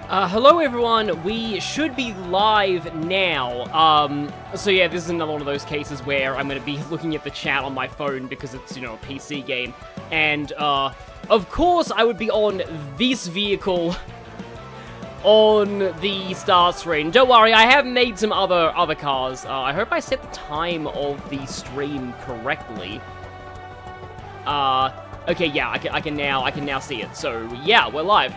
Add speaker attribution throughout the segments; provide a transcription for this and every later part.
Speaker 1: Hello everyone, we should be live now. So yeah, this is another one of those cases where I'm gonna be looking at the chat on my phone because it's, you know, a PC game. And, of course I would be on this vehicle on the start screen. Don't worry, I have made some other cars. I hope I set the time of the stream correctly. Okay, yeah, I can now see it. So, yeah, we're live.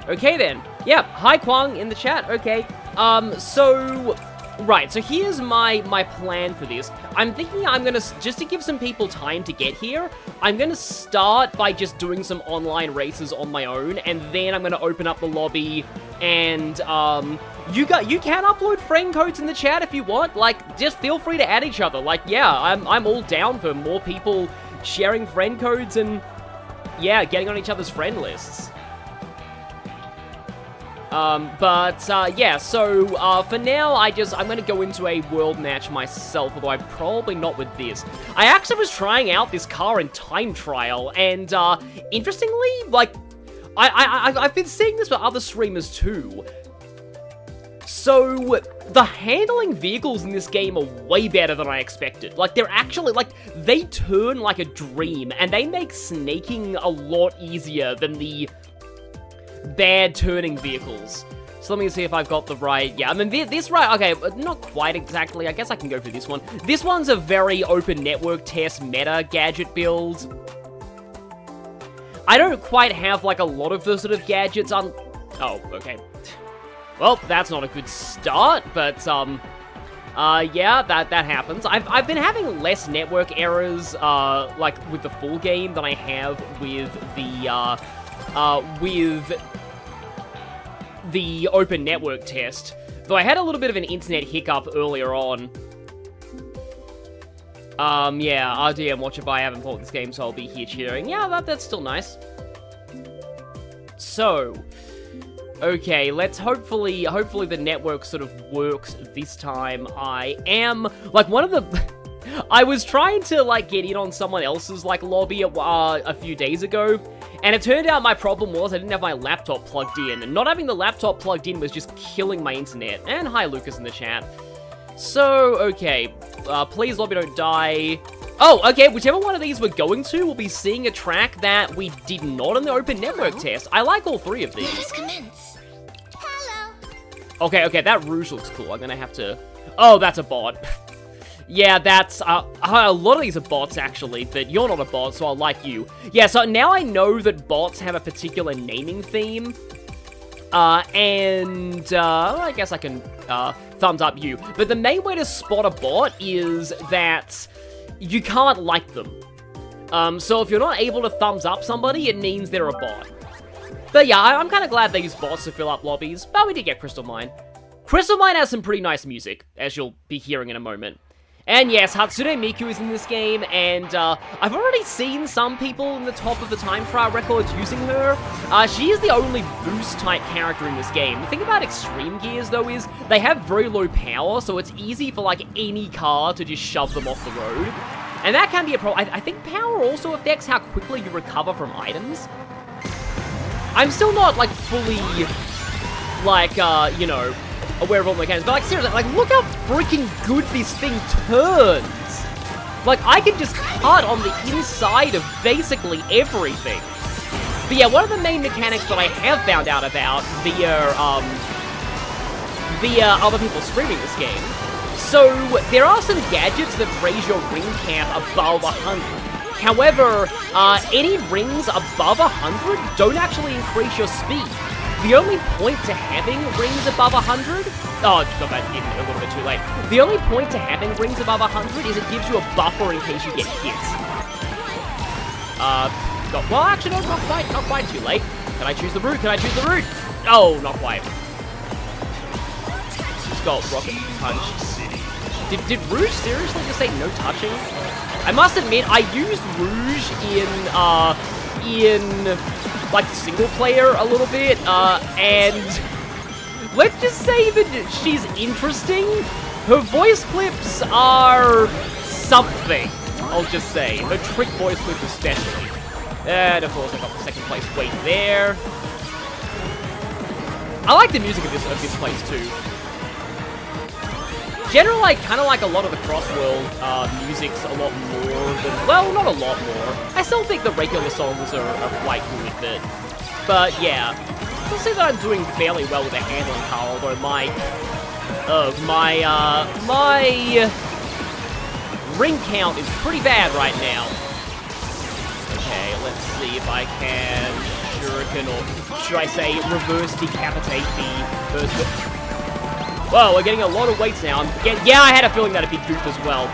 Speaker 1: Okay then. Yeah, hi Kwang in the chat. Okay. Right, so here's my plan for this. I'm thinking I'm gonna, just to give some people time to get here, I'm gonna start by just doing some online races on my own, and then I'm gonna open up the lobby, and, you can upload friend codes in the chat if you want. Like, just feel free to add each other. Like, yeah, I'm all down for more people sharing friend codes and, yeah, getting on each other's friend lists. Yeah, so, for now, I'm gonna go into a world match myself, although I'm probably not with this. I actually was trying out this car in time trial, and, interestingly, like, I've been seeing this with other streamers too. So, the handling vehicles in this game are way better than I expected. Like, they're actually, like, they turn like a dream, and they make snaking a lot easier than the bad turning vehicles. So let me see if I've got the right, yeah, I mean, this right, okay, not quite exactly, I guess I can go for this one. This one's a very open network test meta gadget build. I don't quite have, like, a lot of the sort of gadgets on, oh, okay. Well, that's not a good start, but, yeah, that happens. I've been having less network errors, like, with the full game than I have with the open network test. Though I had a little bit of an internet hiccup earlier on. Yeah, RDM watch it by, I haven't bought this game, so I'll be here cheering. Yeah, that's still nice. So, okay, let's hopefully the network sort of works this time. I am, like, one of the... I was trying to, like, get in on someone else's, like, lobby a few days ago, and it turned out my problem was I didn't have my laptop plugged in, and not having the laptop plugged in was just killing my internet. And hi, Lucas in the chat. So, okay, please lobby don't die. Oh, okay, whichever one of these we're going to, we'll be seeing a track that we did not in the open network test. I like all three of these.
Speaker 2: Let us commence. Hello.
Speaker 1: Okay, that rouge looks cool. I'm gonna have to... Oh, that's a bot. Yeah, that's, a lot of these are bots, actually, but you're not a bot, so I'll like you. Yeah, so now I know that bots have a particular naming theme, I guess I can, thumbs up you. But the main way to spot a bot is that you can't like them. So if you're not able to thumbs up somebody, it means they're a bot. But yeah, I'm kind of glad they use bots to fill up lobbies, but we did get Crystal Mine. Crystal Mine has some pretty nice music, as you'll be hearing in a moment. And yes, Hatsune Miku is in this game, and I've already seen some people in the top of the time trial records using her. She is the only boost-type character in this game. The thing about Extreme Gears, though, is they have very low power, so it's easy for, like, any car to just shove them off the road. And that can be a problem. I think power also affects how quickly you recover from items. I'm still not, like, fully, like, you know, aware of all the mechanics, but like seriously, like look how freaking good this thing turns. Like I can just cut on the inside of basically everything. But yeah, one of the main mechanics that I have found out about via other people streaming this game. So there are some gadgets that raise your ring count above 100. However, any rings above 100 don't actually increase your speed. The only point to having rings above 100... Oh, got that in a little bit too late. The only point to having rings above 100 is it gives you a buffer in case you get hit. Well, actually, no, not quite too late. Can I choose the route? Oh, not quite. Just got rocket punch. Did Rouge seriously just say no touching? I must admit, I used Rouge in like single player a little bit, and let's just say that she's interesting. Her voice clips are something, I'll just say. Her trick voice clips especially. And of course I got the second place weight there. I like the music of this place too. Generally, I kind of like a lot of the CrossWorld music's a lot more than, well, not a lot more. I still think the regular songs are quite good, but yeah. I'll say that I'm doing fairly well with the handling car, although my ring count is pretty bad right now. Okay, let's see if I can shuriken, or should I say reverse decapitate the first bit. Whoa, we're getting a lot of weights now. Yeah, I had a feeling that'd be Goop as well.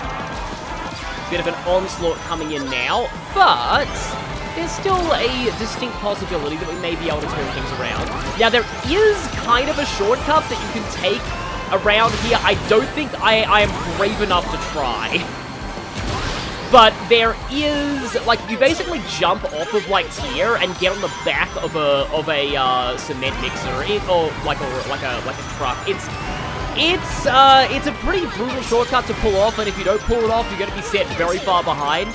Speaker 1: Bit of an onslaught coming in now, but there's still a distinct possibility that we may be able to turn things around. Now, there is kind of a shortcut that you can take around here. I don't think I am brave enough to try. But there is, like, you basically jump off of, like, here and get on the back of a cement mixer, or like a truck. It's a pretty brutal shortcut to pull off, and if you don't pull it off, you're going to be set very far behind.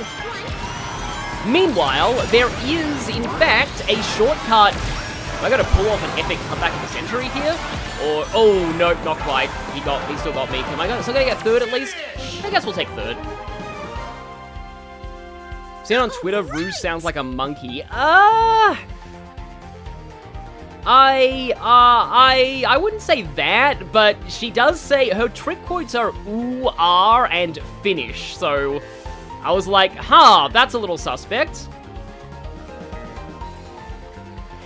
Speaker 1: Meanwhile, there is, in fact, a shortcut. Am I going to pull off an epic comeback of the century here? Or, oh, no, not quite. He still got me. Am I still going to get third at least? I guess we'll take third. Seen on Twitter, Rouge sounds like a monkey. I wouldn't say that, but she does say her trick quotes are ooh, are, and finish, so I was like, huh, that's a little suspect.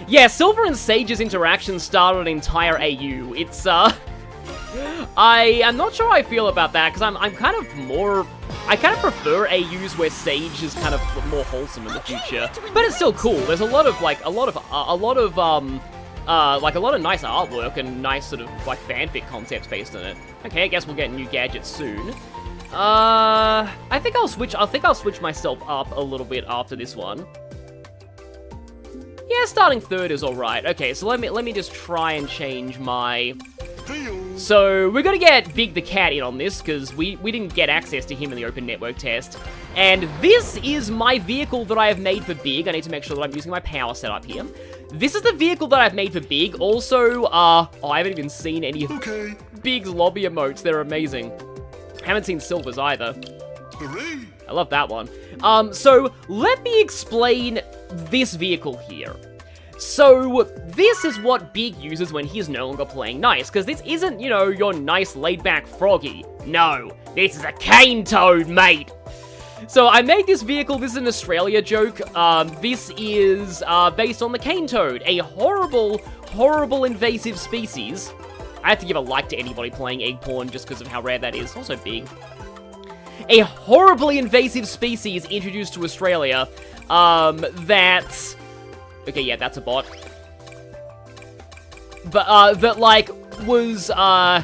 Speaker 1: Yeah, Silver and Sage's interaction started an entire AU. It's, I am not sure how I feel about that, because I'm kind of more... I kind of prefer AUs where Sage is kind of more wholesome in the future, but it's still cool. There's a lot of nice artwork and nice sort of like fanfic concepts based on it. Okay, I guess we'll get new gadgets soon. I think I'll switch myself up a little bit after this one. Yeah, starting third is all right. Okay, so let me just try and change my. So we're gonna get Big the Cat in on this because we didn't get access to him in the open network test. And this is my vehicle that I have made for Big. I need to make sure that I'm using my power setup here. This is the vehicle that I've made for Big. Also, I haven't even seen any of Big's lobby emotes. They're amazing. Haven't seen Silver's either.
Speaker 3: Hooray!
Speaker 1: I love that one. So let me explain this vehicle here. So, this is what Big uses when he's no longer playing nice, because this isn't, you know, your nice laid-back Froggy. No, this is a cane toad, mate! So, I made this vehicle, this is an Australia joke. This is based on the cane toad, a horrible, horrible invasive species. I have to give a like to anybody playing egg porn just because of how rare that is. Also Big. A horribly invasive species introduced to Australia, that... Okay, yeah, that's a bot. But, that, like, was, yeah,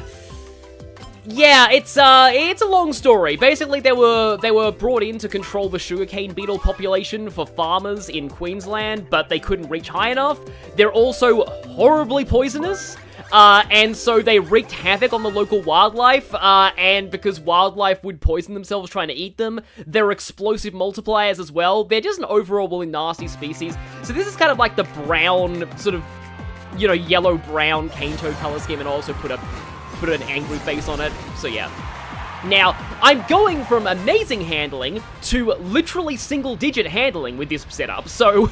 Speaker 1: it's a long story. Basically, they were brought in to control the sugarcane beetle population for farmers in Queensland, but they couldn't reach high enough. They're also horribly poisonous, and so they wreaked havoc on the local wildlife, and because wildlife would poison themselves trying to eat them, they're explosive multipliers as well. They're just an overall really nasty species. So this is kind of like the brown, sort of, you know, yellow-brown cane toad color scheme, and also put an angry face on it, so yeah. Now, I'm going from amazing handling to literally single-digit handling with this setup, so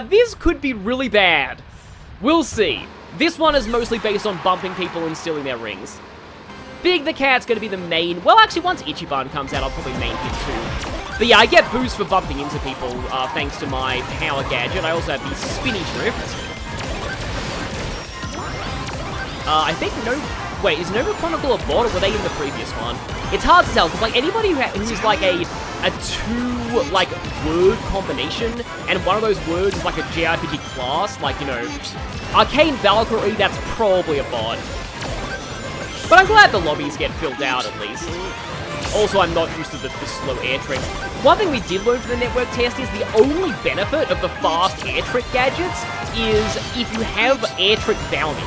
Speaker 1: this could be really bad. We'll see. This one is mostly based on bumping people and stealing their rings. Big the Cat's gonna be the main... Well, actually, once Ichiban comes out, I'll probably main him too. But yeah, I get boost for bumping into people, thanks to my power gadget. I also have the Spinny Drift. I think Wait, is Nova Chronicle a bot, or were they in the previous one? It's hard to tell, because, like, anybody who's, like, a two, like, word combination, and one of those words is, like, a JRPG class, like, you know, Arcane Valkyrie, that's probably a bot. But I'm glad the lobbies get filled out, at least. Also, I'm not used to the slow air tricks. One thing we did learn from the network test is the only benefit of the fast air trick gadgets is if you have air trick bounty.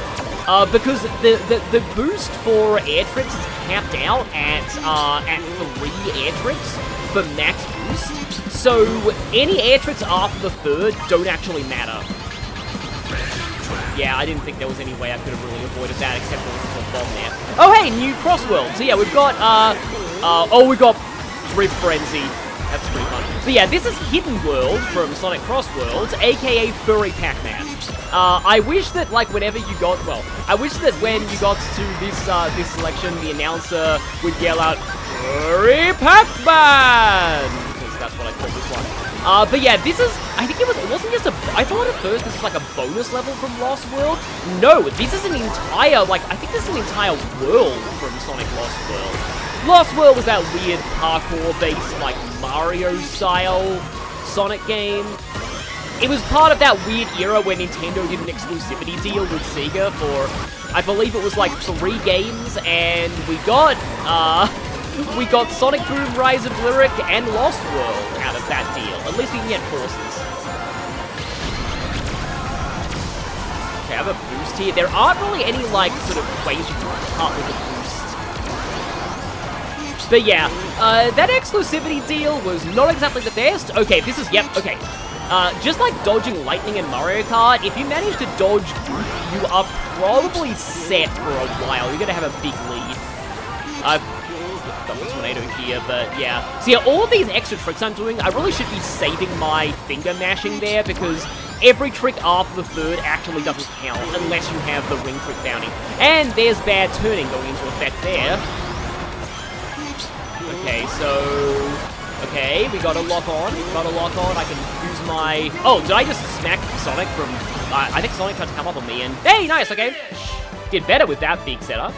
Speaker 1: Because the boost for air tricks is capped out at 3 air tricks for max boost. So any air tricks after the third don't actually matter. Yeah, I didn't think there was any way I could have really avoided that except for the bomb there. Oh, hey, new CrossWorlds. So yeah, we've got, we got Drift Frenzy. That's pretty fun. But yeah, this is Hidden World from Sonic CrossWorlds, aka Furry Pac-Man. I wish that, like, whenever you got, well, I wish that when you got to this selection, the announcer would yell out, Furry Pac-Man! Because that's what I call this one. But yeah, this is, I think it wasn't just I thought at first this was like a bonus level from Lost World. No, this is an entire, like, I think this is an entire world from Sonic Lost World. Lost World was that weird parkour-based, like, Mario-style Sonic game. It was part of that weird era where Nintendo did an exclusivity deal with Sega for, I believe it was like 3 games, and we got Sonic Boom, Rise of Lyric, and Lost World out of that deal. At least we can get forces. Okay, I have a boost here. There aren't really any, like, sort of ways you can cut with a boost. But yeah, that exclusivity deal was not exactly the best. Okay, this is, yep, okay. Just like dodging lightning in Mario Kart, if you manage to dodge goop, you are probably set for a while. You're gonna have a big lead. I've got the tornado here, but yeah. So yeah, all of these extra tricks I'm doing, I really should be saving my finger mashing there, because every trick after the third actually doesn't count unless you have the ring trick bounty. And there's bad turning going into effect there. Okay, so... Okay, we got a lock on. I can use my... Oh, did I just smack Sonic from... I think Sonic tried to come up on me and... Hey, nice, okay. Did better with that big setup.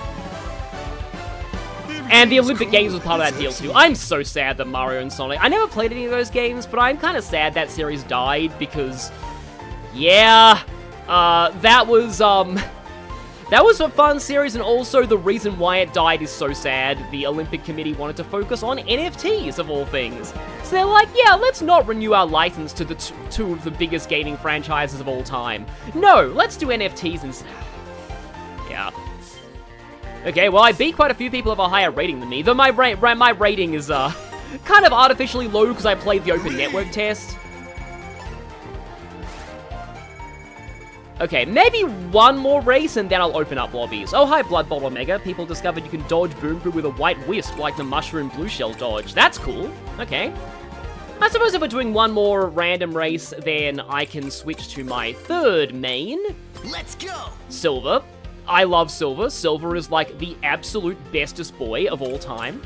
Speaker 1: And the Olympic Games was part of that deal too. I'm so sad that Mario and Sonic... I never played any of those games, but I'm kind of sad that series died because... Yeah... That was a fun series, and also the reason why it died is so sad. The Olympic Committee wanted to focus on NFTs, of all things. So they're like, yeah, let's not renew our license to the two of the biggest gaming franchises of all time. No, let's do NFTs instead. Yeah. Okay, well, I beat quite a few people of a higher rating than me, though my rating is, kind of artificially low because I played the open network test. Okay, maybe one more race and then I'll open up lobbies. Oh, hi, Blood Bolt Omega. People discovered you can dodge Boom Boom with a white wisp like the Mushroom Blue Shell dodge. That's cool. Okay. I suppose if we're doing one more random race, then I can switch to my third main. Let's go! Silver. I love Silver. Silver is like the absolute bestest boy of all time.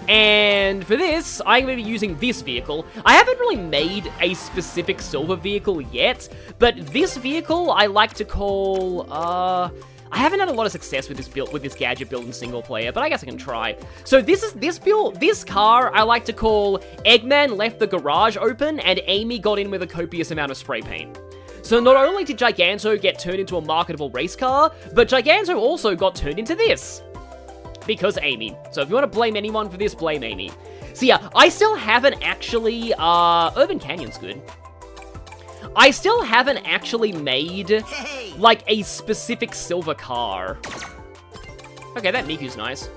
Speaker 1: And for this, I'm going to be using this vehicle. I haven't really made a specific Silver vehicle yet, but this vehicle I like to call, I haven't had a lot of success with this gadget build in single player, but I guess I can try. So this car I like to call Eggman left the garage open and Amy got in with a copious amount of spray paint. So not only did Giganto get turned into a marketable race car, but Giganto also got turned into this. Because Amy. So if you want to blame anyone for this, blame Amy. So yeah, I still haven't actually, Urban Canyon's good. I still haven't actually made, like, a specific Silver car. Okay, that Miku's nice.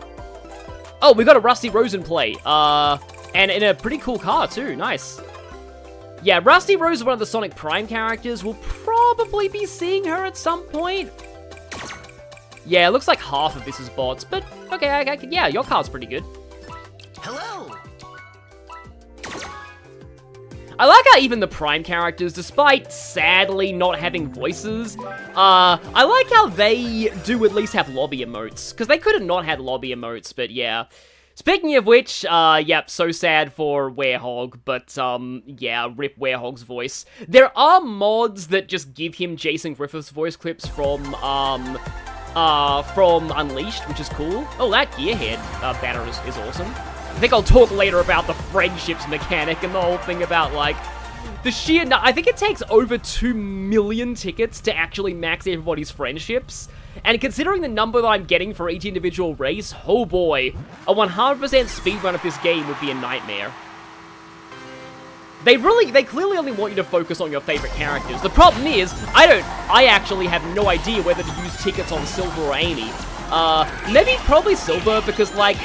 Speaker 1: Oh, we got a Rusty Rose in play. And in a pretty cool car, too. Nice. Yeah, Rusty Rose is one of the Sonic Prime characters. We'll probably be seeing her at some point. Yeah, it looks like half of this is bots, but okay, yeah, your card's pretty good. Hello! I like how even the Prime characters, despite sadly not having voices, I like how they do at least have lobby emotes, because they could have not had lobby emotes, but yeah. Speaking of which, yep, so sad for Werehog, but, yeah, rip Werehog's voice. There are mods that just give him Jason Griffith's voice clips from Unleashed, which is cool. Oh, that Gearhead banner is awesome. I think I'll talk later about the friendships mechanic and the whole thing about, like, the sheer... I think it takes over 2 million tickets to actually max everybody's friendships. And considering the number that I'm getting for each individual race, oh boy, a 100% speedrun of this game would be a nightmare. They clearly only want you to focus on your favorite characters. The problem is, I actually have no idea whether to use tickets on Silver or Amy. Maybe probably Silver, because, like,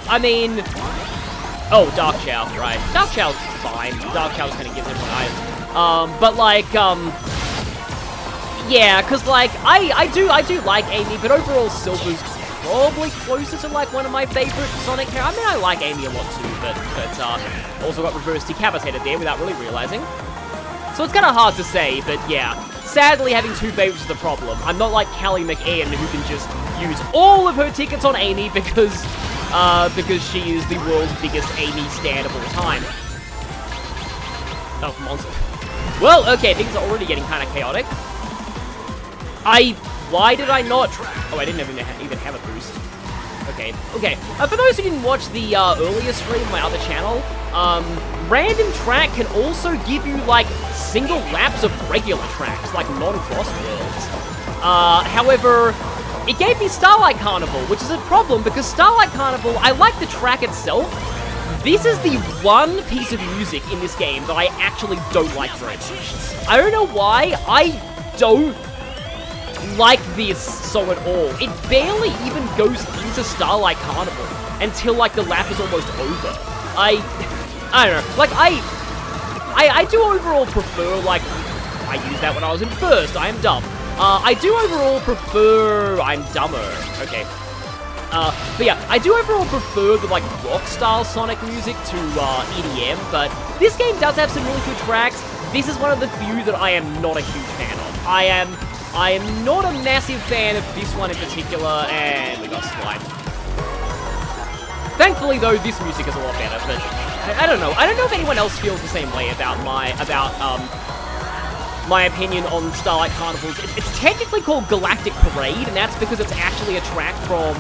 Speaker 1: I mean... Oh, Dark Chow, right. Dark Chow's fine. Dark Chow's kind of gives everyone items. But, like, Yeah, because, like, I do like Amy, but overall Silver's probably closer to, like, one of my favorite Sonic characters. I mean, I like Amy a lot too, but also got reverse decapitated there without really realizing. So it's kind of hard to say, but yeah. Sadly, having two favorites is the problem. I'm not like Callie McIan, who can just use all of her tickets on Amy because she is the world's biggest Amy stan of all time. Oh, monster. Well, okay, things are already getting kind of chaotic. Why did I not? Oh, I didn't even have a boost. Okay. For those who didn't watch the earlier stream on my other channel, random track can also give you, like, single laps of regular tracks, like non-CrossWorlds. However, it gave me Starlight Carnival, which is a problem because Starlight Carnival, I like the track itself. This is the one piece of music in this game that I actually don't like very much. I don't know why, I don't like this song at all. It barely even goes into Starlight Carnival until, like, the lap is almost over. I don't know, like, I do overall prefer, like, I used that when I was in first, I am dumb. I do overall prefer, I'm dumber, okay. But yeah, I do overall prefer the, like, rock-style Sonic music to, EDM, but this game does have some really good tracks. This is one of the few that I am not a huge fan of. I am not a massive fan of this one in particular, and we got slimed. Thankfully, though, this music is a lot better, but I don't know. I don't know if anyone else feels the same way about my opinion on Starlight Carnivals. It's technically called Galactic Parade, and that's because it's actually a track from...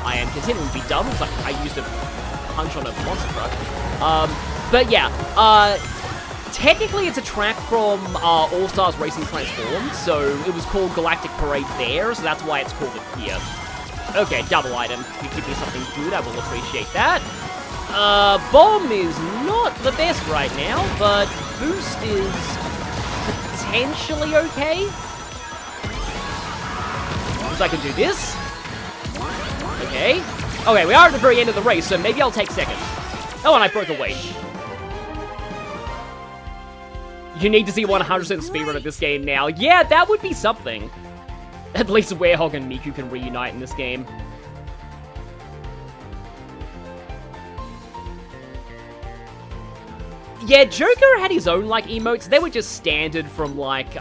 Speaker 1: I am continuing to be dumb, because I used a punch on a monster truck. But yeah, technically it's a track from All-Stars Racing Transformed, so it was called Galactic Parade there, so that's why it's called it here. Okay, double item. If you give me something good, I will appreciate that. Bomb is not the best right now, but Boost is potentially okay. Because I can do this. Okay. Okay, we are at the very end of the race, so maybe I'll take second. Oh, and I broke away. You need to see 100% speedrun of this game now. Yeah, that would be something. At least Werehog and Miku can reunite in this game. Yeah, Joker had his own, like, emotes. They were just standard from, like, you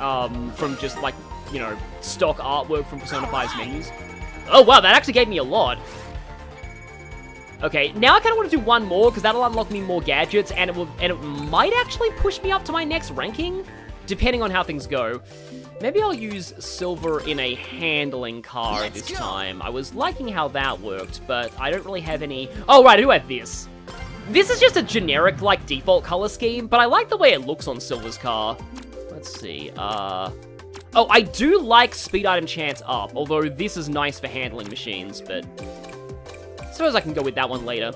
Speaker 1: know, stock artwork from Persona 5's menus. Oh, wow, that actually gave me a lot. Okay, now I kind of want to do one more, because that'll unlock me more gadgets, and it might actually push me up to my next ranking, depending on how things go. Maybe I'll use Silver in a handling car this time. I was liking how that worked, but I don't really have any... Oh, right, I do have this. This is just a generic, like, default color scheme, but I like the way it looks on Silver's car. Let's see, Oh, I do like speed item chance up, although this is nice for handling machines, but... I suppose I can go with that one later.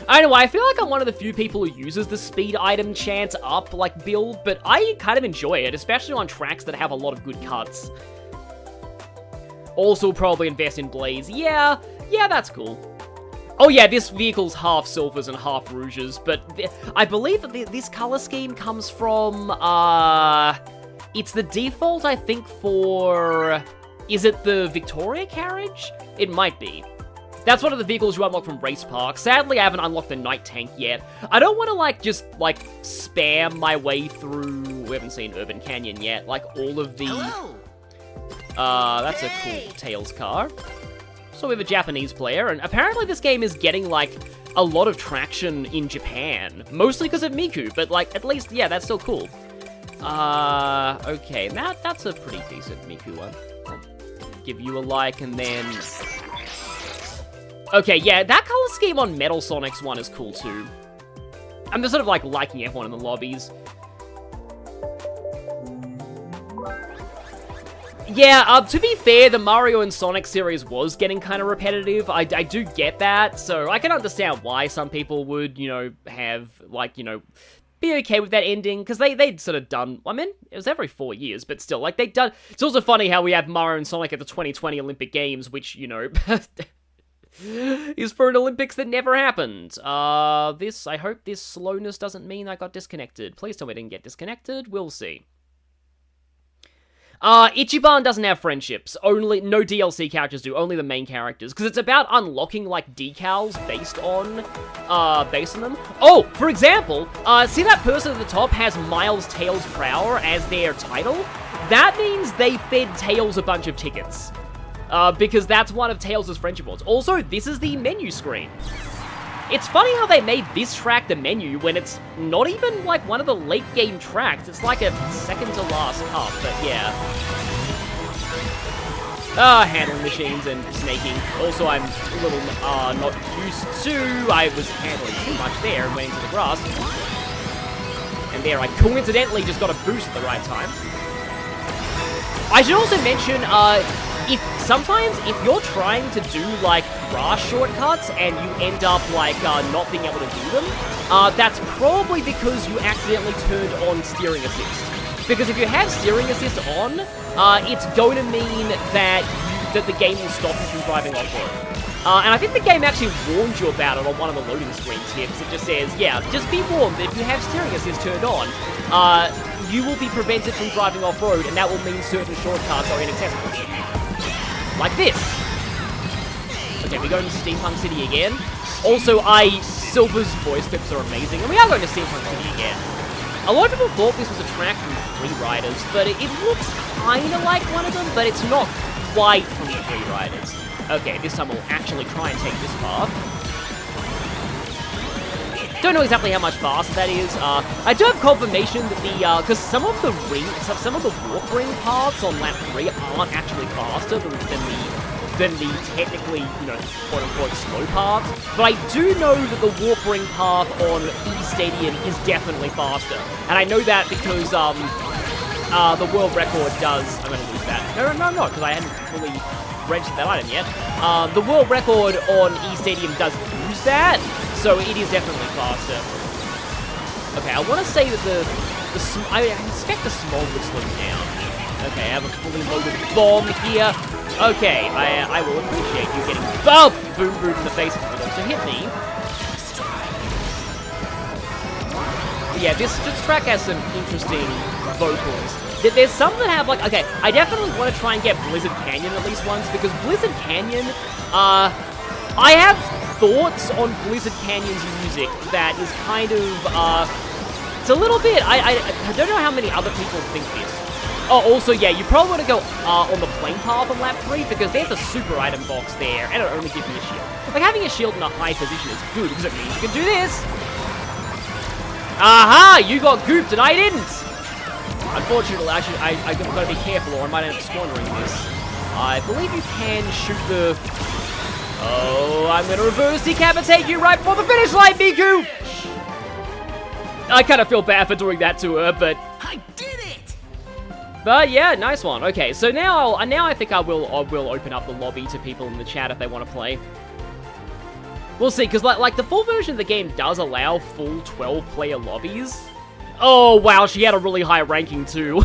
Speaker 1: I don't know, I feel like I'm one of the few people who uses the speed item chance up, like, build, but I kind of enjoy it, especially on tracks that have a lot of good cuts. Also probably invest in blades. Yeah, that's cool. Oh yeah, this vehicle's half silvers and half rouges, but I believe that this color scheme comes from, it's the default, I think, for... Is it the Victoria carriage? It might be. That's one of the vehicles you unlock from Race Park. Sadly, I haven't unlocked the Night Tank yet. I don't want to, like, just, like, spam my way through... We haven't seen Urban Canyon yet. Like, all of the...
Speaker 2: Hello.
Speaker 1: That's a cool Tails car. So we have a Japanese player, and apparently this game is getting, like, a lot of traction in Japan. Mostly because of Miku, but, like, at least, yeah, that's still cool. Okay, that's a pretty decent Miku one. I'll give you a like, and then... Okay, yeah, that color scheme on Metal Sonic's one is cool, too. I'm just sort of, like, liking everyone in the lobbies. Yeah, to be fair, the Mario and Sonic series was getting kind of repetitive. I do get that, so I can understand why some people would, you know, have, like, you know, be okay with that ending, because they'd sort of done, I mean, it was every 4 years, but still, like, they'd done, it's also funny how we have Mario and Sonic at the 2020 Olympic Games, which, you know, is for an Olympics that never happened. I hope this slowness doesn't mean I got disconnected. Please tell me I didn't get disconnected, we'll see. Ichiban doesn't have friendships. Only, no DLC characters do, only the main characters. Because it's about unlocking, like, decals based on them. Oh, for example, see that person at the top has Miles Tails Prower as their title? That means they fed Tails a bunch of tickets. Because that's one of Tails' friendship boards. Also, this is the menu screen. It's funny how they made this track the menu when it's not even, like, one of the late game tracks. It's like a second to last up, but yeah. Handling machines and snaking. Also, I'm a little, not used to. I was handling too much there and went into the grass. And there, I coincidentally just got a boost at the right time. I should also mention, sometimes if you're trying to do, like, grass shortcuts and you end up, like, not being able to do them, that's probably because you accidentally turned on steering assist. Because if you have steering assist on, it's going to mean that the game will stop you from driving off-road. And I think the game actually warned you about it on one of the loading screen tips. It just says, yeah, just be warned that if you have steering assist turned on, you will be prevented from driving off-road, and that will mean certain shortcuts are inaccessible to you. Like this. Okay, we go to Steampunk City again. Also, Silver's voice clips are amazing, and we are going to Steampunk City again. A lot of people thought this was a track from Free Riders, but it looks kind of like one of them, but it's not quite from Free Riders. Okay, this time we'll actually try and take this path. Don't know exactly how much faster that is. I do have confirmation that because some of the warp ring paths on lap 3 aren't actually faster than the technically, you know, quote-unquote slow paths. But I do know that the warp ring path on E-Stadium is definitely faster. And I know that because, the world record does... I'm gonna lose that. No, I'm not, because I hadn't fully registered that item yet. The world record on E-Stadium does use that, so it is definitely faster. Okay, I want to say that I expect the small would slow down. Okay, I have a fully loaded bomb here. Okay, I will appreciate you getting boom in the face, but also hit me. But yeah, this track has some interesting vocals. There's some that have, like, okay, I definitely want to try and get Blizzard Canyon at least once, because Blizzard Canyon, I have thoughts on Blizzard Canyon's music that is kind of, it's a little bit, I don't know how many other people think this. Oh, also, yeah, you probably want to go on the plane path on lap 3, because there's a super item box there, and it'll only give me a shield. Like, having a shield in a high position is good, because it means you can do this! Aha! You got gooped, and I didn't! Unfortunately, I've got to be careful, or I might end up squandering this. I believe you can shoot the... Oh, I'm going to reverse decapitate you right before the finish line, Miku! I kind of feel bad for doing that to her, but...
Speaker 3: I did it!
Speaker 1: But yeah, nice one. Okay, so now I think I will open up the lobby to people in the chat if they want to play. We'll see, because like the full version of the game does allow full 12-player lobbies. Oh, wow, she had a really high ranking, too.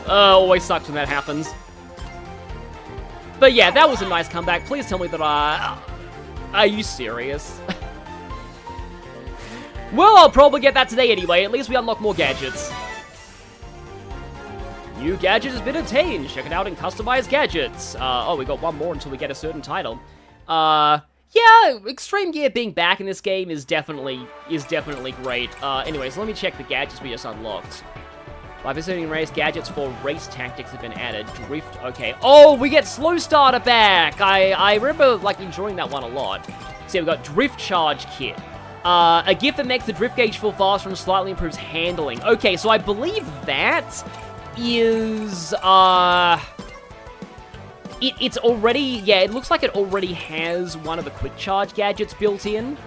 Speaker 1: Always sucks when that happens. But yeah, that was a nice comeback. Please tell me that, are you serious? Well, I'll probably get that today anyway. At least we unlock more gadgets. New gadget has been obtained. Check it out in customized gadgets. Oh, we got one more until we get a certain title. Yeah, Extreme Gear being back in this game is definitely great. Anyways, let me check the gadgets we just unlocked. By pursuing race, gadgets for race tactics have been added. Drift, okay. Oh, we get Slow Starter back! I remember, like, enjoying that one a lot. So yeah, we've got Drift Charge Kit. A gift that makes the drift gauge feel faster and slightly improves handling. Okay, so I believe that is, It's already, yeah, it looks like it already has one of the quick charge gadgets built in,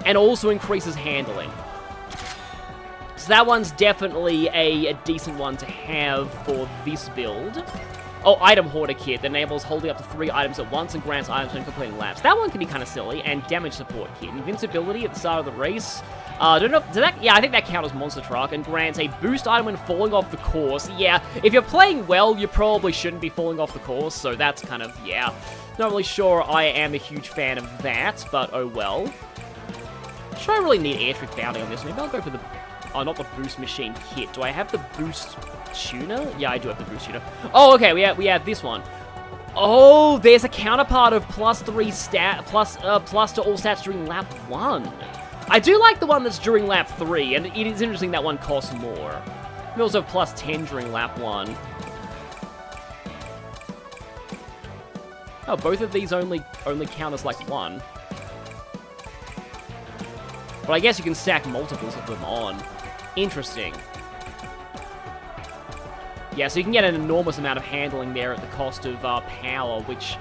Speaker 1: and also increases handling. So that one's definitely a decent one to have for this build. Oh, Item Hoarder Kit that enables holding up to 3 items at once and grants items when completing laps. That one can be kind of silly. And Damage Support Kit. Invincibility at the start of the race. Don't know, yeah, I think that counts as Monster Truck, and grants a boost item when falling off the course. Yeah, if you're playing well, you probably shouldn't be falling off the course, so that's kind of, yeah. Not really sure I am a huge fan of that, but oh well. Should I really need air trick bounding on this? Maybe I'll go for the... Oh, not the boost machine kit. Do I have the boost tuner? Yeah, I do have the boost tuner. Oh, okay, we have this one. Oh, there's a counterpart of +3 stat, plus to all stats during lap 1. I do like the one that's during lap 3, and it is interesting that one costs more. We also have +10 during lap 1. Oh, both of these only count as like 1. But I guess you can stack multiples of them on. Interesting. Yeah, so you can get an enormous amount of handling there at the cost of power, which,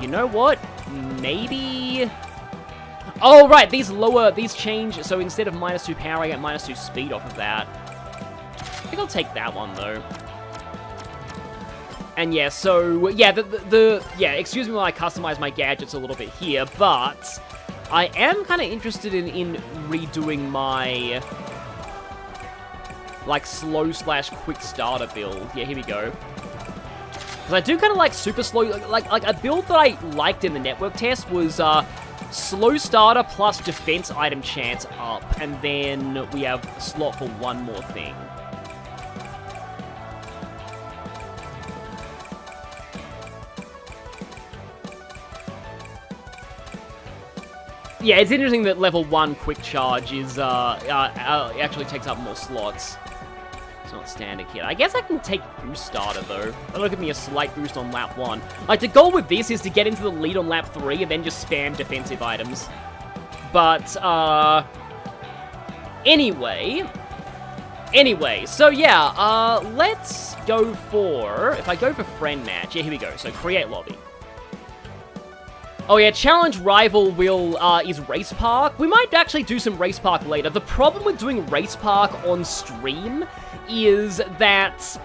Speaker 1: you know what? Maybe... Oh, right, these change, so instead of -2 power, I get -2 speed off of that. I think I'll take that one, though. And yeah, so, yeah, yeah, excuse me while I customize my gadgets a little bit here, but I am kind of interested in redoing my... like, slow/quick starter build. Yeah, here we go. Because I do kind of like super slow, like a build that I liked in the network test was slow starter plus defense item chance up, and then we have a slot for one more thing. Yeah, it's interesting that level 1 quick charge is actually takes up more slots. It's not standard here. I guess I can take boost starter though. That'll give me a slight boost on lap 1. Like, the goal with this is to get into the lead on lap 3 and then just spam defensive items. But anyway, so yeah, let's go for, if I go for friend match, yeah, here we go. So create lobby. Oh yeah, challenge rival is Race Park. We might actually do some Race Park later. The problem with doing Race Park on stream is that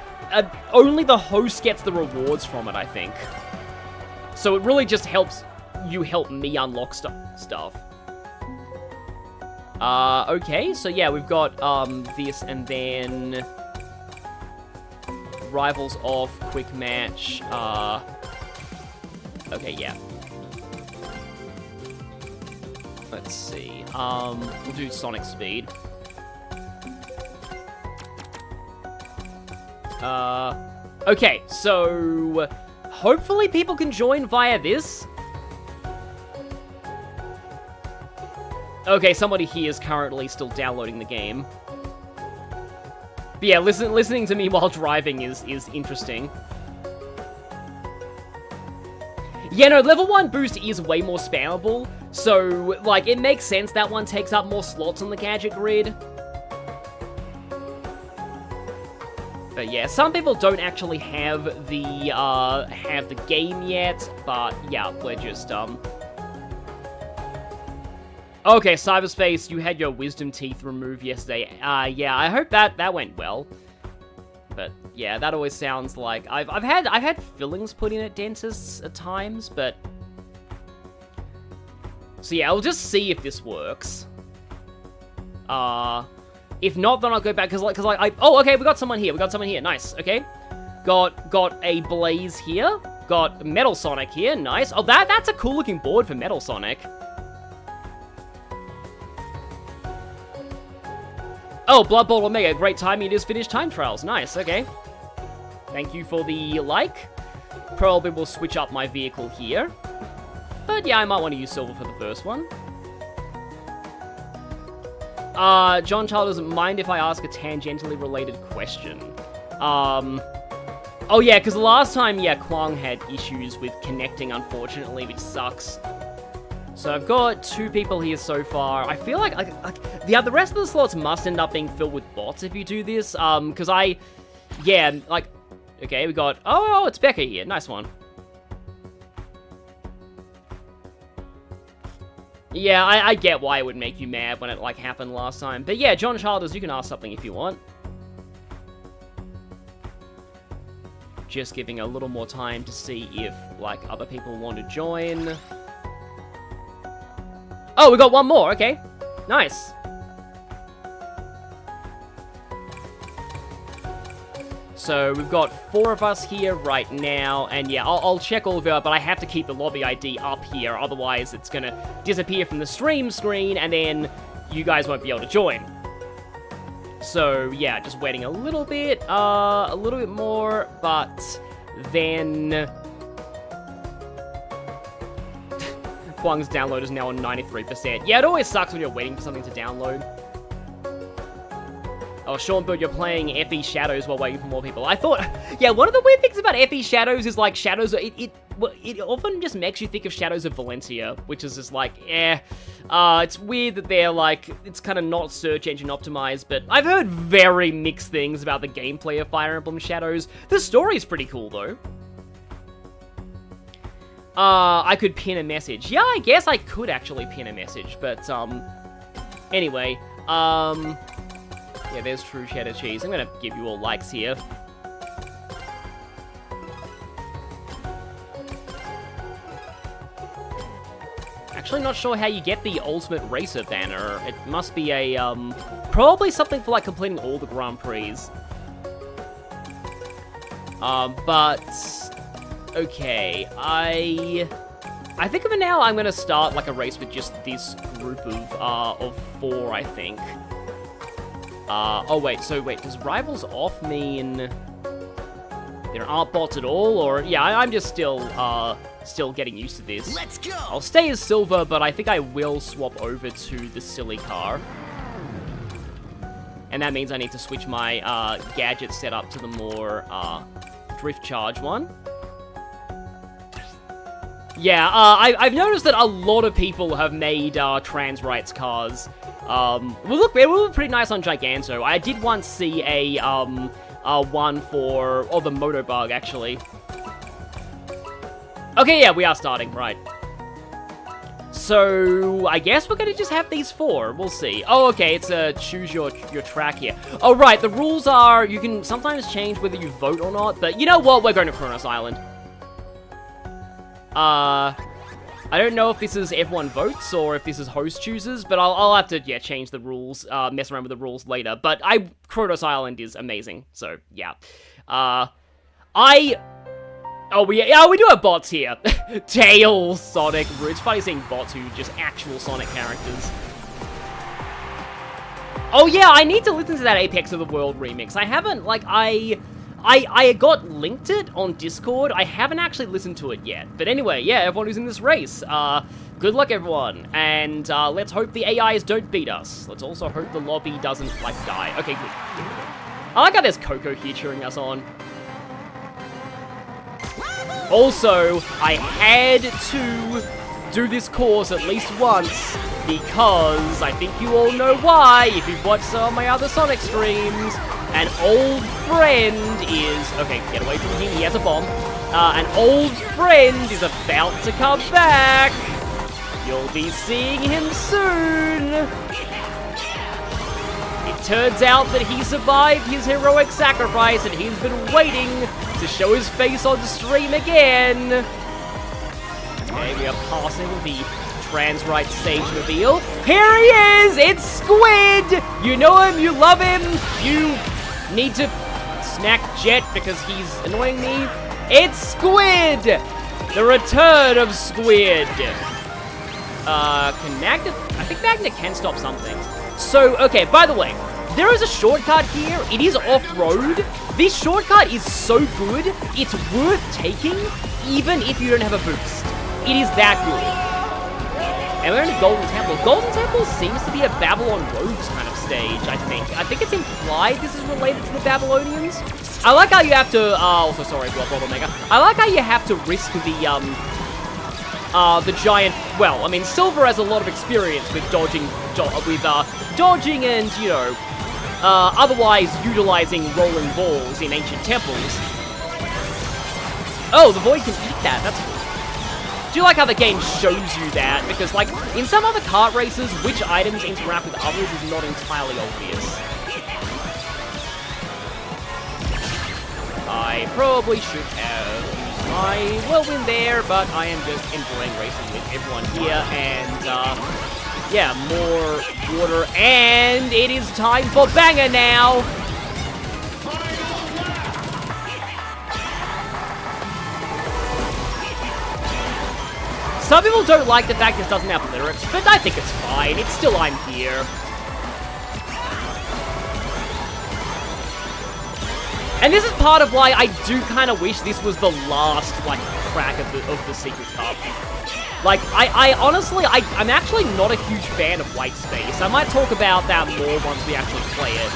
Speaker 1: only the host gets the rewards from it, I think. So it really just helps you help me unlock stuff. Okay, so yeah, we've got this, and then rivals off, quick match. Okay, yeah. Let's see. We'll do Sonic Speed. Okay, so hopefully people can join via this. Okay, somebody here is currently still downloading the game. But yeah, listening to me while driving is interesting. Yeah, no, level 1 boost is way more spammable, so, like, it makes sense that one takes up more slots on the gadget grid. But yeah, some people don't actually have the game yet, but yeah, we're just, Okay, Cyberspace, you had your wisdom teeth removed yesterday. Yeah, I hope that went well. But yeah, that always sounds like I've had fillings put in at dentists at times, but so yeah, I'll just see if this works. If not, then I'll go back because oh, okay, we got someone here. Nice. Okay, got a Blaze here. Got Metal Sonic here. Nice. Oh, that's a cool looking board for Metal Sonic. Oh, Blood Bowl Omega, great timing, it is finished time trials. Nice, okay. Thank you for the like. Probably will switch up my vehicle here. But yeah, I might want to use silver for the first one. John Child doesn't mind if I ask a tangentially related question. Oh yeah, because last time, yeah, Kwang had issues with connecting, unfortunately, which sucks. So I've got 2 people here so far. I feel like the rest of the slots must end up being filled with bots if you do this. Because yeah, like, okay, we got, oh, it's Becca here. Nice one. Yeah, I get why it would make you mad when it, like, happened last time. But yeah, John Childers, you can ask something if you want. Just giving a little more time to see if, like, other people want to join. Oh, we got one more, okay. Nice. So, we've got 4 of us here right now, and yeah, I'll check all of it, but I have to keep the lobby ID up here, otherwise it's gonna disappear from the stream screen, and then you guys won't be able to join. So, yeah, just waiting a little bit more, but then... Huang's download is now on 93%. Yeah, it always sucks when you're waiting for something to download. Oh, Sean Bird, you're playing FE Shadows while waiting for more people. I thought... Yeah, one of the weird things about FE Shadows is, like, Shadows... It often just makes you think of Shadows of Valencia, which is just like, it's weird that they're like, it's kind of not search engine optimized, but I've heard very mixed things about the gameplay of Fire Emblem Shadows. The story's pretty cool, though. I could pin a message. Yeah, I guess I could actually pin a message, but, anyway, yeah, there's True Cheddar Cheese. I'm gonna give you all likes here. Actually not sure how you get the Ultimate Racer banner. It must be a, probably something for, like, completing all the Grand Prix. But, okay, I think for now I'm gonna start, like, a race with just this group of 4, I think. Oh, wait, does Rivals Off mean there aren't bots at all, or, yeah, I'm just still getting used to this.
Speaker 3: Let's go!
Speaker 1: I'll stay as Silver, but I think I will swap over to the silly car. And that means I need to switch my Gadget setup to the more Drift Charge one. Yeah, I've noticed that a lot of people have made trans rights cars. Well, look, they were pretty nice on Giganto. I did once see a one for, the Motobug, actually. Okay, yeah, we are starting, right. So, I guess we're gonna just have these 4. We'll see. Oh, okay, it's a choose your track here. Oh, right, the rules are you can sometimes change whether you vote or not, but you know what? We're going to Kronos Island. I don't know if this is everyone votes or if this is host chooses, but I'll have to, yeah, change the rules, mess around with the rules later. But Kronos Island is amazing, so, yeah. Oh, we do have bots here. Tails, Sonic, it's funny seeing bots who are just actual Sonic characters. Oh yeah, I need to listen to that Apex of the World remix. I haven't, like, I got linked it on Discord. I haven't actually listened to it yet. But anyway, yeah, everyone who's in this race, good luck, everyone. And let's hope the AIs don't beat us. Let's also hope the lobby doesn't, like, die. Okay, good. I like how there's Coco here cheering us on. Also, I had to do this course at least once, because I think you all know why, if you've watched some of my other Sonic streams. An old friend is... Okay, get away from him, he has a bomb. An old friend is about to come back. You'll be seeing him soon. It turns out that he survived his heroic sacrifice, and he's been waiting to show his face on stream again. Okay, we are passing the trans rights stage reveal. Here he is! It's Squid! You know him, you love him, you need to smack Jet because he's annoying me. It's Squid! The return of Squid. Can Magna... I think Magna can stop something. So, okay, by the way, there is a shortcut here. It is off-road. This shortcut is so good, it's worth taking, even if you don't have a boost. It is that good. And we're in Golden Temple. Golden Temple seems to be a Babylon Rogues kind of stage, I think. I think it's implied this is related to the Babylonians. I like how you have to, also sorry, Bottle Mega. I like how you have to risk the giant, well, I mean, Silver has a lot of experience with dodging and, you know, otherwise utilizing rolling balls in ancient temples. Oh, the Void can eat that, that's cool. Do you like how the game shows you that? Because, like, in some other kart races, which items interact with others is not entirely obvious. I probably should have used my whirlwind there, but I am just enjoying racing with everyone here, and, yeah, more water, and it is time for Banger now! Some people don't like the fact this doesn't have lyrics, but I think it's fine. It's still I'm here. And this is part of why I do kind of wish this was the last, like, crack of the Secret Cup. Like, I honestly, I'm actually not a huge fan of White Space. I might talk about that more once we actually play it.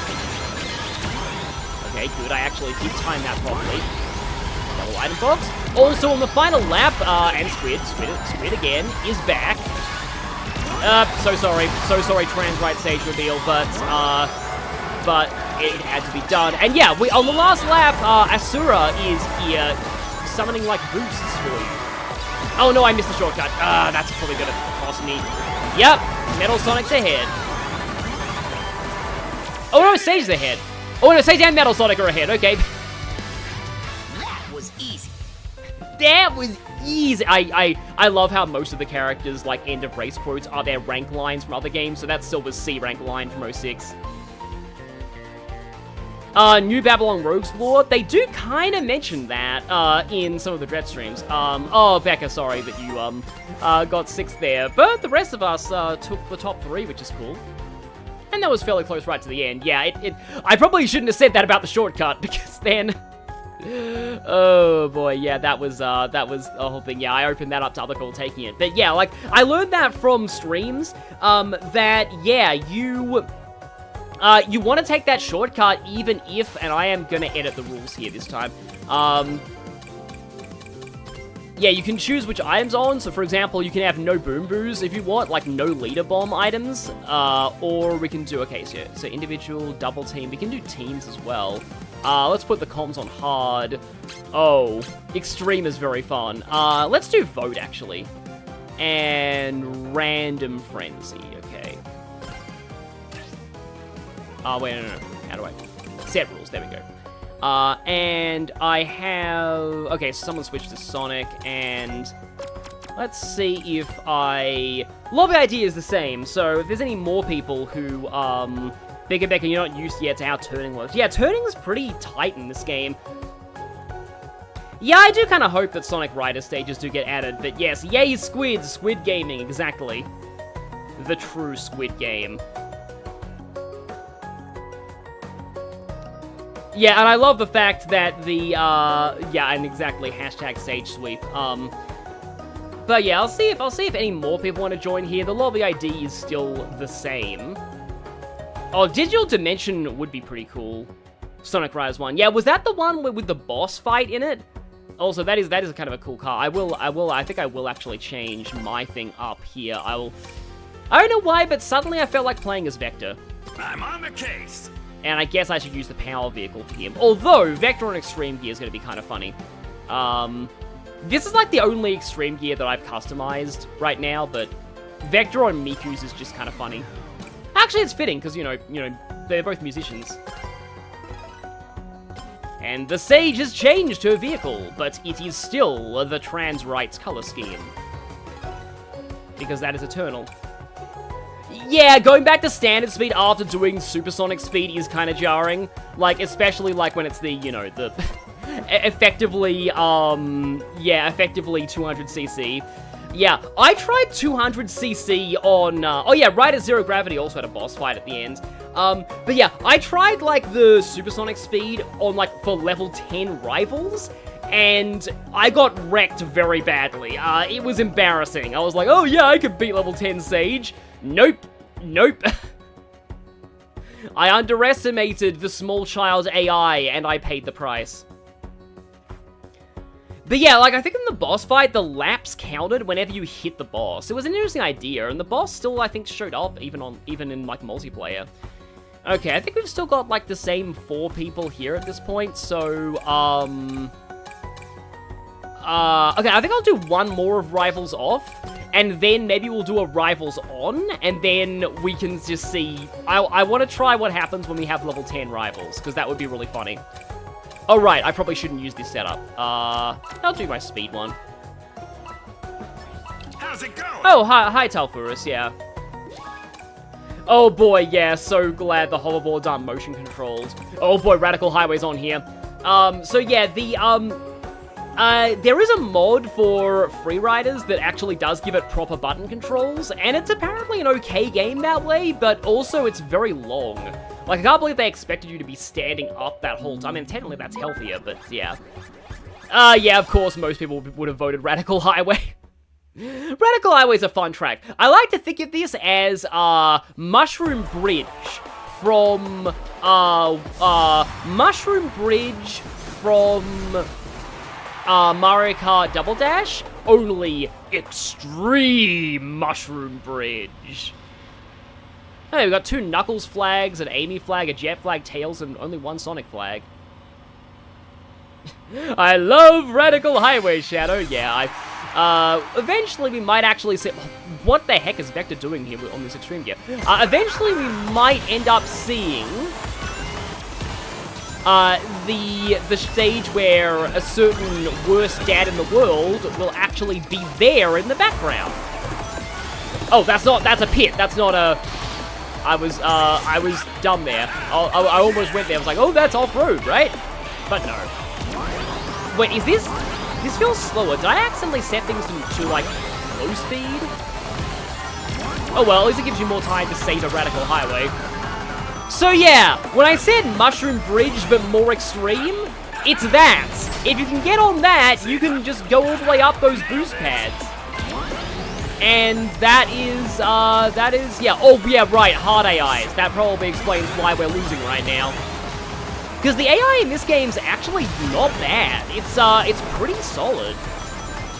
Speaker 1: Okay, good. I actually did time that properly. Double item box. Also, on the final lap, and Squid again, is back. So sorry, trans right stage reveal, but it had to be done. And yeah, on the last lap, Asura is here, summoning, like, boosts for you. Oh no, I missed the shortcut. That's probably gonna cost me. Yep, Metal Sonic's ahead. Oh no, Sage's ahead. Oh no, Sage and Metal Sonic are ahead, okay.
Speaker 3: That was easy.
Speaker 1: That was easy. I love how most of the characters, like, end of race quotes are their rank lines from other games, so that's Silver's C rank line from 06. New Babylon Rogues lore, they do kind of mention that, in some of the Dread streams. Oh, Becca, sorry that you, got 6th there, but the rest of us, took the top 3, which is cool. And that was fairly close right to the end. Yeah, I probably shouldn't have said that about the shortcut, because then... Oh boy, yeah, that was the whole thing. Yeah, I opened that up to other people taking it. But yeah, like, I learned that from streams, that, yeah, you want to take that shortcut even if, and I am going to edit the rules here this time, yeah, you can choose which items on, so for example, you can have no boom boos if you want, like no leader bomb items, or we can do, okay, so individual, double team, we can do teams as well. Let's put the comms on hard. Oh, extreme is very fun. Let's do vote, actually. And random frenzy, okay. Wait, no. How do I... Set rules, there we go. And I have... Okay, so someone switched to Sonic, and... Let's see if I... Lobby ID is the same, so if there's any more people who, Becca, you're not used yet to how turning works. Yeah, turning is pretty tight in this game. Yeah, I do kind of hope that Sonic Rider stages do get added, but yes, yay Squid Gaming, exactly. The true Squid Game. Yeah, and I love the fact that the, yeah, and exactly, hashtag Sage Sweep. But yeah, I'll see if any more people want to join here. The lobby ID is still the same. Oh, Digital Dimension would be pretty cool. Sonic Riders 1. Yeah, was that the one with the boss fight in it? Also, that is kind of a cool car. I think I will actually change my thing up here. I don't know why, but suddenly I felt like playing as Vector.
Speaker 3: I'm on the case.
Speaker 1: And I guess I should use the power vehicle for him. Although, Vector on Extreme Gear is going to be kind of funny. This is like the only Extreme Gear that I've customized right now, but Vector on Miku's is just kind of funny. Actually, it's fitting, because, you know, they're both musicians. And the Sage has changed her vehicle, but it is still the trans rights color scheme. Because that is eternal. Yeah, going back to standard speed after doing supersonic speed is kind of jarring. Like, especially like when it's the, you know, the effectively 200cc. Yeah, I tried 200cc on, oh yeah, Rider Zero Gravity also had a boss fight at the end. But yeah, I tried, like, the supersonic speed on, like, for level 10 rivals, and I got wrecked very badly. It was embarrassing. I was like, oh yeah, I could beat level 10 Sage. Nope. I underestimated the small child AI, and I paid the price. But yeah, like, I think in the boss fight, the laps counted whenever you hit the boss. It was an interesting idea, and the boss still, I think, showed up, even in, like, multiplayer. Okay, I think we've still got, like, the same 4 people here at this point, so, okay, I think I'll do one more of Rivals off, and then maybe we'll do a Rivals on, and then we can just see... I want to try what happens when we have level 10 Rivals, because that would be really funny. Oh, right, I probably shouldn't use this setup. I'll do my speed one.
Speaker 3: How's it going?
Speaker 1: Oh, hi Talfurus, yeah. Oh boy, yeah, so glad the hoverboards aren't motion controlled. Oh boy, Radical Highway's on here. So yeah, there is a mod for Freeriders that actually does give it proper button controls, and it's apparently an okay game that way, but also it's very long. Like, I can't believe they expected you to be standing up that whole time. I mean, technically that's healthier, but yeah. Yeah, of course, most people would have voted Radical Highway. Radical Highway's a fun track. I like to think of this as, Mushroom Bridge from, Mushroom Bridge from, Mario Kart Double Dash, only Extreme Mushroom Bridge. Hey, we got 2 Knuckles flags, an Amy flag, a Jet flag, Tails, and only 1 Sonic flag. I love Radical Highway, Shadow. Yeah, eventually we might actually see... What the heck is Vector doing here on this extreme gear? Eventually we might end up seeing... the stage where a certain worst dad in the world will actually be there in the background. Oh, that's a pit. That's not a... I was dumb there. I almost went there. I was like, oh, that's off-road, right? But no. Wait, is this... This feels slower. Did I accidentally set things to like, low speed? Oh well, at least it gives you more time to save a Radical Highway. So yeah, when I said Mushroom Bridge but more extreme, it's that. If you can get on that, you can just go all the way up those boost pads. And that is, yeah, oh yeah, right, hard AIs. That probably explains why we're losing right now. Because the AI in this game's actually not bad. It's pretty solid.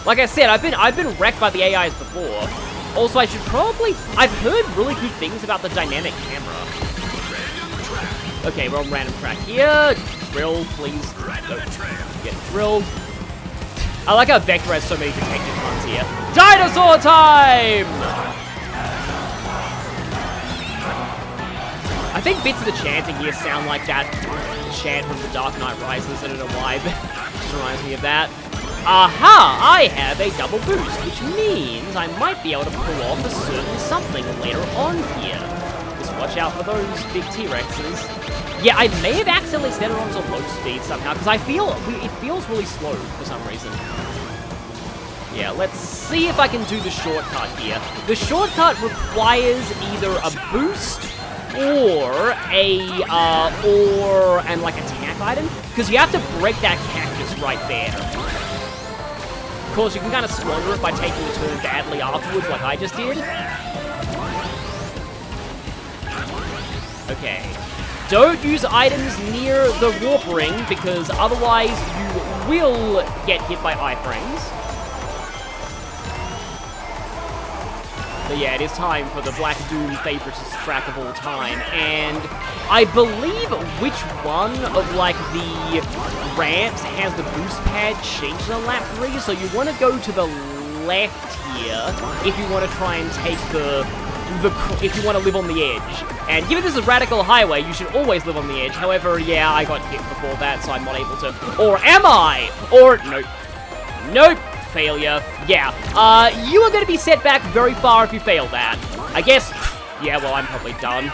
Speaker 1: Like I said, I've been wrecked by the AIs before. Also, I should probably... I've heard really good things about the dynamic camera. Okay, we're on random track here. Drill, please. Don't get drilled. I like how Vector has so many detective puns here. Dinosaur time! I think bits of the chanting here sound like that chant from The Dark Knight Rises. I don't know why, but it just reminds me of that. Aha! I have a double boost, which means I might be able to pull off a certain something later on here. Just watch out for those big T-Rexes. Yeah, I may have accidentally set it onto low speed somehow, because it feels really slow for some reason. Yeah, let's see if I can do the shortcut here. The shortcut requires either a boost or like a attack item, because you have to break that cactus right there. Of course, you can kind of squander it by taking a turn badly afterwards, like I just did. Okay. Don't use items near the warp ring, because otherwise you will get hit by iframes. So yeah, it is time for the Black Doom favoritist track of all time, and I believe which one of, like, the ramps has the boost pad changed on lap 3, so you want to go to the left here if you want to try and take if you want to live on the edge. And given this is a Radical Highway, you should always live on the edge. However, yeah, I got hit before that, so I'm not able to. Or am I? Or, nope. Nope. Failure. Yeah. You are going to be set back very far if you fail that. I guess, yeah, well, I'm probably done.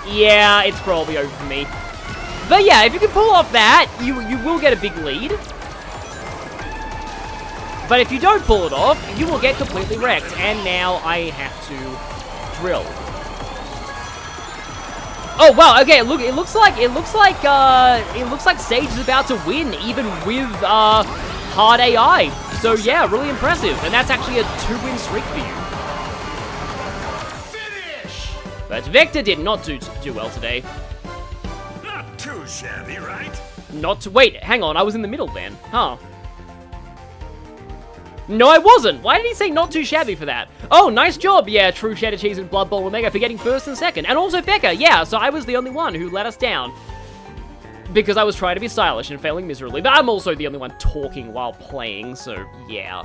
Speaker 1: Yeah, it's probably over for me. But yeah, if you can pull off that, you will get a big lead. But if you don't pull it off, you will get completely wrecked. And now I have to drill. Oh wow! Okay, look. It looks like Sage is about to win, even with hard AI. So yeah, really impressive. And that's actually a 2-win streak for you.
Speaker 3: Finish!
Speaker 1: But Vector did not do well today.
Speaker 3: Not too shabby, right?
Speaker 1: Wait, hang on. I was in the middle then. Huh. No, I wasn't. Why did he say not too shabby for that? Oh, nice job. Yeah, True Cheddar Cheese and Blood Bowl Omega for getting first and second. And also Becca. Yeah, so I was the only one who let us down. Because I was trying to be stylish and failing miserably. But I'm also the only one talking while playing, so yeah.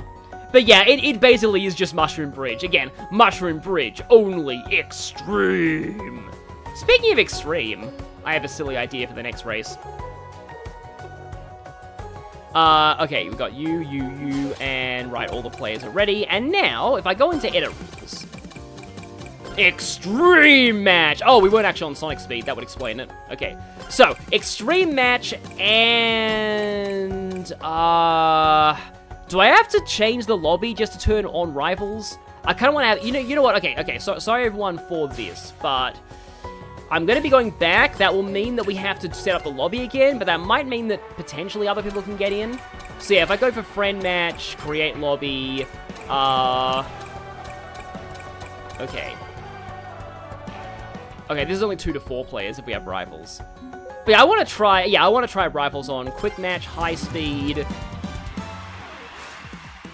Speaker 1: But yeah, it basically is just Mushroom Bridge. Again, Mushroom Bridge, only extreme. Speaking of extreme, I have a silly idea for the next race. Okay, we've got you, and right, all the players are ready. And now, if I go into edit rules, extreme match. Oh, we weren't actually on Sonic speed. That would explain it. Okay, so extreme match, and do I have to change the lobby just to turn on rivals? I kind of want to have, you know what, okay, so sorry everyone for this, but I'm going to be going back. That will mean that we have to set up the lobby again, but that might mean that potentially other people can get in. So yeah, if I go for friend match, create lobby, okay. Okay, this is only 2 to 4 players if we have rivals. But yeah, I want to try rivals on quick match, high speed.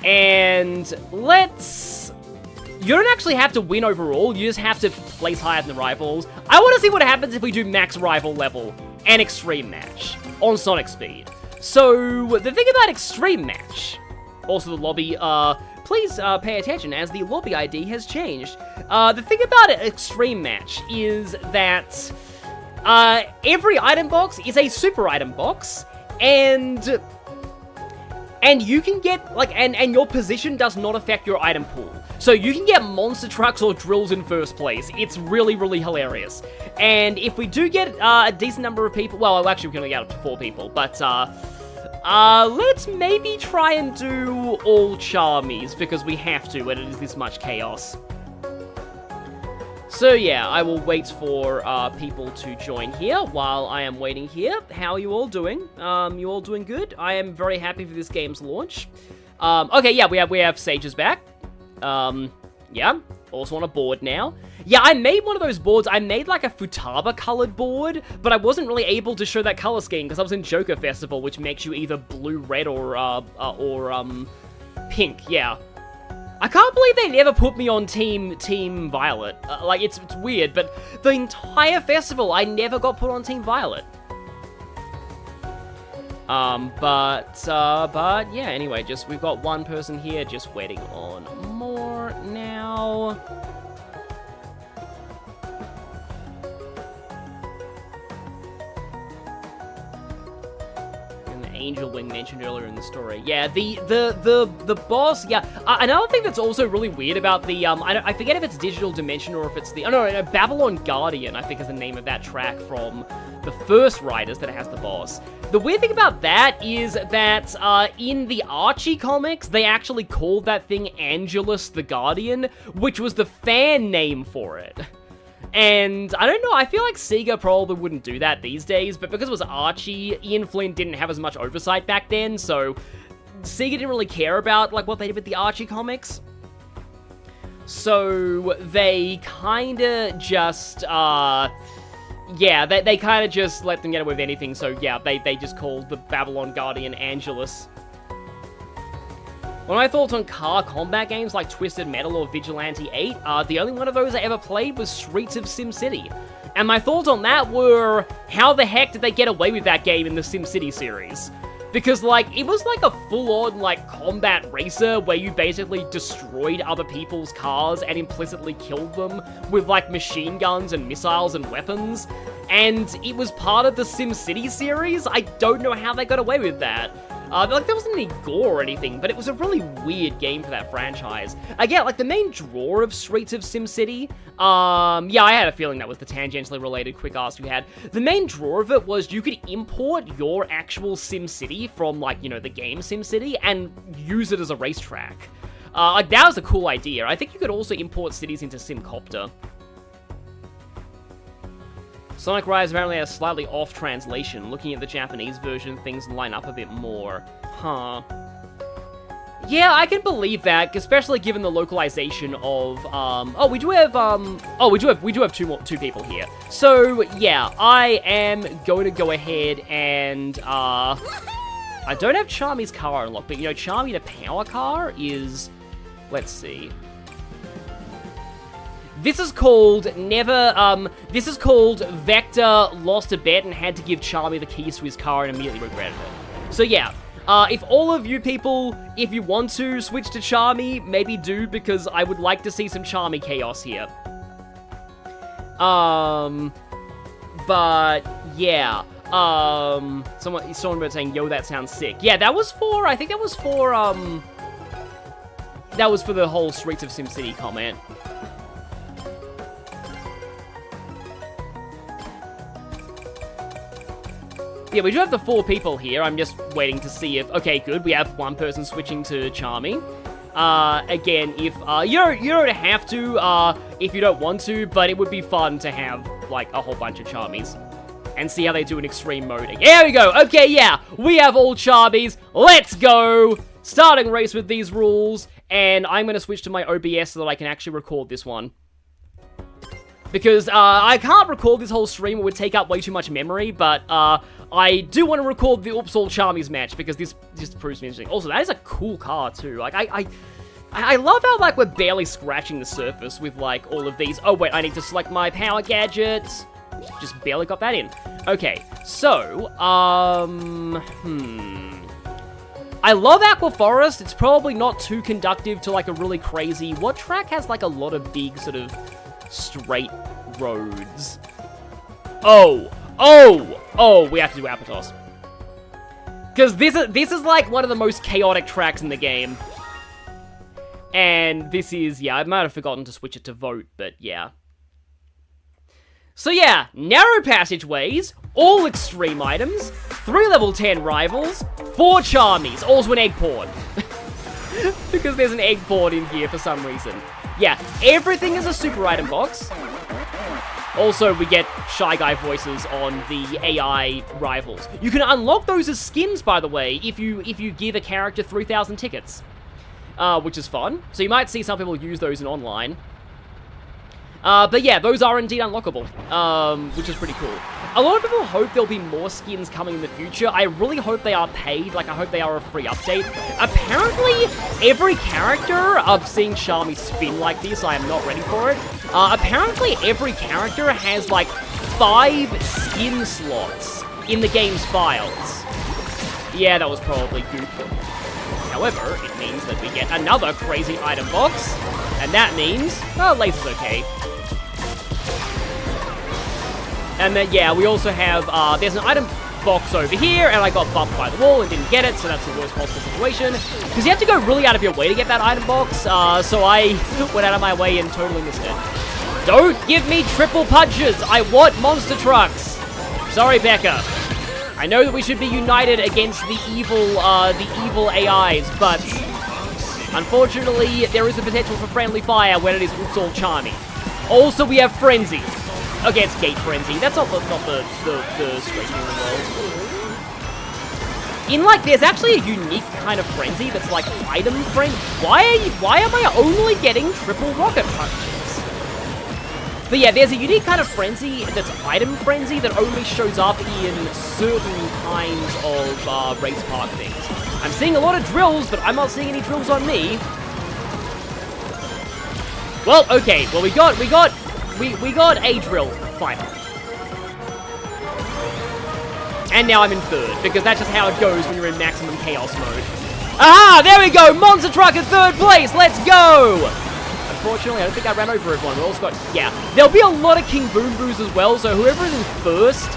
Speaker 1: And let's... You don't actually have to win overall, you just have to place higher than the rivals. I want to see what happens if we do max rival level and extreme match on Sonic Speed. So, the thing about extreme match, also the lobby, please pay attention as the lobby ID has changed. The thing about extreme match is that every item box is a super item box, and you can get, like, and your position does not affect your item pool. So you can get monster trucks or drills in first place. It's really, really hilarious. And if we do get a decent number of people, well, actually we can only get up to 4 people, but let's maybe try and do all Charmies, because we have to when it is this much chaos. So yeah, I will wait for people to join here while I am waiting here. How are you all doing? You all doing good? I am very happy for this game's launch. Okay, yeah, we have Sages back. Yeah, also on a board now. Yeah, I made one of those boards. I made like a Futaba colored board, but I wasn't really able to show that color scheme because I was in Joker Festival, which makes you either blue, red, or pink. Yeah. I can't believe they never put me on Team Violet. Like, it's weird, but the entire festival, I never got put on Team Violet. But yeah, anyway, we've got one person here just waiting on more now. Angel Wing mentioned earlier in the story. Yeah, the boss, yeah. Another thing that's also really weird about the, I forget if it's Digital Dimension or if it's the, oh no, Babylon Guardian, I think is the name of that track from the first Riders that has the boss. The weird thing about that is that, in the Archie comics, they actually called that thing Angelus the Guardian, which was the fan name for it. And, I don't know, I feel like Sega probably wouldn't do that these days, but because it was Archie, Ian Flynn didn't have as much oversight back then, so Sega didn't really care about, like, what they did with the Archie comics. So, they kinda just, yeah, they kinda just let them get away with anything, so yeah, they just called the Babylon Guardian Angelus. One of my thoughts on car combat games like Twisted Metal or Vigilante 8, the only one of those I ever played was Streets of SimCity. And my thoughts on that were, how the heck did they get away with that game in the SimCity series? Because, like, it was like a full-on, like, combat racer where you basically destroyed other people's cars and implicitly killed them with, like, machine guns and missiles and weapons. And it was part of the SimCity series? I don't know how they got away with that. Like, there wasn't any gore or anything, but it was a really weird game for that franchise. Again, like, the main draw of Streets of SimCity, yeah, I had a feeling that was the tangentially related quick ask you had. The main draw of it was you could import your actual SimCity from, like, you know, the game SimCity and use it as a racetrack. Like, that was a cool idea. I think you could also import cities into SimCopter. Sonic Rise apparently has slightly off translation. Looking at the Japanese version, things line up a bit more. Huh. Yeah, I can believe that, especially given the localization of, oh, we do have two people here. So, yeah, I am going to go ahead and, I don't have Charmy's car unlocked, but, you know, Charmy the power car is, let's see. This is called this is called Vector lost a bet and had to give Charmy the keys to his car and immediately regretted it. So yeah, if all of you people, if you want to switch to Charmy, maybe do, because I would like to see some Charmy chaos here. But yeah, someone was saying, yo, that sounds sick. Yeah, that was for, I think that was for the whole Streets of SimCity comment. Yeah, we do have the 4 people here. I'm just waiting to see if... Okay, good. We have one person switching to Charmy. Again, if, you don't have to, if you don't want to, but it would be fun to have, like, a whole bunch of Charmies. And see how they do in extreme moding. There we go! Okay, yeah! We have all Charmies! Let's go! Starting race with these rules, and I'm gonna switch to my OBS so that I can actually record this one. Because, I can't record this whole stream, it would take up way too much memory, but, I do want to record the Oops All Charmy's match, because this just proves me interesting. Also, that is a cool car, too. Like, I love how, like, we're barely scratching the surface with, like, all of these. Oh, wait, I need to select my power gadget. Just barely got that in. Okay, so, I love Aqua Forest. It's probably not too conductive to, like, a really crazy... What track has, like, a lot of big, sort of, straight roads? Oh, we have to do Apatos. Because this is, like, one of the most chaotic tracks in the game. And this is, yeah, I might have forgotten to switch it to vote, but yeah. So yeah, narrow passageways, all extreme items, 3 level 10 rivals, 4 Charmies, also an egg port. Because there's an egg port in here for some reason. Yeah, everything is a super item box. Also, we get Shy Guy voices on the AI rivals. You can unlock those as skins, by the way, if you give a character 3,000 tickets. Which is fun. So you might see some people use those in online. But yeah, those are indeed unlockable, which is pretty cool. A lot of people hope there'll be more skins coming in the future. I really hope they are paid, like I hope they are a free update. Apparently, every character, I'm seeing Charmy spin like this, I am not ready for it. Apparently every character has like 5 skin slots in the game's files. Yeah, that was probably goop. However, it means that we get another crazy item box, and that means, oh, Laser's okay. And then, yeah, we also have, there's an item box over here, and I got bumped by the wall and didn't get it, so that's the worst possible situation. Because you have to go really out of your way to get that item box, so I went out of my way and totally missed it. Don't give me triple punches! I want monster trucks! Sorry, Becca. I know that we should be united against the evil AIs, but unfortunately, there is the potential for friendly fire when it is Oops All Charmy. Also, we have Frenzy. Okay, it's Gate Frenzy. That's not the straight thing in the world. In, like, there's actually a unique kind of Frenzy that's, like, item frenzy. Why am I only getting triple rocket punches? But yeah, there's a unique kind of Frenzy that's item Frenzy that only shows up in certain kinds of, race park things. I'm seeing a lot of drills, but I'm not seeing any drills on me. Well, okay, well, we got a drill, finally. And now I'm in 3rd, because that's just how it goes when you're in maximum chaos mode. Aha! There we go! Monster Truck in 3rd place! Let's go! Unfortunately, I don't think I ran over everyone. We also got, yeah. There'll be a lot of King Boom Boos as well, so whoever is in 1st,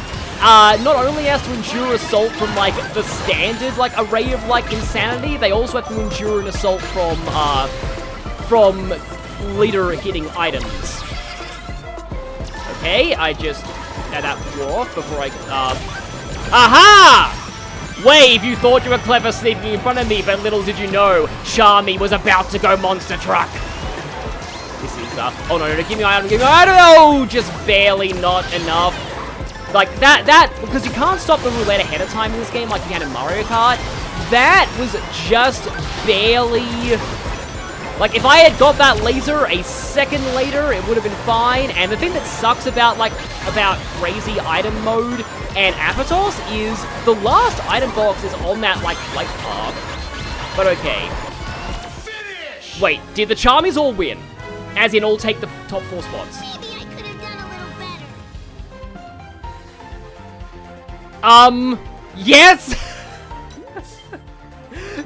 Speaker 1: not only has to endure assault from, like, the standard, like, array of, like, insanity, they also have to endure an assault from leader-hitting items. Okay, I just had that wore off before I, Aha! Wave, you thought you were clever sneaking in front of me, but little did you know, Charmy was about to go monster truck. This is, oh no, give me item, oh, just barely not enough. Like, that, because you can't stop the roulette ahead of time in this game like you can in Mario Kart, that was just barely... Like, if I had got that laser a second later, it would have been fine. And the thing that sucks about, like, about crazy item mode and Apatos is the last item box is on that, like, flight path. But okay. Finish! Wait, did the Charmies all win? As in, all take the top 4 spots.
Speaker 2: Maybe I could have done a little better.
Speaker 1: Yes!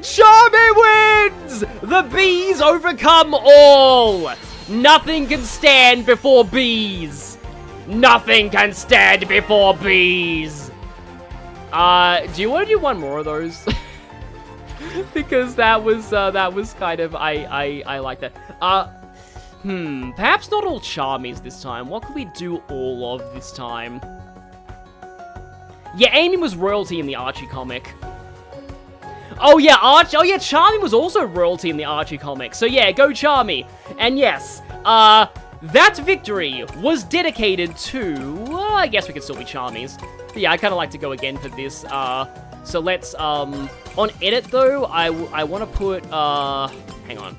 Speaker 1: Charmy wins! The bees overcome all! Nothing can stand before bees! Nothing can stand before bees! Do you want to do one more of those? Because that was kind of, I like that. Perhaps not all Charmies this time. What could we do all of this time? Yeah, Amy was royalty in the Archie comic. Oh yeah, Charmy was also royalty in the Archie comics. So yeah, go Charmy. And yes, that victory was dedicated to, I guess we could still be Charmies. But yeah, I kind of like to go again for this. So let's, on edit though, I want to put, hang on.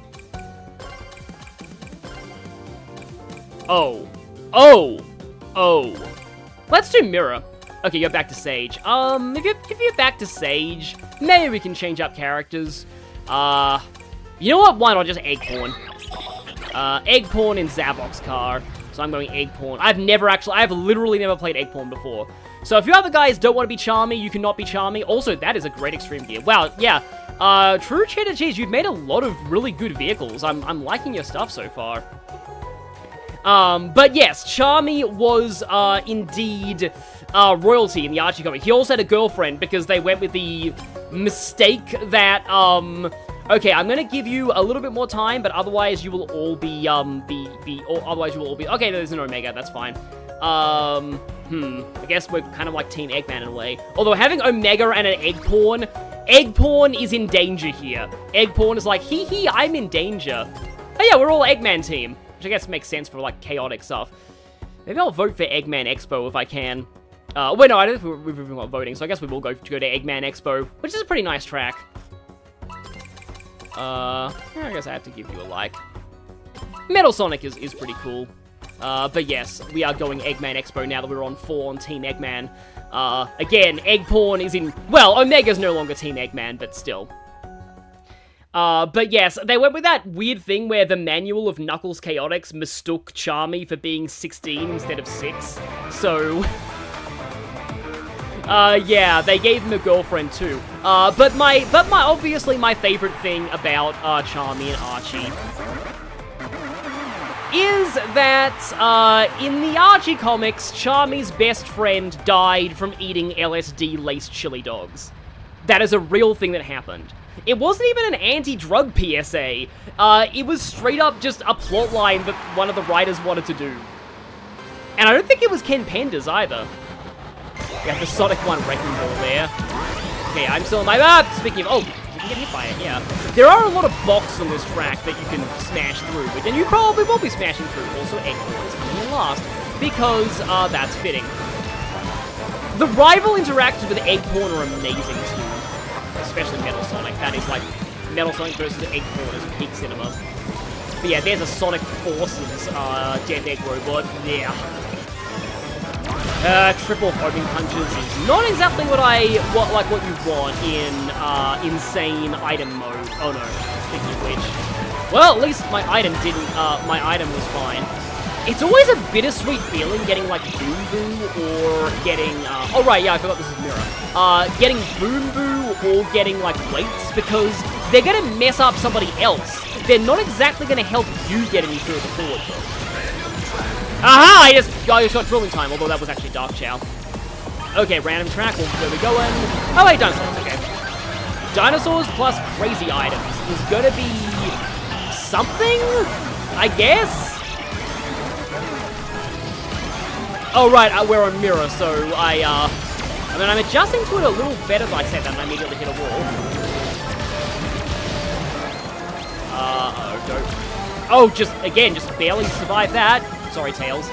Speaker 1: Oh. Let's do Mirror. Okay, you're back to Sage. If you're back to Sage, maybe we can change up characters. You know what? Why not just Eggporn? Eggporn in Zabok's car. So I'm going Eggporn. I've literally never played Eggporn before. So if you other guys don't want to be Charmy, you cannot be Charmy. Also, that is a great extreme gear. Wow, yeah. True Cheddar Cheese, you've made a lot of really good vehicles. I'm liking your stuff so far. But yes, Charmy was, indeed, royalty in the Archie comic. He also had a girlfriend because they went with the mistake that, okay, I'm gonna give you a little bit more time, but otherwise you will all be, okay, there's an Omega, that's fine. I guess we're kind of like Team Eggman in a way. Although having Omega and an Eggporn is in danger here. Eggporn is like, hee, I'm in danger. Oh yeah, we're all Eggman team. Which I guess makes sense for, like, chaotic stuff. Maybe I'll vote for Eggman Expo if I can. Wait, no, I don't think we've got voting, so I guess we will go to Eggman Expo, which is a pretty nice track. I guess I have to give you a like. Metal Sonic is pretty cool. But yes, we are going Eggman Expo now that we're on 4 on Team Eggman. Again, Eggporn is in... Well, Omega's no longer Team Eggman, but still. But yes, they went with that weird thing where the manual of Knuckles Chaotix mistook Charmy for being 16 instead of 6. So, yeah, they gave him a girlfriend too. But obviously my favorite thing about, Charmy and Archie is that, in the Archie comics, Charmy's best friend died from eating LSD-laced chili dogs. That is a real thing that happened. It wasn't even an anti-drug PSA. It was straight up just a plot line that one of the writers wanted to do. And I don't think it was Ken Penders either. We have the Sonic 1 Wrecking Ball there. Okay, I'm still in my... speaking of... Oh, you can get hit by it, yeah. There are a lot of boxes on this track that you can smash through, and you probably will be smashing through. Also, Eggman is coming in last, because, that's fitting. The rival interactions with Eggporn are amazing, too. Especially Metal Sonic. That is like Metal Sonic versus Eggporn is peak cinema. But yeah, there's a Sonic Forces Death Egg robot. Yeah. Triple homing punches is not exactly what you want in insane item mode. Oh no, speaking of which. Well, at least my item was fine. It's always a bittersweet feeling getting, like, Boom Boo or getting, oh, right, yeah, I forgot this is Mirror. Getting Boom Boo or getting, like, weights, because they're gonna mess up somebody else. They're not exactly gonna help you get any further forward. Aha! I just got drilling time, although that was actually Dark Chow. Okay, random track, where we going? Oh, wait, dinosaurs, okay. Dinosaurs plus crazy items is gonna be something, I guess? Oh, right, we're on Mirror, so I mean, I'm adjusting to it a little better than I said that, and I immediately hit a wall. Oh, just barely survived that. Sorry, Tails.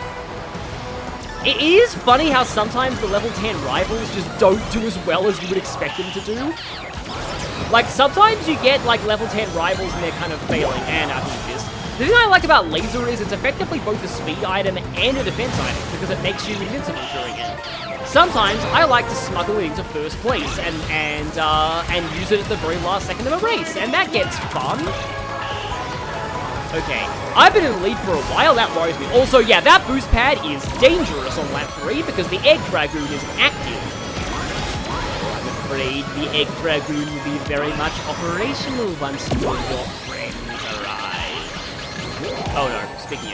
Speaker 1: It is funny how sometimes the level 10 rivals just don't do as well as you would expect them to do. Like, sometimes you get, like, level 10 rivals and they're kind of failing, and I think this. The thing I like about Laser is it's effectively both a speed item and a defense item, because it makes you invincible during it. Sometimes I like to smuggle it into first place and use it at the very last second of a race, and that gets fun. Okay, I've been in the lead for a while, that worries me. Also, yeah, that boost pad is dangerous on lap 3 because the Egg Dragoon is active. I'm afraid the Egg Dragoon will be very much operational once you and your friends arrive. Oh no, speaking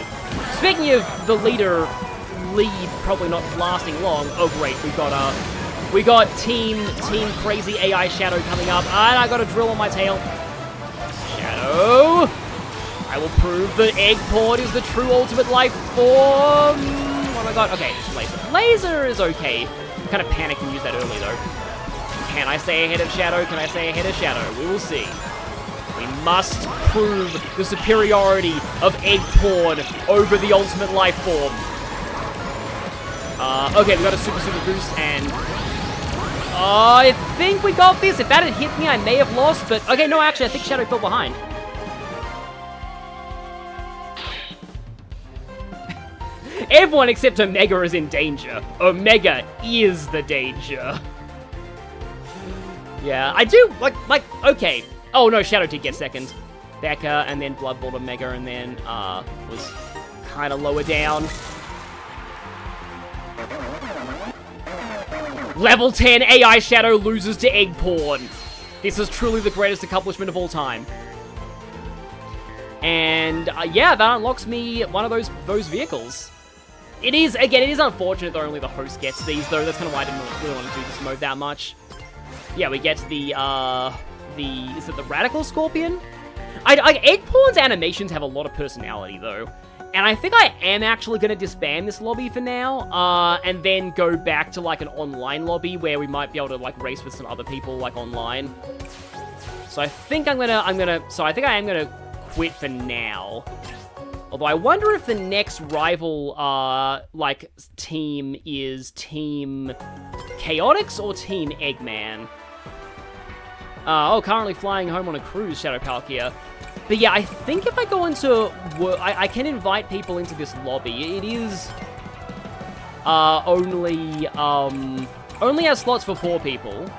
Speaker 1: of the lead probably not lasting long. Oh great, we got Team Crazy AI Shadow coming up, and I got a drill on my tail. Shadow! I will prove that Eggporn is the true ultimate life form! Oh my god, okay, Laser. Laser is okay. I'm kind of panicked and use that early though. Can I stay ahead of Shadow? Can I stay ahead of Shadow? We will see. We must prove the superiority of egg porn over the ultimate life form. Okay, we got a super boost, and I think we got this. If that had hit me, I may have lost, but okay, no, actually, I think Shadow fell behind. Everyone except Omega is in danger. Omega is the danger. Yeah, I do, like, okay. Oh, no, Shadow did get second. Becca, and then Bloodborne Omega, and then, was kind of lower down. Level 10 AI Shadow loses to egg porn. This is truly the greatest accomplishment of all time. And, yeah, that unlocks me one of those vehicles. It is, again, it is unfortunate that only the host gets these, though. That's kind of why I didn't really want to do this mode that much. Yeah, we get is it the Radical Scorpion? Egg Porn's animations have a lot of personality, though. And I think I am actually going to disband this lobby for now, and then go back to, like, an online lobby where we might be able to, like, race with some other people, like, online. So I think I am gonna quit for now. Although I wonder if the next rival, like, team is Team Chaotix or Team Eggman. Currently flying home on a cruise, Shadow Palkia. But yeah, I think if I go into work, I can invite people into this lobby. It is only has slots for 4 people.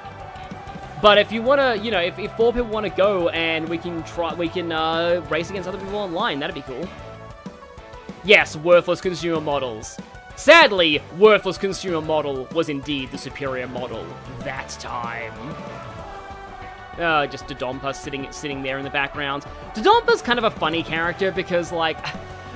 Speaker 1: But if you want to, you know, if 4 people want to go and we can race against other people online, that'd be cool. Yes, worthless consumer models. Sadly, worthless consumer model was indeed the superior model that time. Just Dodonpa sitting there in the background. Dodompa's kind of a funny character because, like,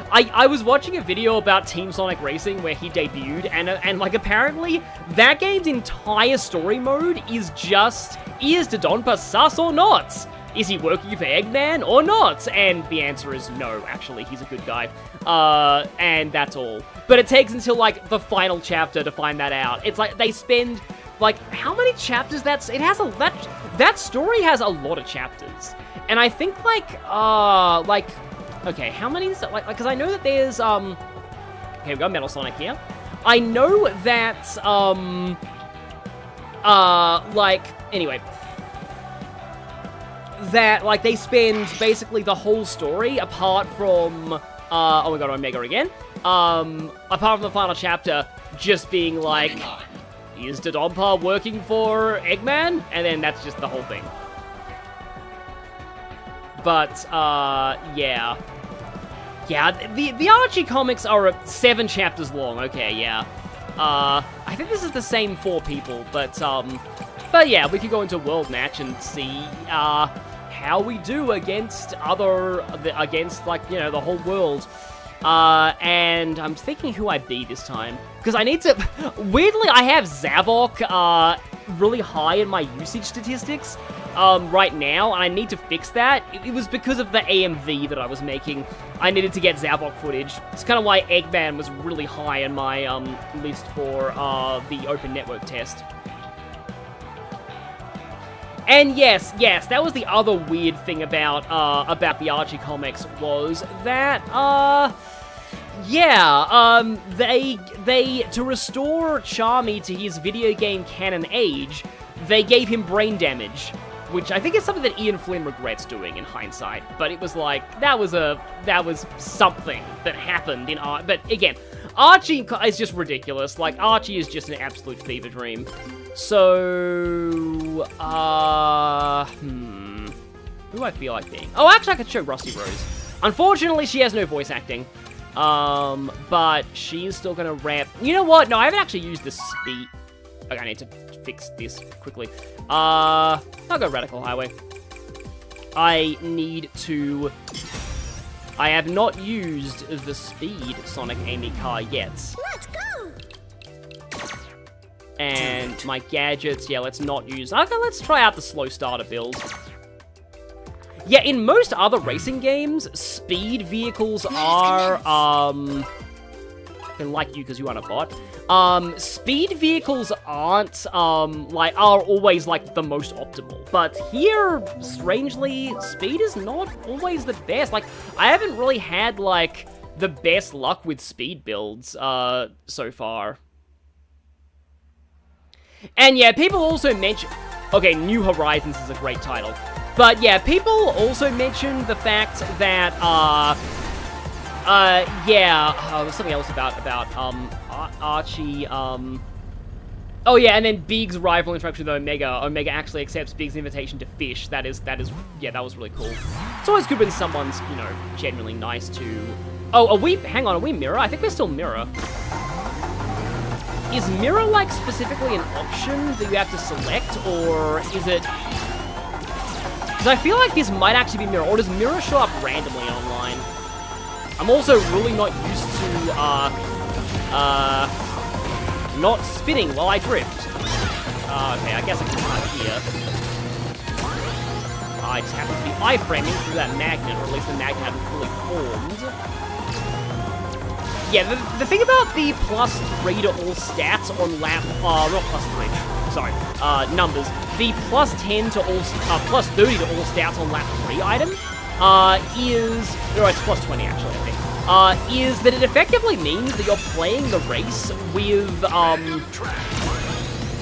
Speaker 1: I was watching a video about Team Sonic Racing where he debuted, and like, apparently, that game's entire story mode is just, is Dodonpa sus or not? Is he working for Eggman or not? And the answer is no, actually, he's a good guy. And that's all. But it takes until, like, the final chapter to find that out. It's like, they spend, like, how many chapters that story has a lot of chapters. And I think, like, okay, how many is that? Like, because I know that there's, okay, we got Metal Sonic here. I know that, like, anyway, that, like, they spend basically the whole story apart from, oh my god, Omega again, apart from the final chapter, just being like, is Dodonpa working for Eggman? And then that's just the whole thing. But, yeah. Yeah, the Archie comics are 7 chapters long, okay, yeah. I think this is the same 4 people, but yeah, we could go into World Match and see, how we do against like, you know, the whole world. And I'm thinking who I beat this time. Because I need to... Weirdly, I have Zavok, really high in my usage statistics, right now, and I need to fix that. It was because of the AMV that I was making. I needed to get Zavok footage. It's kind of why Eggman was really high in my, list for, the Open Network test. And yes, that was the other weird thing about the Archie comics was that, they, to restore Charmy to his video game canon age, they gave him brain damage, which I think is something that Ian Flynn regrets doing in hindsight, but it was like, that was something that happened in art, but again, Archie is just ridiculous, like, Archie is just an absolute fever dream. So, who do I feel like being? Oh, actually, I could show Rusty Rose. Unfortunately, she has no voice acting. But she's still gonna ramp. You know what? No, I haven't actually used the speed. Okay, I need to fix this quickly. I'll go Radical Highway. I have not used the speed Sonic Amy car yet.
Speaker 2: Let's go!
Speaker 1: And my gadgets, yeah, let's not use... Okay, let's try out the slow starter build. Yeah, in most other racing games, speed vehicles are, can like you because you aren't a bot. Speed vehicles aren't, are always, like, the most optimal. But here, strangely, speed is not always the best. Like, I haven't really had, like, the best luck with speed builds, so far. And yeah, people also mention... Okay, New Horizons is a great title. But yeah, people also mentioned the fact that, there's something else about Archie, Oh yeah, and then Big's rival interaction with Omega. Omega actually accepts Big's invitation to fish. That was really cool. It's always good when someone's, you know, genuinely nice to... Oh, hang on, are we Mirror? I think we're still Mirror. Is Mirror, like, specifically an option that you have to select, or is it... Because I feel like this might actually be Mirror, or does Mirror show up randomly online? I'm also really not used to, not spinning while I drift. Okay, I guess I can start here. I just happen to be iframing through that magnet, or at least the magnet hasn't fully formed. Yeah, the thing about the +3 to all stats on lap, not +3, sorry, numbers. The +10 to all, +30 to all stats on lap 3 item, is, or it's +20 actually, I think, is that it effectively means that you're playing the race with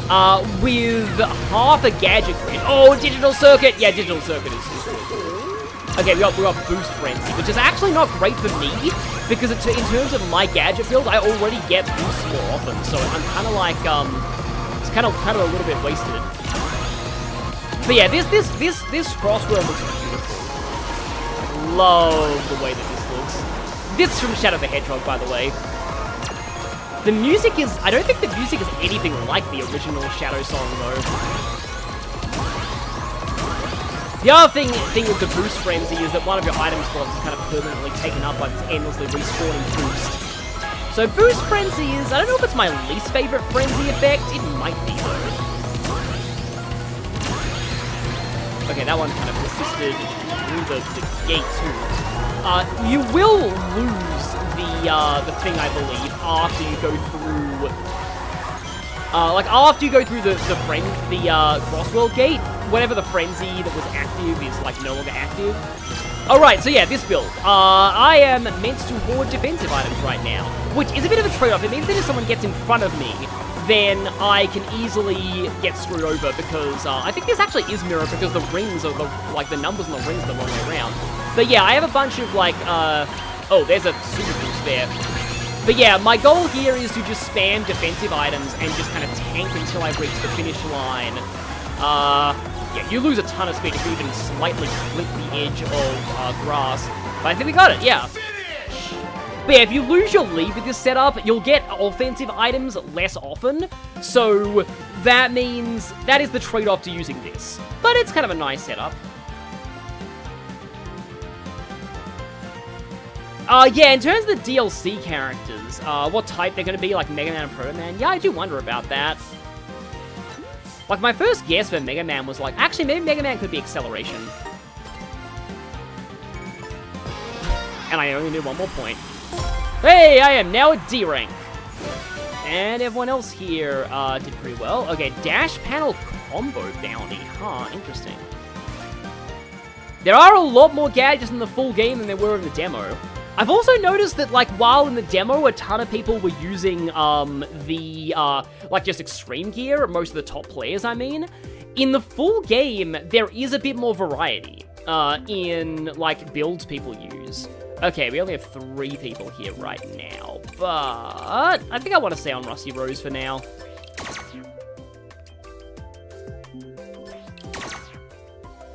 Speaker 1: half a gadget grid. Oh, digital circuit! Yeah, digital circuit is really cool. Okay, we got Boost Frenzy, which is actually not great for me, because in terms of my gadget build, I already get boosts more often, so I'm kind of like, it's kind of a little bit wasted. But yeah, this CrossWorlds looks beautiful. Love the way that this looks. This is from Shadow the Hedgehog, by the way. The music is, I don't think the music is anything like the original Shadow song, though. The other thing with the Boost Frenzy is that one of your item slots is kind of permanently taken up by this endlessly respawning boost. So Boost Frenzy is, I don't know if it's my least favorite Frenzy effect, it might be though. Okay, that one kind of persisted through the gate too. You will lose the thing, I believe, after you go through... after you go through the CrossWorld gate, whatever the frenzy that was active is, like, no longer active. Alright, so yeah, this build. I am meant to hoard defensive items right now, which is a bit of a trade-off. It means that if someone gets in front of me, then I can easily get screwed over, because I think this actually is Mirror, because the rings are, the numbers on the rings are the wrong way around. But yeah, I have a bunch of, like, oh, there's a super boost there. But yeah, my goal here is to just spam defensive items and just kind of tank until I reach the finish line. Yeah, you lose a ton of speed if you even slightly clip the edge of grass. But I think we got it, yeah. But yeah, if you lose your lead with this setup, you'll get offensive items less often. So that means that is the trade-off to using this. But it's kind of a nice setup. Yeah, in terms of the DLC characters, what type they're going to be, like Mega Man and Proto Man, yeah, I do wonder about that. Like, my first guess for Mega Man was like, actually, maybe Mega Man could be Acceleration. And I only need one more point. Hey, I am now a D rank. And everyone else here did pretty well. Okay, Dash Panel Combo Bounty. Huh, interesting. There are a lot more gadgets in the full game than there were in the demo. I've also noticed that, like, while in the demo, a ton of people were using, just extreme gear, most of the top players, I mean, in the full game, there is a bit more variety, in, like, builds people use. Okay, we only have 3 people here right now, but I think I want to stay on Rusty Rose for now.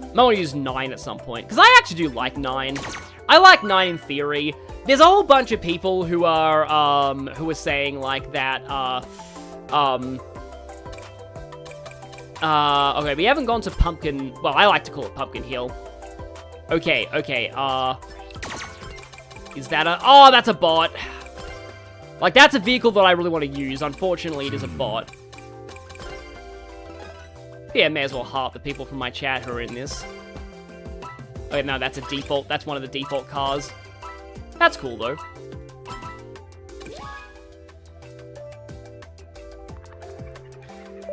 Speaker 1: I want to use 9 at some point, because I actually do like 9. I like 9 in theory. There's a whole bunch of people who are saying, like, that, okay, we haven't gone to Pumpkin, well, I like to call it Pumpkin Hill. Okay, is that oh, that's a bot. Like, that's a vehicle that I really want to use. Unfortunately, it is a bot. Yeah, may as well heart the people from my chat who are in this. Okay, no, that's a default. That's one of the default cars. That's cool, though.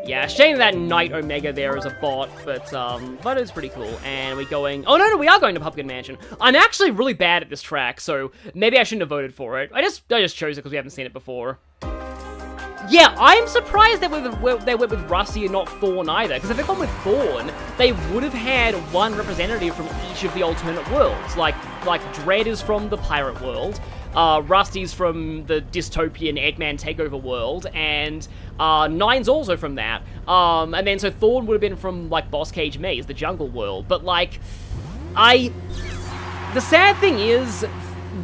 Speaker 1: Yeah, shame that Knight Omega there is a bot, but it's pretty cool. And we're going... Oh, no, we are going to Pumpkin Mansion. I'm actually really bad at this track, so maybe I shouldn't have voted for it. I just chose it because we haven't seen it before. Yeah, I'm surprised they went with Rusty and not Thorn either, because if they'd gone with Thorn, they would have had one representative from each of the alternate worlds. Like Dread is from the pirate world, Rusty's from the dystopian Eggman takeover world, and Nine's also from that. And then so Thorn would have been from like Boss Cage Maze, the jungle world. But like, the sad thing is,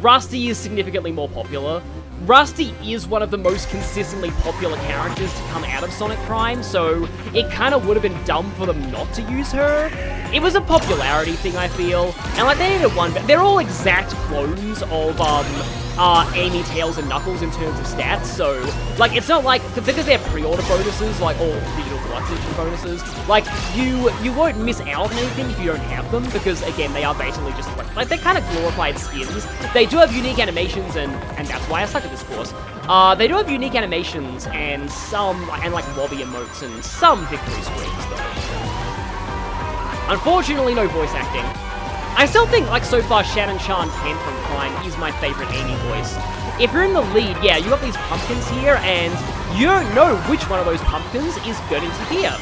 Speaker 1: Rusty is significantly more popular. Rusty is one of the most consistently popular characters to come out of Sonic Prime, so it kind of would have been dumb for them not to use her. It was a popularity thing, I feel, and like they needed one, but they're all exact clones of Amy, Tails, and Knuckles in terms of stats, so like it's not like, because they're pre-order bonuses, like all digital deluxe edition bonuses, like you won't miss out on anything if you don't have them, because again they are basically just like they're kind of glorified skins. They do have unique animations, and that's why I suck at this course. They do have unique animations and like lobby emotes and some victory screens though. Unfortunately, no voice acting. I still think, like, so far, Shannon Chan 10 from Prime is my favorite Amy voice. If you're in the lead, yeah, you got these pumpkins here, and you don't know which one of those pumpkins is going to disappear.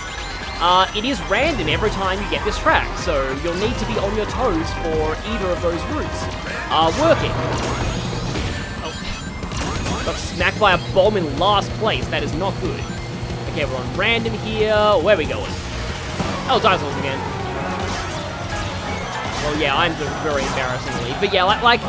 Speaker 1: It is random every time you get this track, so you'll need to be on your toes for either of those routes working. Oh. Got smacked by a bomb in last place. That is not good. Okay, we're on random here. Where are we going? Oh, dinosaurs again. Well, yeah, I'm doing very embarrassingly. But yeah, like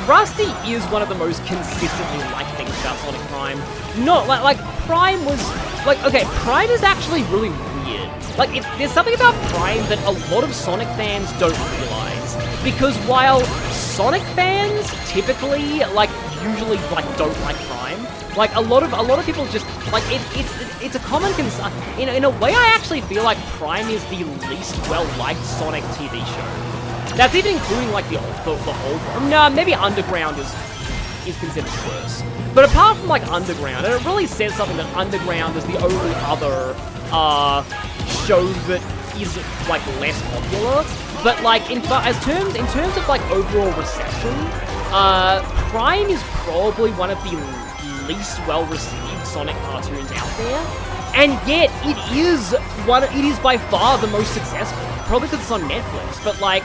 Speaker 1: Rusty is one of the most consistently liked things about Sonic Prime. Not, like Prime was, like, okay, Prime is actually really weird. Like, there's something about Prime that a lot of Sonic fans don't realize. Because while Sonic fans typically, like, usually, like, don't like Prime, like, a lot of people just, like, it's a common concern. In a way, I actually feel like Prime is the least well-liked Sonic TV show. That's even including, like, the old... No, maybe Underground is considered worse. But apart from, like, Underground, and it really says something that Underground is the only other show that is, like, less popular. But, like, in terms of, like, overall reception, Prime is probably one of the least well-received Sonic cartoons out there. And yet, it is by far the most successful. Probably because it's on Netflix, but, like...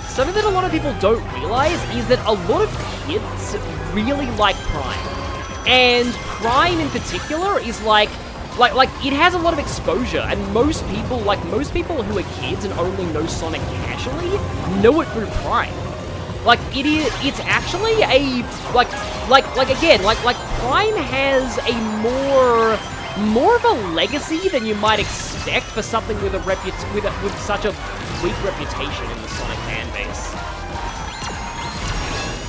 Speaker 1: Something that a lot of people don't realize is that a lot of kids really like Prime. And Prime in particular is like it has a lot of exposure, and most people who are kids and only know Sonic casually know it through Prime. Like it's actually a like Prime has a more of a legacy than you might expect for something with such a weak reputation in the Sonic fan base.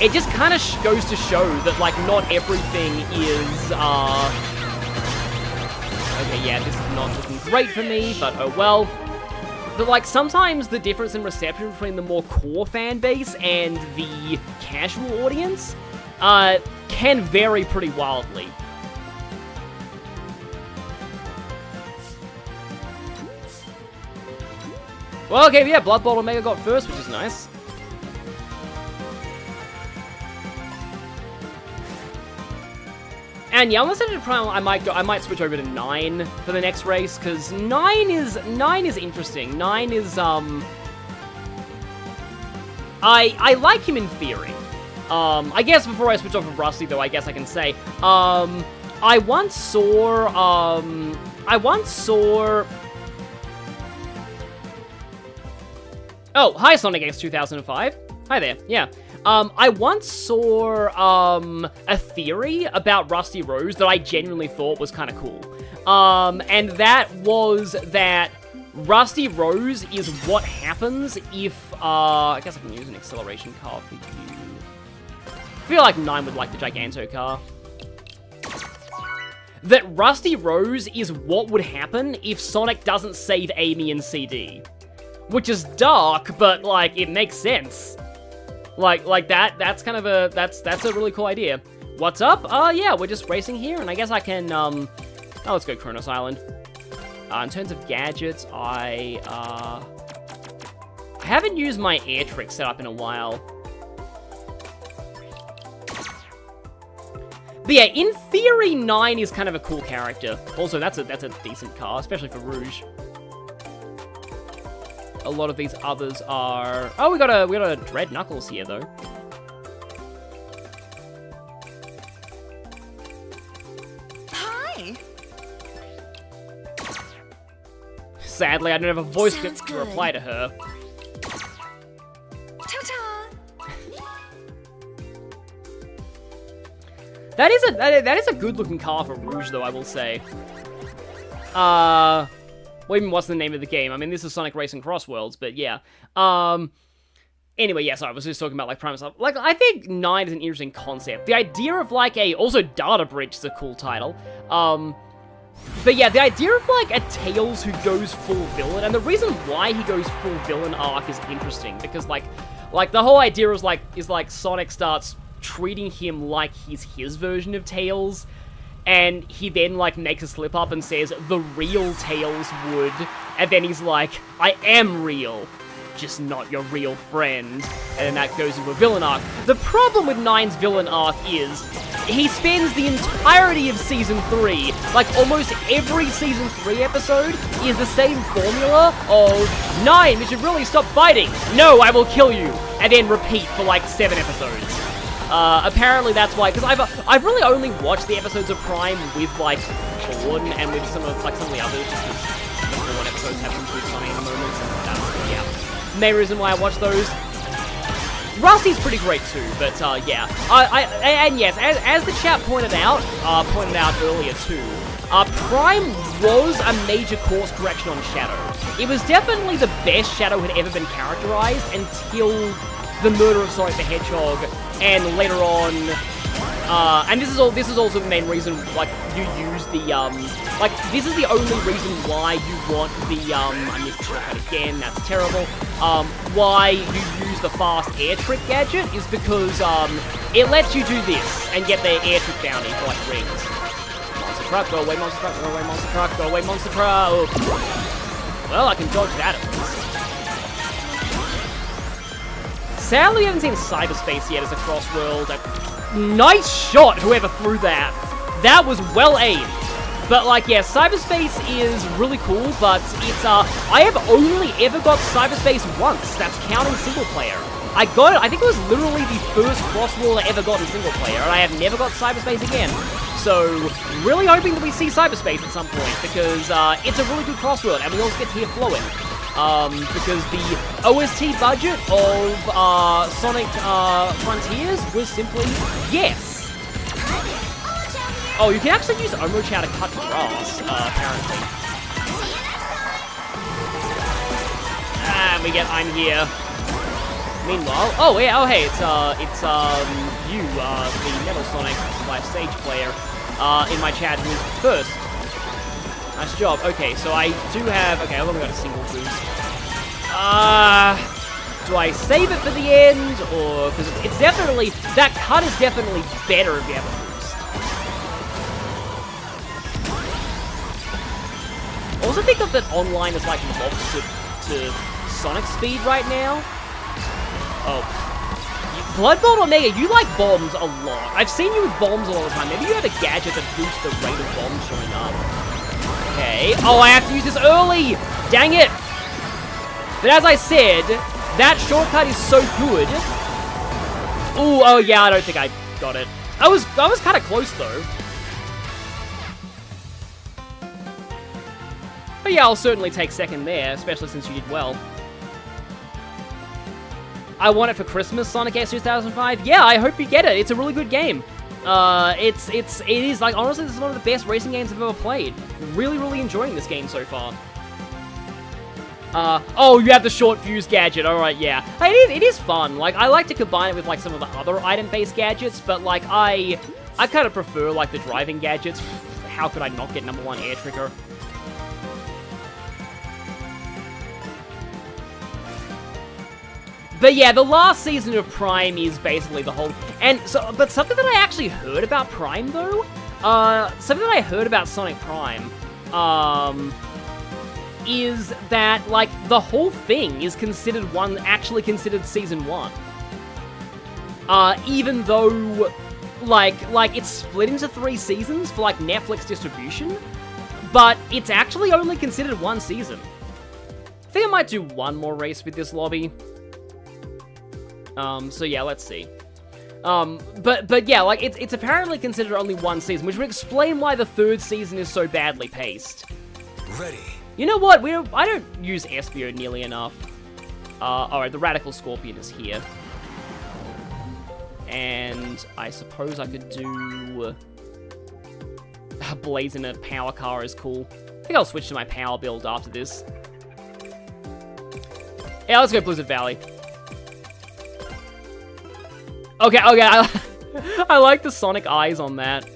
Speaker 1: It just kind of goes to show that, like, not everything is, okay, yeah, this is not looking great for me, but oh well. But, like, sometimes the difference in reception between the more core fan base and the casual audience, can vary pretty wildly. Well, okay, yeah, Blood Bowl Omega got first, which is nice. And yeah, unless I did Prime, I might switch over to 9 for the next race, because 9 is interesting. 9 is, I like him in theory. I guess before I switch off of Rusty, though, I guess I can say, I once saw, oh, hi, Sonic X 2005. Hi there, yeah. I once saw, a theory about Rusty Rose that I genuinely thought was kind of cool. And that was that Rusty Rose is what happens if, I guess I can use an acceleration car for you. I feel like 9 would like the Giganto car. That Rusty Rose is what would happen if Sonic doesn't save Amy and CD. Which is dark, but, like, it makes sense. Like that's kind of that's a really cool idea. What's up? Yeah, we're just racing here, and I guess I can, oh, let's go Kronos Island. In terms of gadgets, I haven't used my air trick setup in a while. But yeah, in theory, 9 is kind of a cool character. Also, that's a decent car, especially for Rouge. A lot of these others are... Oh, we got a Dread Knuckles here, though.
Speaker 4: Hi.
Speaker 1: Sadly, I don't have a voice
Speaker 4: Sounds
Speaker 1: to
Speaker 4: good.
Speaker 1: reply to her.
Speaker 4: Ta-ta.
Speaker 1: That is a good-looking car for Rouge, though, I will say. Well, even what's the name of the game? I mean, this is Sonic Racing CrossWorlds, but yeah. Anyway, yeah, sorry, I was just talking about, like, Prime stuff. Like, I think 9 is an interesting concept. The idea of, like, also Data Bridge is a cool title. But yeah, the idea of, like, a Tails who goes full villain, and the reason why he goes full villain arc is interesting, because, like, the whole idea is, like, Sonic starts treating him like he's his version of Tails, and he then, like, makes a slip-up and says, the real Tails would, and then he's like, I am real, just not your real friend, and then that goes into a villain arc. The problem with 9's villain arc is, he spends the entirety of Season 3, like, almost every Season 3 episode is the same formula of, 9, you should really stop fighting, no, I will kill you, and then repeat for, like, 7 episodes. Apparently that's why, because I've really only watched the episodes of Prime with, like, Dawn and with some of the others, just because the Dawn episodes have some good Sonic moments, and that's, yeah, main reason why I watch those. Rusty's pretty great too, but, yeah. And yes, as the chat pointed out earlier too, Prime was a major course correction on Shadow. It was definitely the best Shadow had ever been characterized until the murder of Sonic the Hedgehog, and later on, and this is also the main reason, like, you use the, like, this is the only reason why you want the, I missed the shortcut again, that's terrible, why you use the fast air trick gadget is because, it lets you do this, and get the air trick bounty for, like, rings. Monster truck, go away, monster truck, go away, monster truck, go away, monster truck. Well, I can dodge that at least. Sadly, we haven't seen Cyberspace yet as a CrossWorld. Nice shot, whoever threw that. That was well aimed. But, like, yeah, Cyberspace is really cool, but it's, I have only ever got Cyberspace once. That's counting single player. I got it, I think it was literally the first CrossWorld I ever got in single player, and I have never got Cyberspace again. So, really hoping that we see Cyberspace at some point, because, it's a really good CrossWorld, and we also get to hear Flowin'. Because the OST budget of, Sonic, Frontiers was simply yes. Oh, you can actually use Omo Chow to cut grass, apparently. And we get I'm here. Meanwhile, oh yeah, oh hey, it's you, the Metal Sonic / Stage player, in my chat who's first. Nice job. Okay, so I do have... Okay, I've only got a single boost. Do I save it for the end, or... Because it's definitely... That cut is definitely better if you have a boost. I also think that online is, like, locked to Sonic speed right now. Oh. Bloodbolt Omega, you like bombs a lot. I've seen you with bombs a lot of the time. Maybe you have a gadget that boosts the rate of bombs showing up. Okay. Oh, I have to use this early! Dang it! But as I said, that shortcut is so good. Ooh, oh yeah, I don't think I got it. I was kind of close though. But yeah, I'll certainly take second there, especially since you did well. I want it for Christmas, Sonic X 2005. Yeah, I hope you get it. It's a really good game. It is, like, honestly, this is one of the best racing games I've ever played. Really, really enjoying this game so far. Oh, you have the short fuse gadget, alright, yeah. It is fun, like, I like to combine it with, like, some of the other item-based gadgets, but, like, I kind of prefer, like, the driving gadgets. How could I not get #1 air trigger? But yeah, the last season of Prime is basically the whole... And so, but something that I actually heard about Prime, though, something that I heard about Sonic Prime, is that, like, the whole thing is actually considered Season 1. Even though, like, it's split into 3 seasons for, like, Netflix distribution, but it's actually only considered 1 season. I think I might do one more race with this lobby. So yeah, let's see. But yeah, like, it's apparently considered only 1 season, which would explain why the 3rd season is so badly paced.
Speaker 3: Ready.
Speaker 1: You know what? I don't use Espio nearly enough. Alright, the Radical Scorpion is here. And I suppose I could do... Blazing a power car is cool. I think I'll switch to my power build after this. Yeah, let's go Blizzard Valley. Okay, I like the Sonic eyes on that.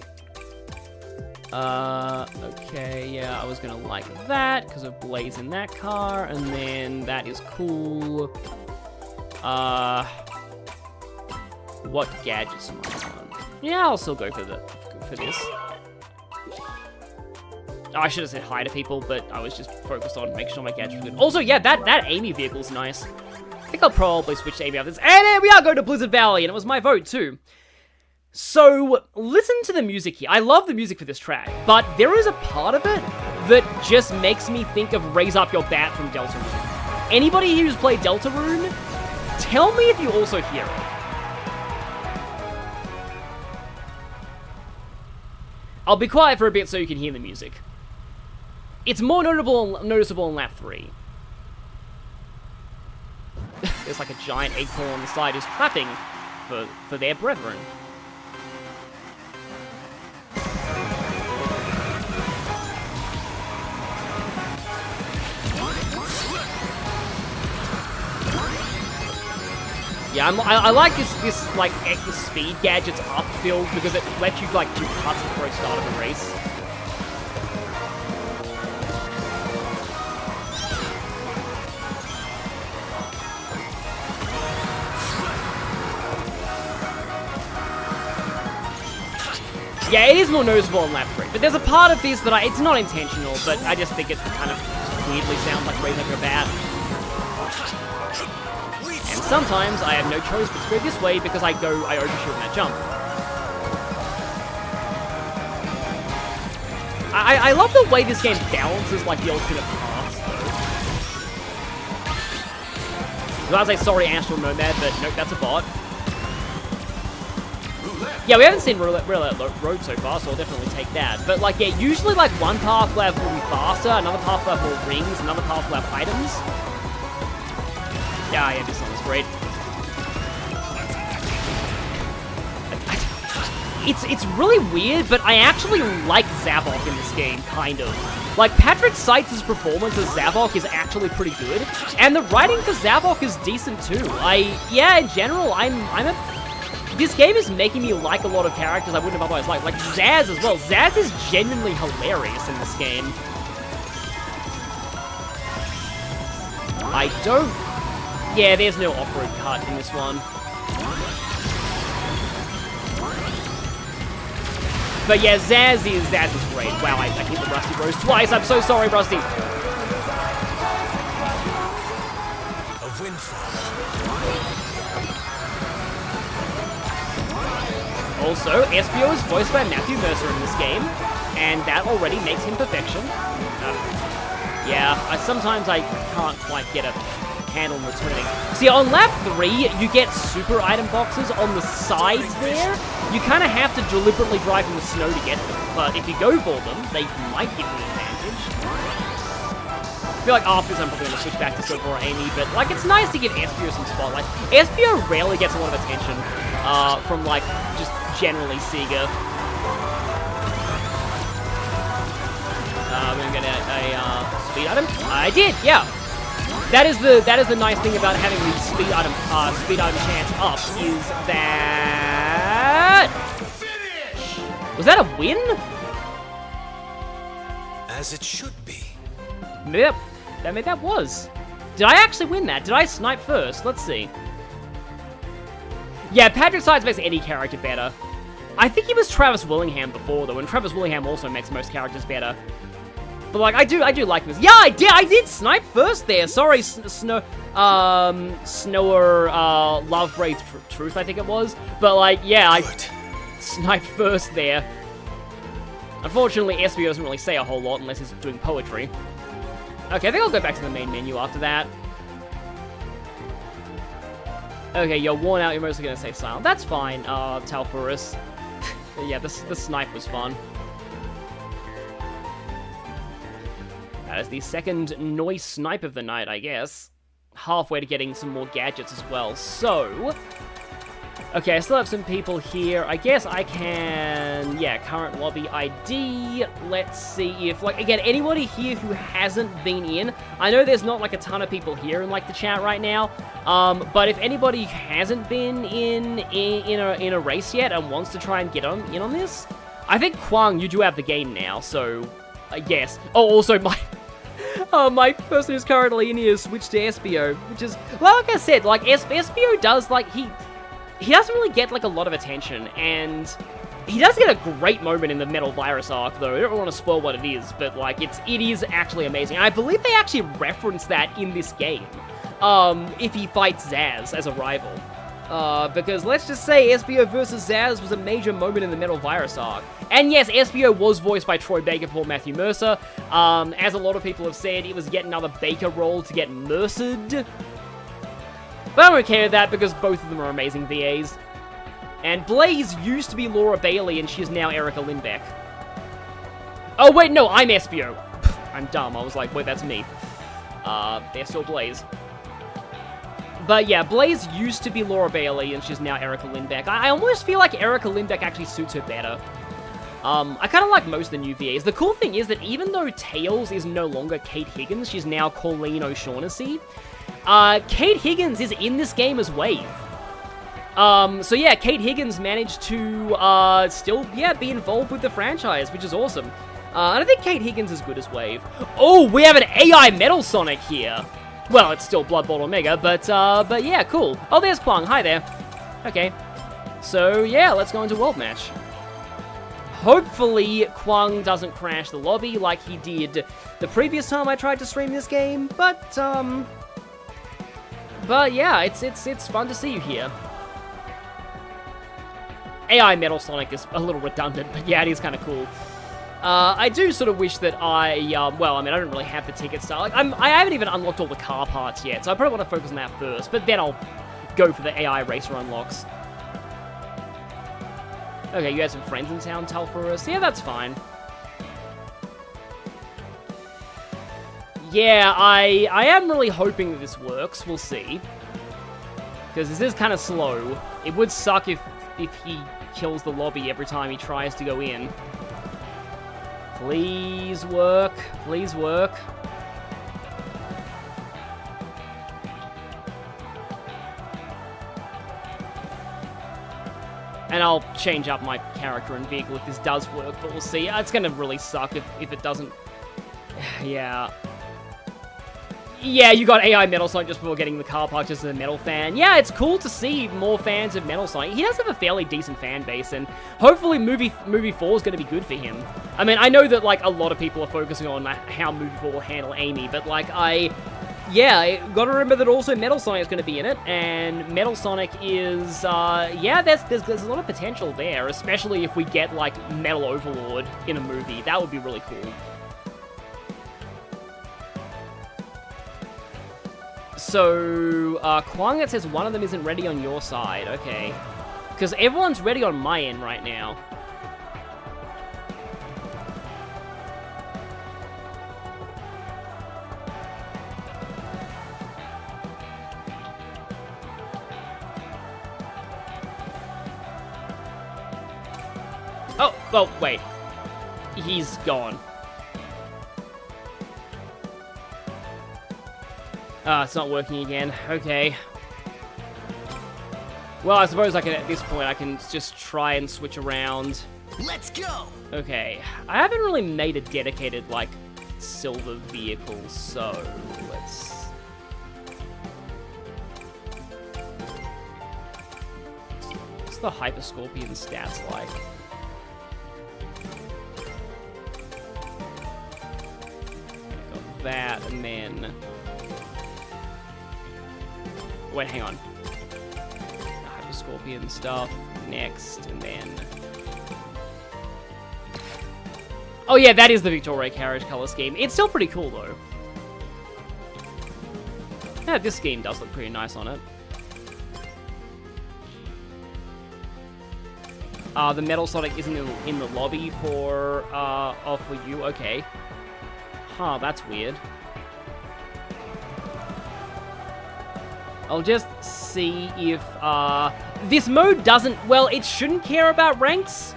Speaker 1: Okay, yeah, I was gonna like that because of blazing that car, and then that is cool. What gadgets am I on? Yeah, I'll still go for this. Oh, I should have said hi to people, but I was just focused on making sure my gadgets were good. Also, yeah, that Amy vehicle's nice. I think I'll probably switch to Amy after this. And there we are, going to Blizzard Valley, and it was my vote too. So, listen to the music here. I love the music for this track, but there is a part of it that just makes me think of Raise Up Your Bat from Deltarune. Anybody who's played Deltarune, tell me if you also hear it. I'll be quiet for a bit so you can hear the music. It's more noticeable in lap 3. There's like a giant eggplant on the side who's clapping for their brethren. Yeah, I like this like the speed gadgets up build because it lets you like do cuts before the start of the race. Yeah, it is more noticeable in lap 3, but there's a part of this that it's not intentional, but I just think it kind of weirdly sounds like Raise Up Your Bat. And sometimes I have no choice but to go this way because I overshoot in that jump. I love the way this game balances like the alternate paths though. I was like, sorry, Astral Nomad, but nope, that's a bot. Yeah, we haven't seen Roulette Road so far, so I'll definitely take that. But like, yeah, usually like one path will have will be faster, another path will have more rings, another path will have items. Yeah, this one's great. It's really weird, but I actually like Zavok in this game, kind of. Like, Patrick Seitz' performance as Zavok is actually pretty good, and the writing for Zavok is decent too. Yeah, in general, this game is making me like a lot of characters I wouldn't have otherwise liked. Like Zaz as well. Zaz is genuinely hilarious in this game. Yeah, there's no off-road cut in this one. But yeah, Zaz is great. Wow, I hit the Rusty Bros twice. I'm so sorry, Rusty.
Speaker 3: A windfall.
Speaker 1: Also, Espio is voiced by Matthew Mercer in this game, and that already makes him perfection. Yeah, sometimes I can't quite get a handle on returning. See, on lap 3, you get super item boxes on the sides there. You kind of have to deliberately drive in the snow to get them, but if you go for them, they might give you an advantage. I feel like after this I'm probably going to switch back to Silver or Amy, but like, it's nice to give Espio some spotlight. Espio rarely gets a lot of attention from like, just generally Sega. We're gonna get a speed item. I did, yeah. That is the nice thing about having the speed item chance up is that. Was that a win?
Speaker 3: As it should be.
Speaker 1: Maybe that was. Did I actually win that? Did I snipe first? Let's see. Yeah, Patrick Seitz makes any character better. I think he was Travis Willingham before, though, and Travis Willingham also makes most characters better. But like, I do like this. Yeah, I did snipe first there. Sorry, Snower, Love Brave Truth, I think it was. But like, yeah, I sniped first there. Unfortunately, Espio doesn't really say a whole lot unless he's doing poetry. Okay, I think I'll go back to the main menu after that. Okay, you're worn out, you're mostly gonna stay silent. That's fine, Talfurus. Yeah, the snipe was fun. That is the second noise snipe of the night, I guess. Halfway to getting some more gadgets as well. So, okay, I still have some people here. I guess I can, yeah, current lobby ID. Let's see if, like, again, anybody here who hasn't been in, I know there's not, like, a ton of people here in, like, the chat right now, but if anybody hasn't been in a race yet and wants to try and get in on this, I think, Kwang, you do have the game now, so, yes. Oh, also, my person who's currently in here switched to Espio, which is, well, like I said, like, Espio does, like, he doesn't really get, like, a lot of attention, and he does get a great moment in the Metal Virus arc, though. I don't want to spoil what it is, but, like, it is actually amazing. And I believe they actually reference that in this game, if he fights Zaz as a rival. Because let's just say Espio versus Zaz was a major moment in the Metal Virus arc. And yes, Espio was voiced by Troy Baker for Matthew Mercer. As a lot of people have said, it was yet another Baker role to get Mercered. But I'm okay with that because both of them are amazing VAs. And Blaze used to be Laura Bailey and she's now Erica Lindbeck. Oh wait, no, I'm Espio. I'm dumb, I was like, wait, that's me. They're still Blaze. But yeah, Blaze used to be Laura Bailey and she's now Erica Lindbeck. I almost feel like Erica Lindbeck actually suits her better. I kind of like most of the new VAs. The cool thing is that even though Tails is no longer Kate Higgins, she's now Colleen O'Shaughnessy. Kate Higgins is in this game as Wave. So yeah, Kate Higgins managed to, still, yeah, be involved with the franchise, which is awesome. And I think Kate Higgins is good as Wave. Oh, we have an AI Metal Sonic here. Well, it's still Blood Bolt Omega, but yeah, cool. Oh, there's Kwang. Hi there. Okay. So yeah, let's go into World Match. Hopefully, Kwang doesn't crash the lobby like he did the previous time I tried to stream this game, but yeah, it's fun to see you here. AI Metal Sonic is a little redundant, but yeah, it is kind of cool. I do sort of wish that well, I mean, I don't really have the ticket style. Like, I haven't even unlocked all the car parts yet, so I probably want to focus on that first, but then I'll go for the AI Racer unlocks. Okay, you have some friends in town, Talfurus. Yeah, that's fine. Yeah, I am really hoping that this works. We'll see. Because this is kind of slow. It would suck if he kills the lobby every time he tries to go in. Please work. Please work. And I'll change up my character and vehicle if this does work, but we'll see. It's gonna really suck if it doesn't. Yeah. Yeah, you got AI Metal Sonic just before getting the car park just as a Metal fan. Yeah, it's cool to see more fans of Metal Sonic. He does have a fairly decent fan base, and hopefully movie 4 is going to be good for him. I mean, I know that, like, a lot of people are focusing on how movie 4 will handle Amy, but, like, yeah, gotta remember that also Metal Sonic is going to be in it, and Metal Sonic is, yeah, there's a lot of potential there, especially if we get, like, Metal Overlord in a movie. That would be really cool. So, Kwang, it says one of them isn't ready on your side. Okay. Because everyone's ready on my end right now. Oh, well, wait. He's gone. It's not working again. Okay. Well, I suppose I can, at this point, I can just try and switch around.
Speaker 3: Let's go!
Speaker 1: Okay. I haven't really made a dedicated, like, silver vehicle, so let's... What's the Hyper Scorpion stats like? that, and then... Wait, hang on. Hyper Scorpion stuff, next, and then... Oh yeah, that is the Victoria carriage color scheme. It's still pretty cool, though. Yeah, this scheme does look pretty nice on it. The Metal Sonic isn't in the lobby for you. Okay. Huh, that's weird. I'll just see if, this mode doesn't, well, it shouldn't care about ranks.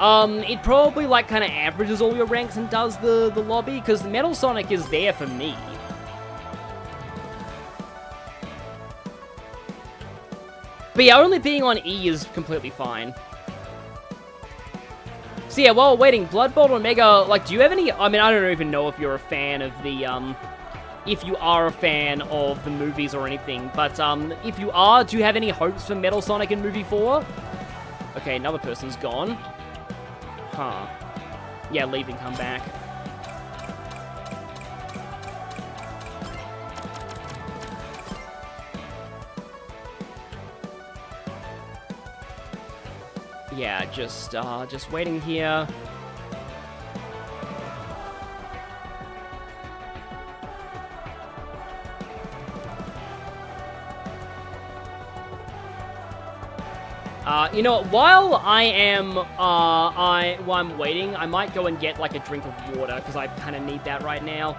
Speaker 1: It probably, like, kind of averages all your ranks and does the lobby, because the Metal Sonic is there for me. But yeah, only being on E is completely fine. So yeah, while waiting, Blood Bolt Omega, like, do you have any, I mean, I don't even know if you're a fan of the, if you are a fan of the movies or anything, but, if you are, do you have any hopes for Metal Sonic in Movie 4? Okay, another person's gone. Huh. Yeah, leave and come back. Yeah, just waiting here. You know what, while I'm waiting, I might go and get, like, a drink of water, because I kind of need that right now.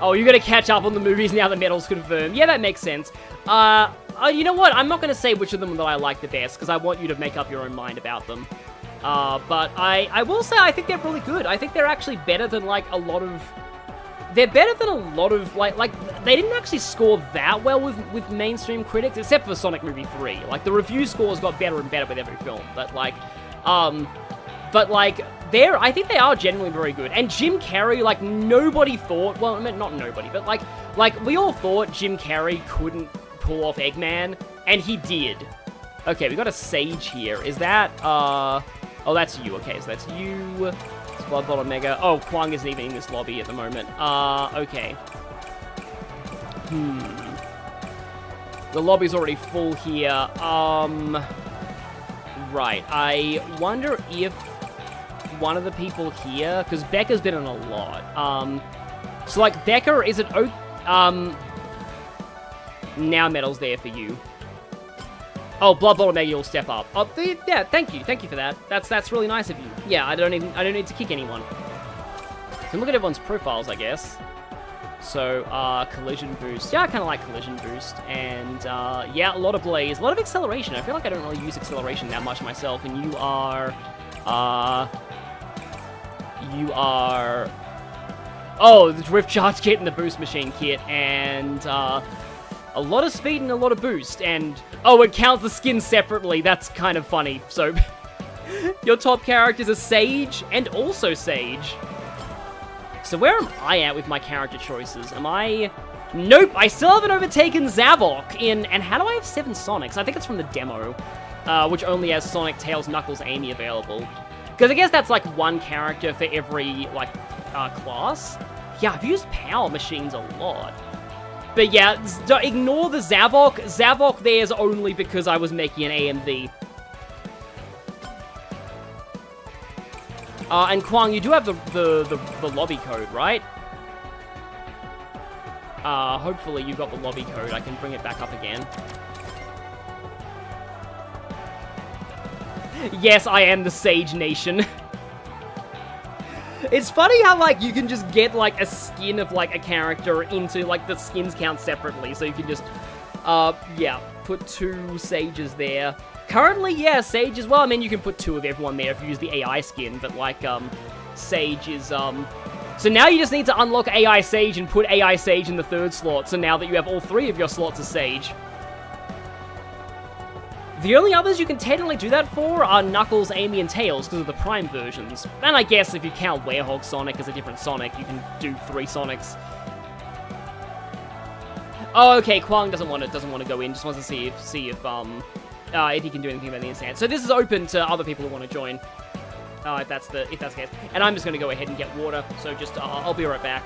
Speaker 1: Oh, you gotta catch up on the movies now the medal's confirmed. Yeah, that makes sense. You know what, I'm not gonna say which of them that I like the best, because I want you to make up your own mind about them. But I will say I think they're really good. I think they're actually better than, like, a lot of... They're better than a lot of, like, they didn't actually score that well with mainstream critics, except for Sonic Movie 3. Like, the review scores got better and better with every film, but, like, I think they are genuinely very good. And Jim Carrey, like, nobody thought, well, I mean, not nobody, but, like, we all thought Jim Carrey couldn't pull off Eggman, and he did. Okay, we got a Sage here. Is that, oh, that's you. Okay, so that's you. Blood Bolt Omega. Oh, Kwang isn't even in this lobby at the moment. Okay. The lobby's already full here. Right. I wonder if one of the people here, because Becca's been in a lot. So, like, Becca, is it, now Metal's there for you. Oh, Blood Bolt Omega, you'll step up. Oh, yeah, thank you for that. That's really nice of you. Yeah, I don't need to kick anyone. Can look at everyone's profiles, I guess. So, collision boost. Yeah, I kind of like collision boost. And, yeah, a lot of blaze, a lot of acceleration. I feel like I don't really use acceleration that much myself. And you are, oh, the drift charge kit and the boost machine kit, and, a lot of speed and a lot of boost, and... Oh, it counts the skins separately. That's kind of funny. So, your top character's a Sage, and also Sage. So where am I at with my character choices? Am I... Nope, I still haven't overtaken Zavok in... And how do I have 7 Sonics? I think it's from the demo, which only has Sonic, Tails, Knuckles, Amy available. Because I guess that's, like, one character for every, like, class. Yeah, I've used Power Machines a lot. But yeah, ignore the Zavok. Zavok there's only because I was making an AMV. And Kwang, you do have the lobby code, right? Hopefully you got the lobby code. I can bring it back up again. Yes, I am the Sage Nation. It's funny how, like, you can just get, like, a skin of, like, a character into, like, the skins count separately. So you can just, yeah, put 2 Sages there. Currently, yeah, Sage as well. I mean, you can put 2 of everyone there if you use the AI skin. But, like, Sage is, So now you just need to unlock AI Sage and put AI Sage in the 3rd slot. So now that you have all 3 of your slots as Sage. The only others you can technically do that for are Knuckles, Amy, and Tails because of the Prime versions. And I guess if you count Werehog Sonic as a different Sonic, you can do 3 Sonics. Oh, okay, Kwang doesn't want to go in. Just wants to see if he can do anything about the instant. So this is open to other people who want to join. if that's the case. And I'm just gonna go ahead and get water. So just I'll be right back.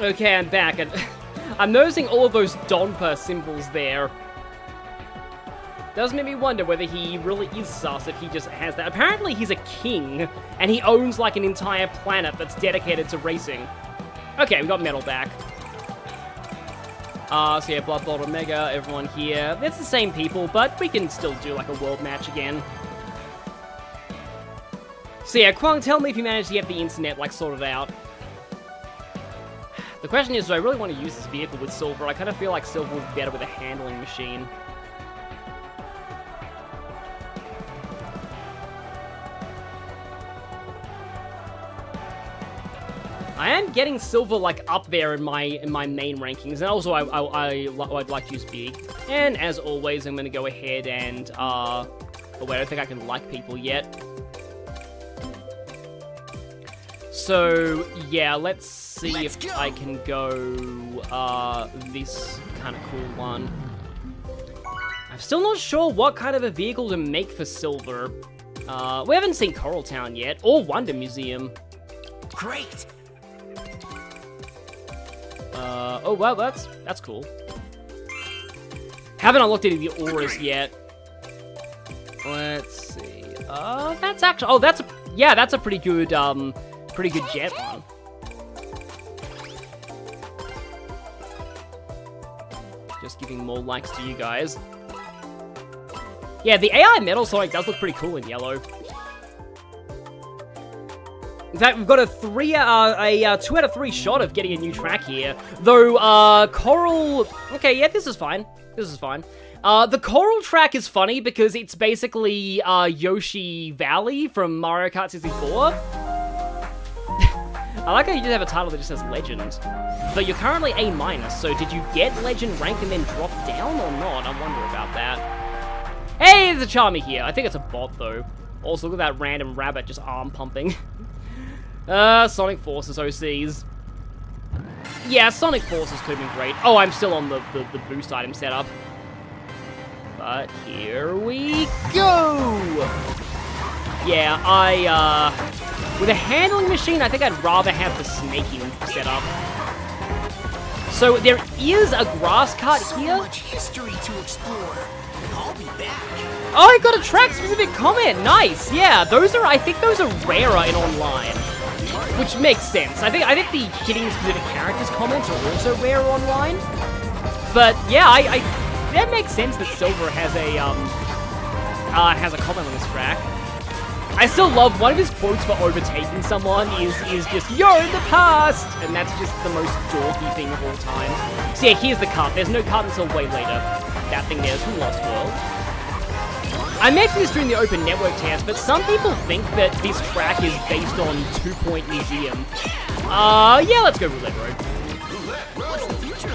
Speaker 1: Okay, I'm back, and I'm noticing all of those Donpa symbols there. Does make me wonder whether he really is sus if he just has that. Apparently he's a king, and he owns like an entire planet that's dedicated to racing. Okay, we got metal back. So yeah, Blood Bolt Omega, everyone here. It's the same people, but we can still do like a world match again. So yeah, Kwang, tell me if you managed to get the internet like sorted out. The question is, do I really want to use this vehicle with Silver? I kind of feel like Silver would be better with a handling machine. I am getting Silver like up there in my main rankings, and also I'd like to use Big. And as always, I'm gonna go ahead and oh wait, I don't think I can like people yet. So yeah, let's see if I can go this kind of cool one. I'm still not sure what kind of a vehicle to make for Silver. We haven't seen Coral Town yet, or Wonder Museum.
Speaker 3: Great.
Speaker 1: Oh well, that's cool. Haven't unlocked any of the auras yet. Let's see. That's actually, oh, that's a pretty good jet one. Just giving more likes to you guys. Yeah, the AI Metal Sonic does look pretty cool in yellow. In fact, we've got a 2 out of 3 shot of getting a new track here. Though, Coral... Okay, yeah, this is fine. This is fine. The Coral track is funny because it's basically, Yoshi Valley from Mario Kart 64. I like how you just have a title that just says Legend. But you're currently A-, so did you get Legend rank and then drop down or not? I wonder about that. Hey, there's a Charmy here. I think it's a bot, though. Also, look at that random rabbit just arm pumping. Sonic Forces OCs. Yeah, Sonic Forces could have been great. Oh, I'm still on the boost item setup. But here we go! Yeah, with a handling machine, I think I'd rather have the snaking setup. So there is a grass cart here.
Speaker 3: So much history to explore. I'll be back.
Speaker 1: Oh, I got a track-specific comment. Nice. Yeah, I think those are rarer in online, which makes sense. I think the hitting specific characters comments are also rare online. But yeah, that makes sense that Silver has a comment on this track. I still love one of his quotes for overtaking someone is just, "You're in the past!" And that's just the most dorky thing of all time. So yeah, here's the cart. There's no cart until way later. That thing there's from Lost World. I mentioned this during the open network test, but some people think that this track is based on 2 Point Museum. Yeah, let's go Roulette Road.
Speaker 3: What's the future?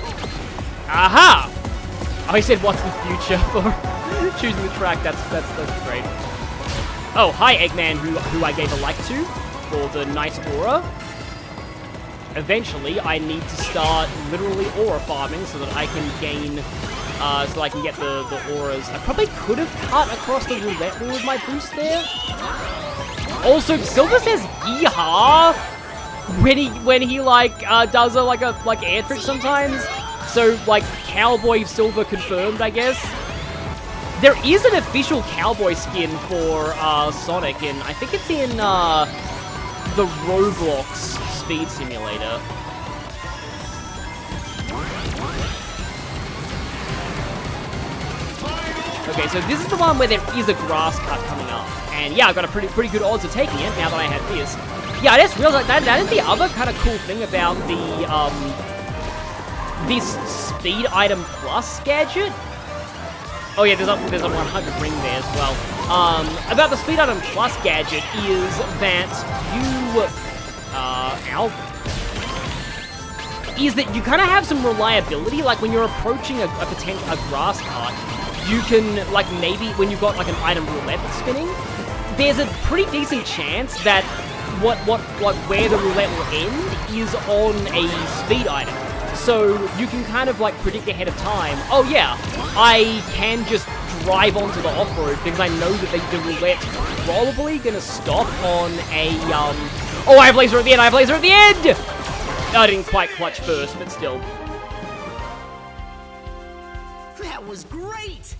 Speaker 1: Aha! Oh, he said, what's the future for choosing the track? That's great. Oh, hi Eggman, who I gave a like to for the nice aura. Eventually, I need to start literally aura farming so that I can gain, so I can get the auras. I probably could have cut across the roulette wheel with my boost there. Also, Silver says yeehaw when he like does a air trick sometimes. So like Cowboy Silver confirmed, I guess. There is an official cowboy skin for Sonic, and I think it's in the Roblox speed simulator. Okay, so this is the one where there is a grass cut coming up. And yeah, I got a pretty good odds of taking it now that I had this. Yeah, I just realized that is the other kind of cool thing about the, this Speed Item Plus gadget. Oh yeah, there's a 100 ring there as well. About the Speed Item Plus gadget is that you kind of have some reliability, like when you're approaching a grass cut, you can, like, maybe when you've got like an item roulette that's spinning, there's a pretty decent chance that where the roulette will end is on a speed item. So you can kind of like predict ahead of time, oh yeah, I can just drive onto the off-road because I know that the roulette's probably gonna stop on a, oh, I have laser at the end, I have laser at the end! I didn't quite clutch first, but still.
Speaker 3: That was great!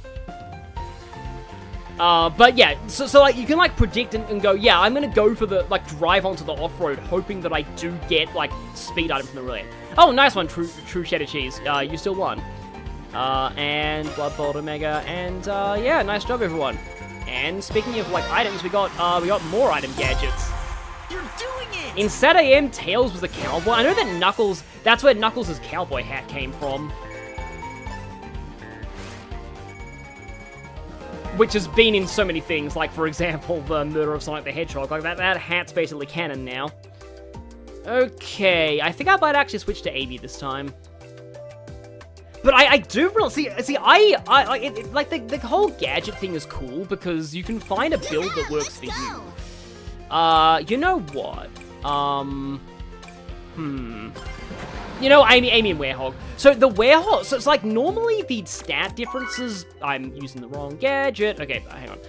Speaker 1: But yeah, so like, you can like predict and go, yeah, I'm gonna go for the, like, drive onto the off-road, hoping that I do get, like, speed item from the roulette. Oh, nice one, true cheddar cheese. You still won. And Blood Bolt Omega, and, yeah, nice job, everyone. And speaking of, like, items, we got more item gadgets.
Speaker 3: You're doing it!
Speaker 1: In Sat AM, Tails was a cowboy. I know that Knuckles, that's where Knuckles' cowboy hat came from. Which has been in so many things, like, for example, the murder of Sonic the Hedgehog. Like, that hat's basically canon now. Okay, I think I might actually switch to Amy this time. But I do really... See, like, the whole gadget thing is cool, because you can find a build that works for you. You know what? You know, Amy and Werehog. So the Werehog, so it's like normally the stat differences, I'm using the wrong gadget. Okay, hang on.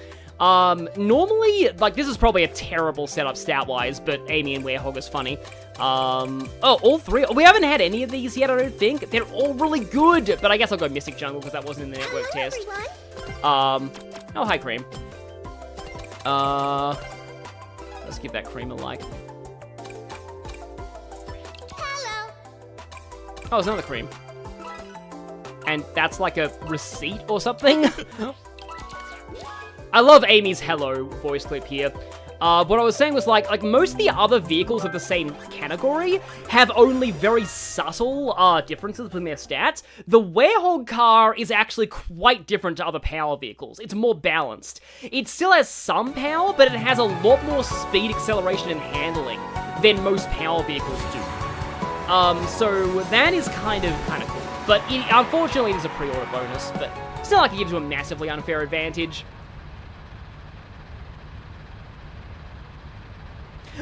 Speaker 1: Normally, like, this is probably a terrible setup stat-wise, but Amy and Werehog is funny. Oh, all three, we haven't had any of these yet, I don't think. They're all really good, but I guess I'll go Mystic Jungle because that wasn't in the network test.
Speaker 2: Everyone.
Speaker 1: Oh, hi, Cream. Let's give that Cream a like. Oh, there's another Cream. And that's like a receipt or something? I love Amy's hello voice clip here. What I was saying was like most of the other vehicles of the same category have only very subtle differences between their stats. The Werehog car is actually quite different to other power vehicles. It's more balanced. It still has some power, but it has a lot more speed, acceleration, and handling than most power vehicles do. So that is kind of cool. But unfortunately, it is a pre-order bonus, but it's not like it gives you a massively unfair advantage.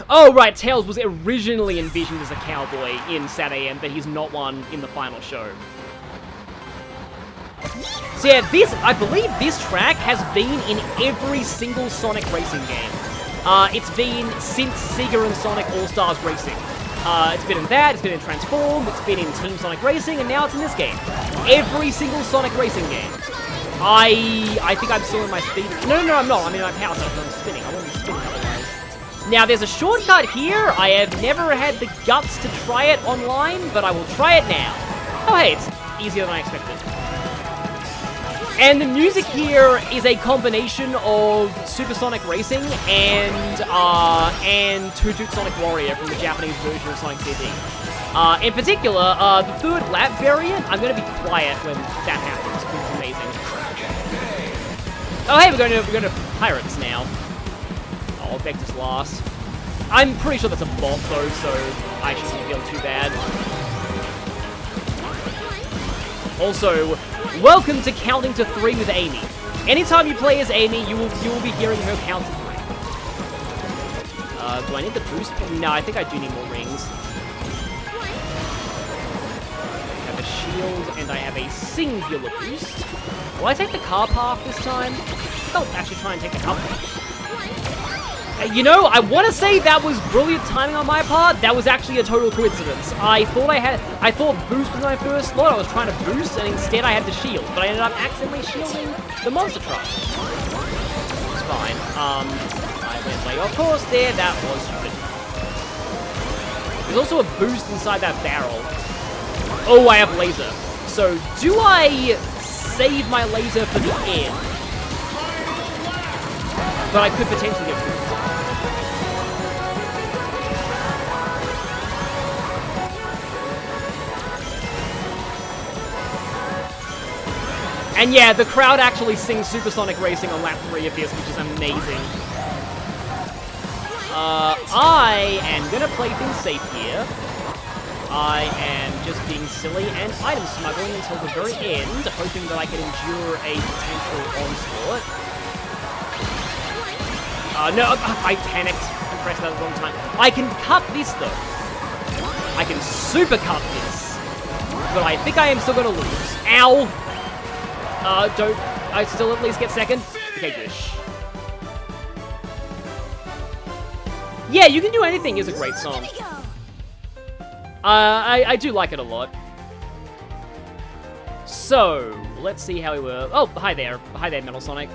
Speaker 1: Oh, right, Tails was originally envisioned as a cowboy in Sat AM, but he's not one in the final show. So yeah, I believe this track has been in every single Sonic racing game. It's been since Sega and Sonic All-Stars Racing. It's been in that, it's been in Transform, it's been in Team Sonic Racing, and now it's in this game. Every single Sonic racing game. I think I'm still in my speed. No, I'm not. I'm in my power cycle. I'm spinning. I won't be spinning otherwise. Now, there's a shortcut here. I have never had the guts to try it online, but I will try it now. Oh, hey, it's easier than I expected. And the music here is a combination of Supersonic Racing and Toot Toot Sonic Warrior from the Japanese version of Sonic CD. In particular, the third lap variant, I'm going to be quiet when that happens, because it's amazing. Oh hey, we're going to Pirates now. Oh, Vector's last. I'm pretty sure that's a bot though, so I shouldn't feel too bad. Also, welcome to Counting to 3 with Amy. Anytime you play as Amy, you will be hearing her count to 3. Do I need the boost? No, I think I do need more rings. I have a shield, and I have a singular boost. Will I take the car path this time? Oh, actually try and take the car path. You know, I want to say that was brilliant timing on my part. That was actually a total coincidence. I thought boost was my first slot. I was trying to boost, and instead I had the shield. But I ended up accidentally shielding the monster truck. It's fine. I went way off course there. That was stupid. There's also a boost inside that barrel. Oh, I have laser. So, do I save my laser for the end? But I could potentially get boosted. And yeah, the crowd actually sings Supersonic Racing on lap 3 of this, which is amazing. I am gonna play things safe here. I am just being silly and item smuggling until the very end, hoping that I can endure a potential onslaught. No, I panicked and pressed that at the wrong time. I can cut this, though. I can super cut this. But I think I am still gonna lose. Ow! Don't I still at least get second? Okay, good. Yeah, You Can Do Anything is a great song. I do like it a lot. So, let's see how we were. Oh, hi there. Hi there, Metal Sonic.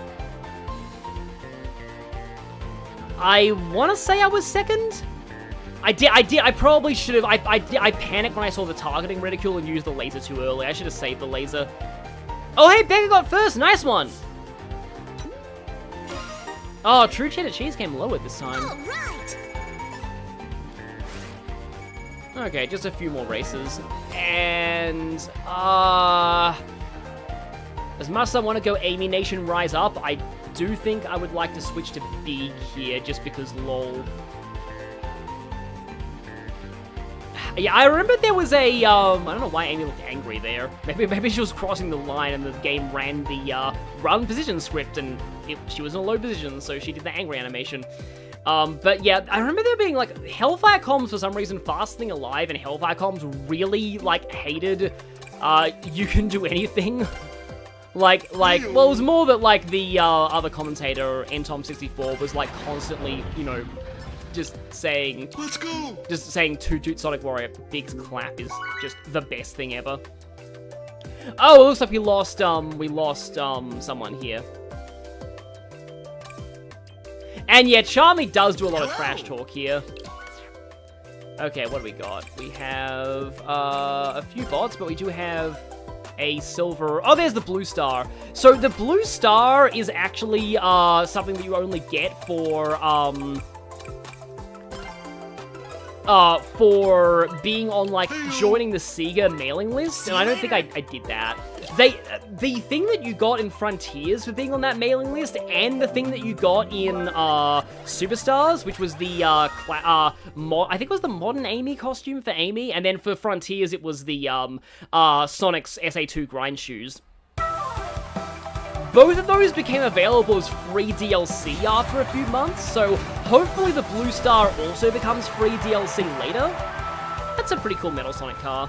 Speaker 1: I want to say I was second? I probably should have. I panicked when I saw the targeting reticule and used the laser too early. I should have saved the laser. Oh, hey, Becca got first. Nice one. Oh, True Cheddar Cheese came lower this time.
Speaker 2: All right.
Speaker 1: Okay, just a few more races. And, as much as I want to go Amy Nation Rise Up, I do think I would like to switch to Big here, just because lol. Yeah, I remember there was a, I don't know why Amy looked angry there. Maybe she was crossing the line and the game ran the, run position script and she was in a low position, so she did the angry animation. But yeah, I remember there being, like, Hellfire Comms for some reason fasting alive, and Hellfire Comms really, like, hated, You Can Do Anything. Like, well, it was more that, like, the, other commentator, Ntom64, was, like, constantly, you know, just saying... Let's go! Just saying Toot Toot Sonic Warrior, Big's clap is just the best thing ever. Oh, it looks like we lost someone here. And yeah, Charmy does do a lot of trash talk here. Okay, what do we got? We have a few bots, but we do have a silver... Oh, there's the blue star. So the blue star is actually something that you only get for being on, like, joining the Sega mailing list, and I don't think I did that. The thing that you got in Frontiers for being on that mailing list, and the thing that you got in Superstars, which was the I think it was the modern Amy costume for Amy, and then for Frontiers it was the Sonic's SA2 grind shoes. Both of those became available as free DLC after a few months, so hopefully the Blue Star also becomes free DLC later. That's a pretty cool Metal Sonic car.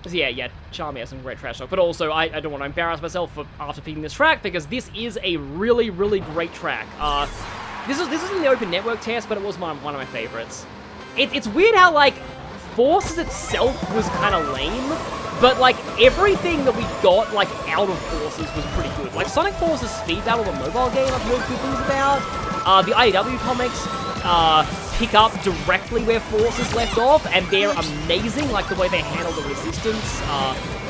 Speaker 1: So yeah, Charmy has some great trash talk, but also I don't want to embarrass myself after picking this track, because this is a really, really great track. This isn't the open network test, but it was one of my favorites. It's weird how, like, Forces itself was kind of lame, but, like, everything that we got, like, out of Forces was pretty good. Like, Sonic Forces Speed Battle, the mobile game, I've heard good things about. The IDW comics pick up directly where Forces left off, and they're amazing, like, the way they handle the Resistance.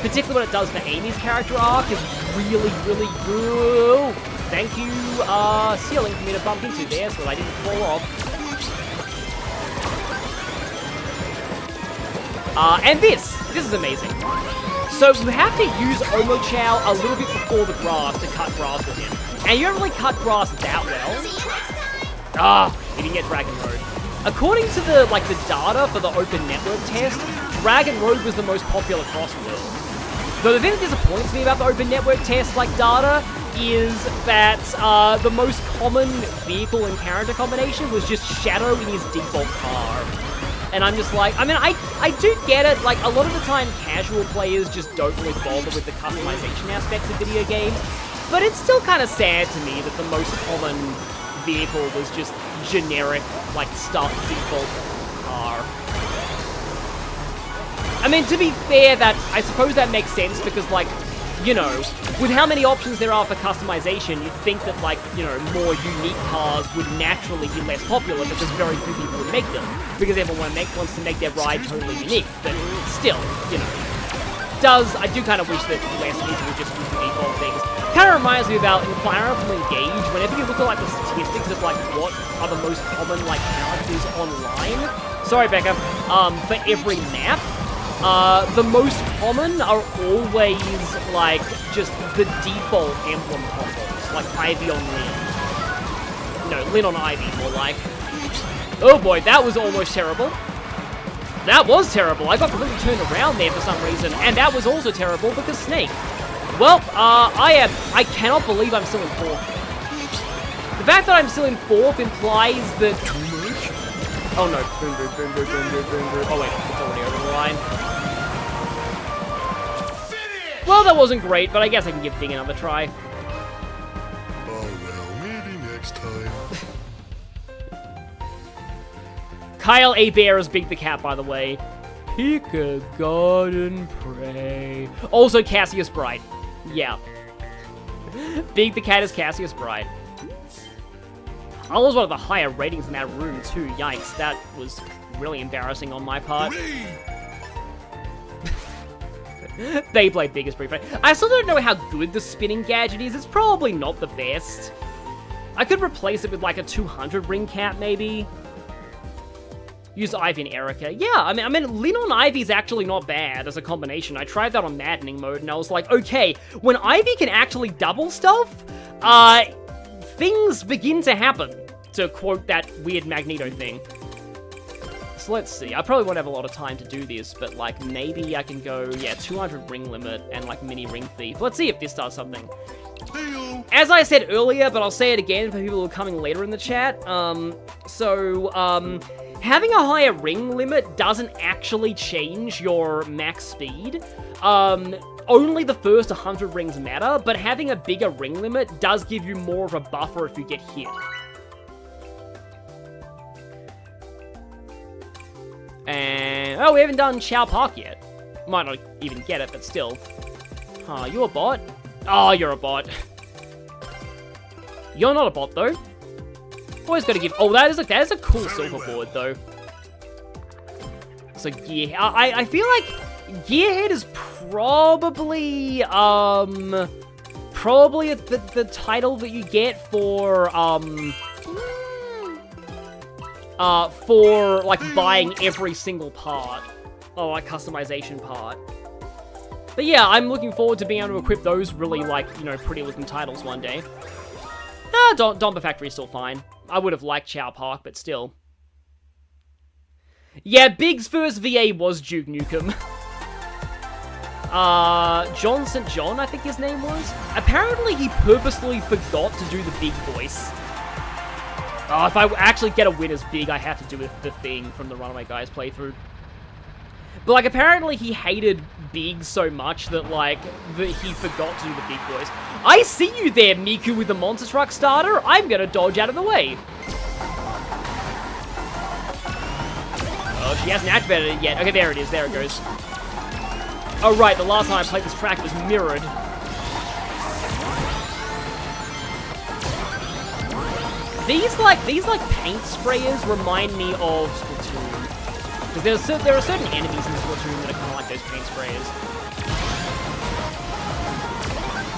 Speaker 1: Particularly what it does for Amy's character arc is really, really good. Thank you, ceiling, for me to bump into there so that I didn't fall off. And this is amazing. So you have to use Omochow a little bit before the grass to cut grass with him. And you don't really cut grass that well. He didn't get Dragon Road. According to the data for the open network test, Dragon Road was the most popular CrossWorlds. Though the thing that disappoints me about the open network test data is that the most common vehicle and character combination was just Shadow in his default car. And I'm just like, I mean, I do get it. Like, a lot of the time, casual players just don't really bother with the customization aspects of video games. But it's still kind of sad to me that the most common vehicle was just generic, like, stuff default car. I mean, to be fair, I suppose that makes sense because, like, you know, with how many options there are for customization, you'd think that, like, you know, more unique cars would naturally be less popular because very few people would make them. Because everyone wants to make their ride totally unique. But still, you know, I do kind of wish that less people would just use the default things. Kind of reminds me about in Fire Emblem Engage, whenever you look at, like, the statistics of, like, what are the most common, like, characters online. Sorry, Becca. For every map. The most common are always, like, just the default emblem combos, like Ivy on Lyn. No, Lyn on Ivy, more like. Oh boy, that was almost terrible. That was terrible. I got completely turned around there for some reason, and that was also terrible because Snake. Well, I cannot believe I'm still in 4th. The fact that I'm still in 4th implies that... Oh no, boom, boom, boom, boom, boom, boom, boom, boom. Oh wait, it's already over the line. Well, that wasn't great, but I guess I can give Ding another try.
Speaker 5: Oh well, maybe next time.
Speaker 1: Kyle A. Bear is Big the Cat, by the way. Pick a god and pray. Also, Cassius Bright. Yeah. Big the Cat is Cassius Bright. I was one of the higher ratings in that room, too. Yikes, that was really embarrassing on my part. They play Biggest Brief. I still don't know how good the spinning gadget is. It's probably not the best. I could replace it with, like, a 200 ring cat, maybe. Use Ivy and Erica. Yeah, I mean, Lyn on Ivy is actually not bad as a combination. I tried that on maddening mode, and I was like, okay, when Ivy can actually double stuff, things begin to happen, to quote that weird Magneto thing. So let's see. I probably won't have a lot of time to do this, but, like, maybe I can go, yeah, 200 ring limit and, like, mini ring thief. Let's see if this does something. As I said earlier, but I'll say it again for people who are coming later in the chat, having a higher ring limit doesn't actually change your max speed. Only the first 100 rings matter, but having a bigger ring limit does give you more of a buffer if you get hit. And, oh, we haven't done Chow Park yet. Might not even get it, but still. Huh, you a bot? Oh, you're a bot. You're not a bot, though. Always gotta give... Oh, that is a cool silver board, though. So, Gear... I feel like Gearhead is probably, probably the title that you get for, like, buying every single part. Or, like, customization part. But yeah, I'm looking forward to being able to equip those really, like, you know, pretty looking titles one day. Domba Factory is still fine. I would have liked Chow Park, but still. Yeah, Big's first VA was Duke Nukem. John St. John, I think his name was. Apparently he purposely forgot to do the Big voice. Oh, if I actually get a win as Big, I have to do the thing from the Runaway Guys playthrough. But, like, apparently he hated Big so much that, like, he forgot to do the Big voice. I see you there, Miku with the monster truck starter. I'm gonna dodge out of the way. Oh, she hasn't activated it yet. Okay, there it is. There it goes. Oh, right, the last time I played this track it was mirrored. These paint sprayers remind me of Splatoon. Because there are certain enemies in Splatoon that are kind of like those paint sprayers.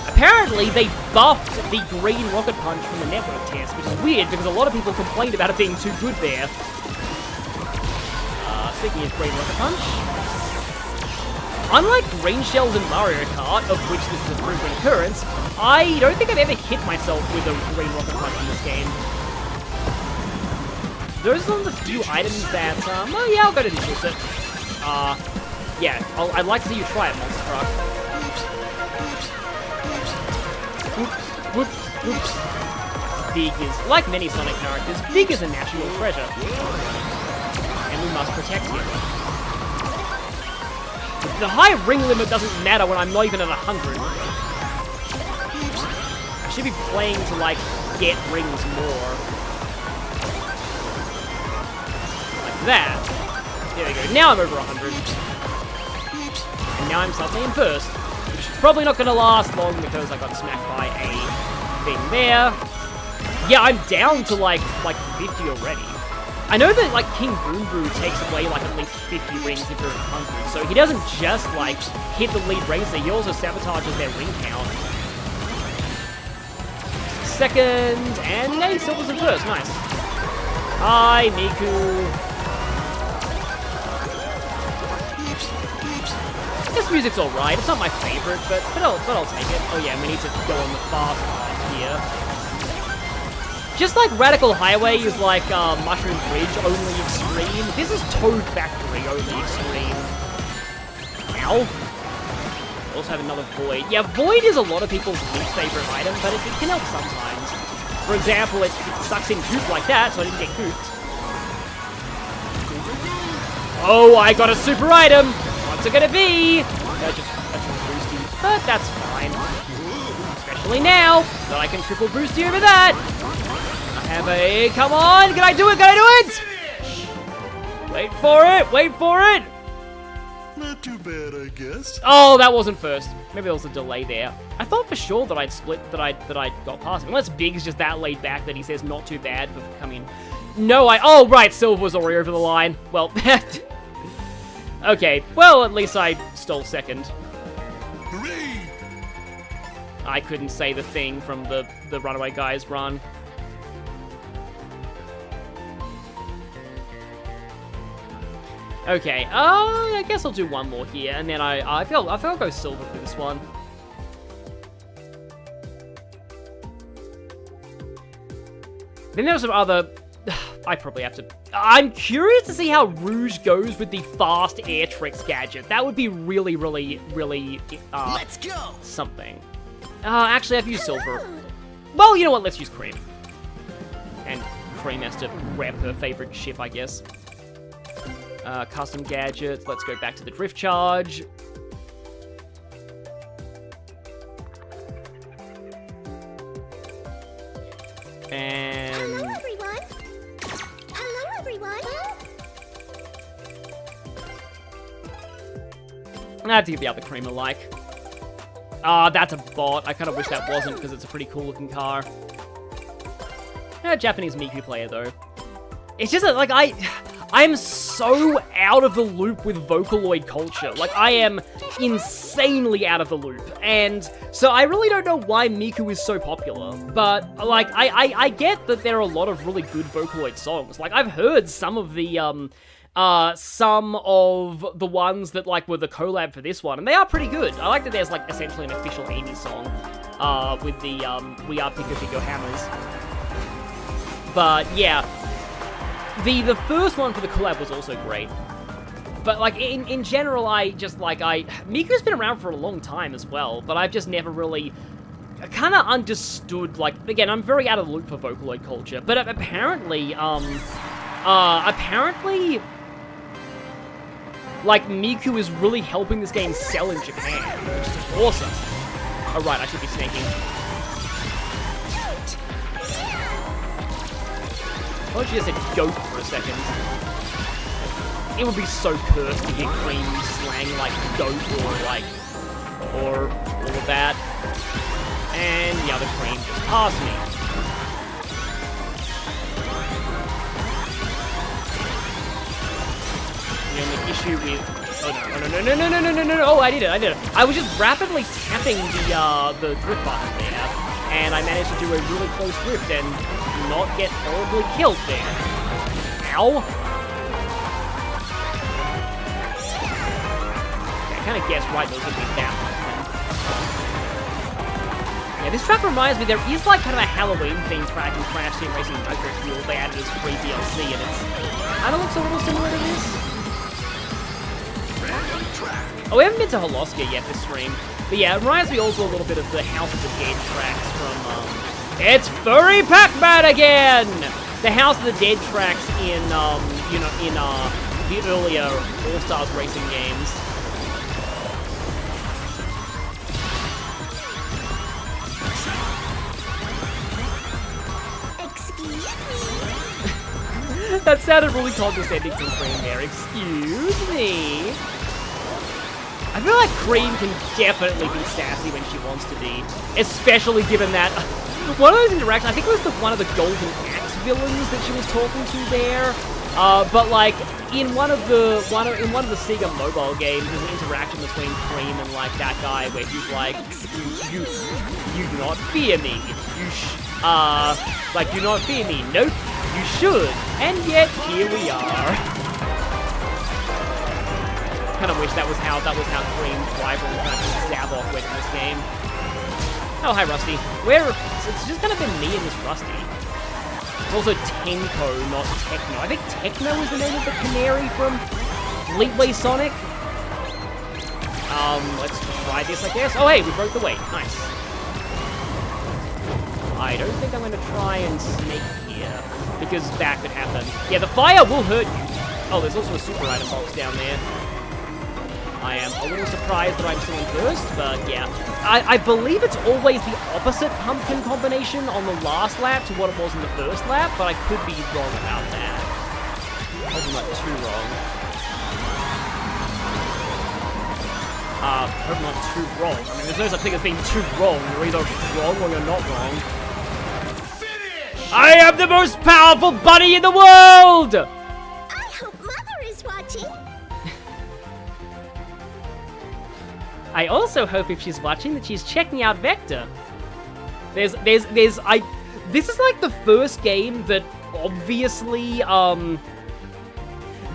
Speaker 1: Apparently, they buffed the green rocket punch from the network test, which is weird because a lot of people complained about it being too good there. Speaking of green rocket punch, unlike green shells in Mario Kart, of which this is a frequent occurrence, I don't think I've ever hit myself with a green rocket punch in this game. Those are the few items that, well, yeah, I'll go to this set. Yeah, I'd like to see you try it, Monster Truck. Whoops, whoops, whoops. Big is, like many Sonic characters, Big is a national treasure. And we must protect him. The high ring limit doesn't matter when I'm not even at 100. I should be playing to, like, get rings more. That. There we go. Now I'm over 100. And now I'm suddenly in first. probably not gonna last long because I got smacked by a thing there. Yeah, I'm down to like 50 already. I know that like King Boom Boo takes away like at least 50 rings if you're hungry, so he doesn't just like hit the lead racer, he also sabotages their ring count. Second, and hey, Silver's in first, nice. Hi, Miku. This music's alright, it's not my favorite, but I'll take it. Oh yeah, we need to go on the fast path here. Just like Radical Highway is like Mushroom Bridge, only extreme, this is Toad Factory, only extreme. Ow. Also have another Void. Yeah, Void is a lot of people's least favorite item, but it can help sometimes. For example, it sucks in goop like that, so I didn't get gooped. Oh, I got a super item! What's it gonna be? That's just boosty, but that's fine. Especially now that I can triple boost you over that. I have a, come on, can I do it? Can I do it? Wait for it, wait for it.
Speaker 5: Not too bad, I guess.
Speaker 1: Oh, that wasn't first. Maybe there was a delay there. I thought for sure that I'd split, that I got past him. Unless Big's just that laid back that he says not too bad for coming. No, oh right, Silver was already over the line. Well, okay, well, at least I stole second.
Speaker 5: Hooray!
Speaker 1: I couldn't say the thing from the Runaway Guy's run. Okay, I guess I'll do one more here, and then I feel I'll go silver for this one. Then there were some other... I probably have to... I'm curious to see how Rouge goes with the fast air tricks gadget. That would be really, really, really...
Speaker 3: Let's go!
Speaker 1: Something. Actually, I've used silver. Well, you know what? Let's use Cream. And Cream has to rep her favorite ship, I guess. Custom gadgets. Let's go back to the drift charge. And...
Speaker 2: Hello, everyone. Hello, everyone.
Speaker 1: I have to give the other cream a like. Ah, that's a bot. I kind of wish that wasn't because it's a pretty cool looking car. Yeah, Japanese Miku player though. It's just that, like, I'm so out of the loop with Vocaloid culture. Like, I am insanely out of the loop. And so I really don't know why Miku is so popular. But, like, I get that there are a lot of really good Vocaloid songs. Like, I've heard some of the ones that, like, were the collab for this one. And they are pretty good. I like that there's, like, essentially an official Amy song with the We Are Pico Pico Hammers. But, yeah. The first one for the collab was also great. But, like, in general, Miku's been around for a long time as well, but I've just never really kind of understood, like, again, I'm very out of the loop for Vocaloid culture, but apparently, like, Miku is really helping this game sell in Japan, which is awesome. Oh, right, I should be snaking. I thought you just said goat for a second. It would be so cursed to hear Cream slang like goat or all of that. And the other Cream just passed me. The only issue with... Oh no. Oh, I did it. I was just rapidly tapping the drift button there. And I managed to do a really close drift and not get horribly killed there. Ow. Okay, I kind of guessed right those would be that one. Yeah, this track reminds me, there is like kind of a Halloween-themed track in Crash Team Racing Nitro Fuel they added as free DLC, and it's kind of looks a little similar to this. Oh, we haven't been to Holoska yet this stream. But yeah, it reminds me also a little bit of the House of the Dead tracks from, it's Furry Pac-Man again! The House of the Dead tracks in, the earlier All-Stars racing games.
Speaker 2: Excuse me.
Speaker 1: That sounded really condescending from Cream there. Excuse me. I I feel like Cream can definitely be sassy when she wants to be, especially given that one of those interactions, I think it was one of the Golden Axe villains that she was talking to there. But like in one of the Sega mobile games, there's an interaction between Cream and like that guy where he's like, you do not fear me. Like, do not fear me. Nope, you should. And yet here we are. Kind of wish that was how Cream's rival Zavok went in this game. Oh, hi, Rusty. It's just kind of been me and this Rusty. It's also Tenko, not Techno. I think Techno is the name of the canary from Fleetway Sonic. Let's try this, I guess. Oh, hey, we broke the weight. Nice. I don't think I'm going to try and snake here, because that could happen. Yeah, the fire will hurt you. Oh, there's also a super item box down there. I am a little surprised that I'm still in first, but yeah. I believe it's always the opposite pumpkin combination on the last lap to what it was in the first lap, but I could be wrong about that. Hope I'm not too wrong. Hope I'm not too wrong. I mean, there's no such thing as being too wrong. You're either wrong or you're not wrong. I am the most powerful bunny in the world!
Speaker 2: I hope Mother is watching.
Speaker 1: I also hope if she's watching that she's checking out Vector. This is like the first game that obviously,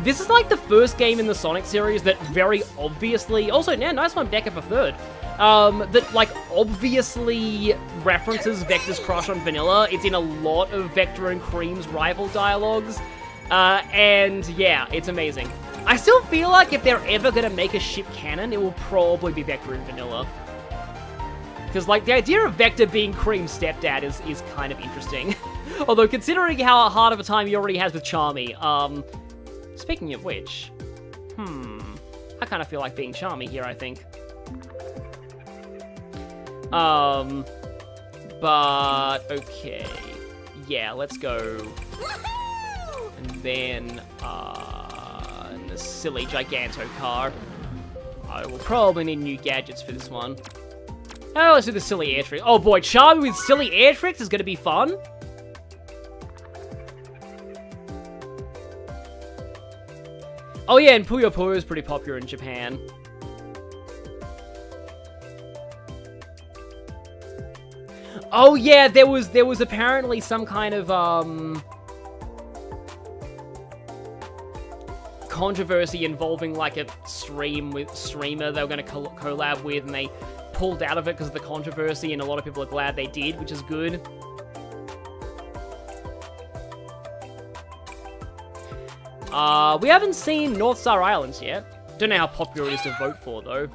Speaker 1: this is like the first game in the Sonic series that very obviously, also, yeah, nice one, Becca for third, that like obviously references Vector's crush on Vanilla. It's in a lot of Vector and Cream's rival dialogues, and yeah, it's amazing. I still feel like if they're ever gonna make a ship canon, it will probably be Vector and Vanilla. Because, like, the idea of Vector being Cream's stepdad is kind of interesting. Although, considering how hard of a time he already has with Charmy, speaking of which, I kind of feel like being Charmy here, I think. But, okay. Yeah, let's go. And then, the silly Giganto car. I will probably need new gadgets for this one. Oh, let's do the silly air trick. Oh boy, Charmy with silly air tricks is gonna be fun. Oh yeah, and Puyo Puyo is pretty popular in Japan. Oh yeah, there was apparently some kind of controversy involving like a streamer they were going to collab with, and they pulled out of it because of the controversy, and a lot of people are glad they did, which is good. We haven't seen North Star Islands yet. Don't know how popular it is to vote for though.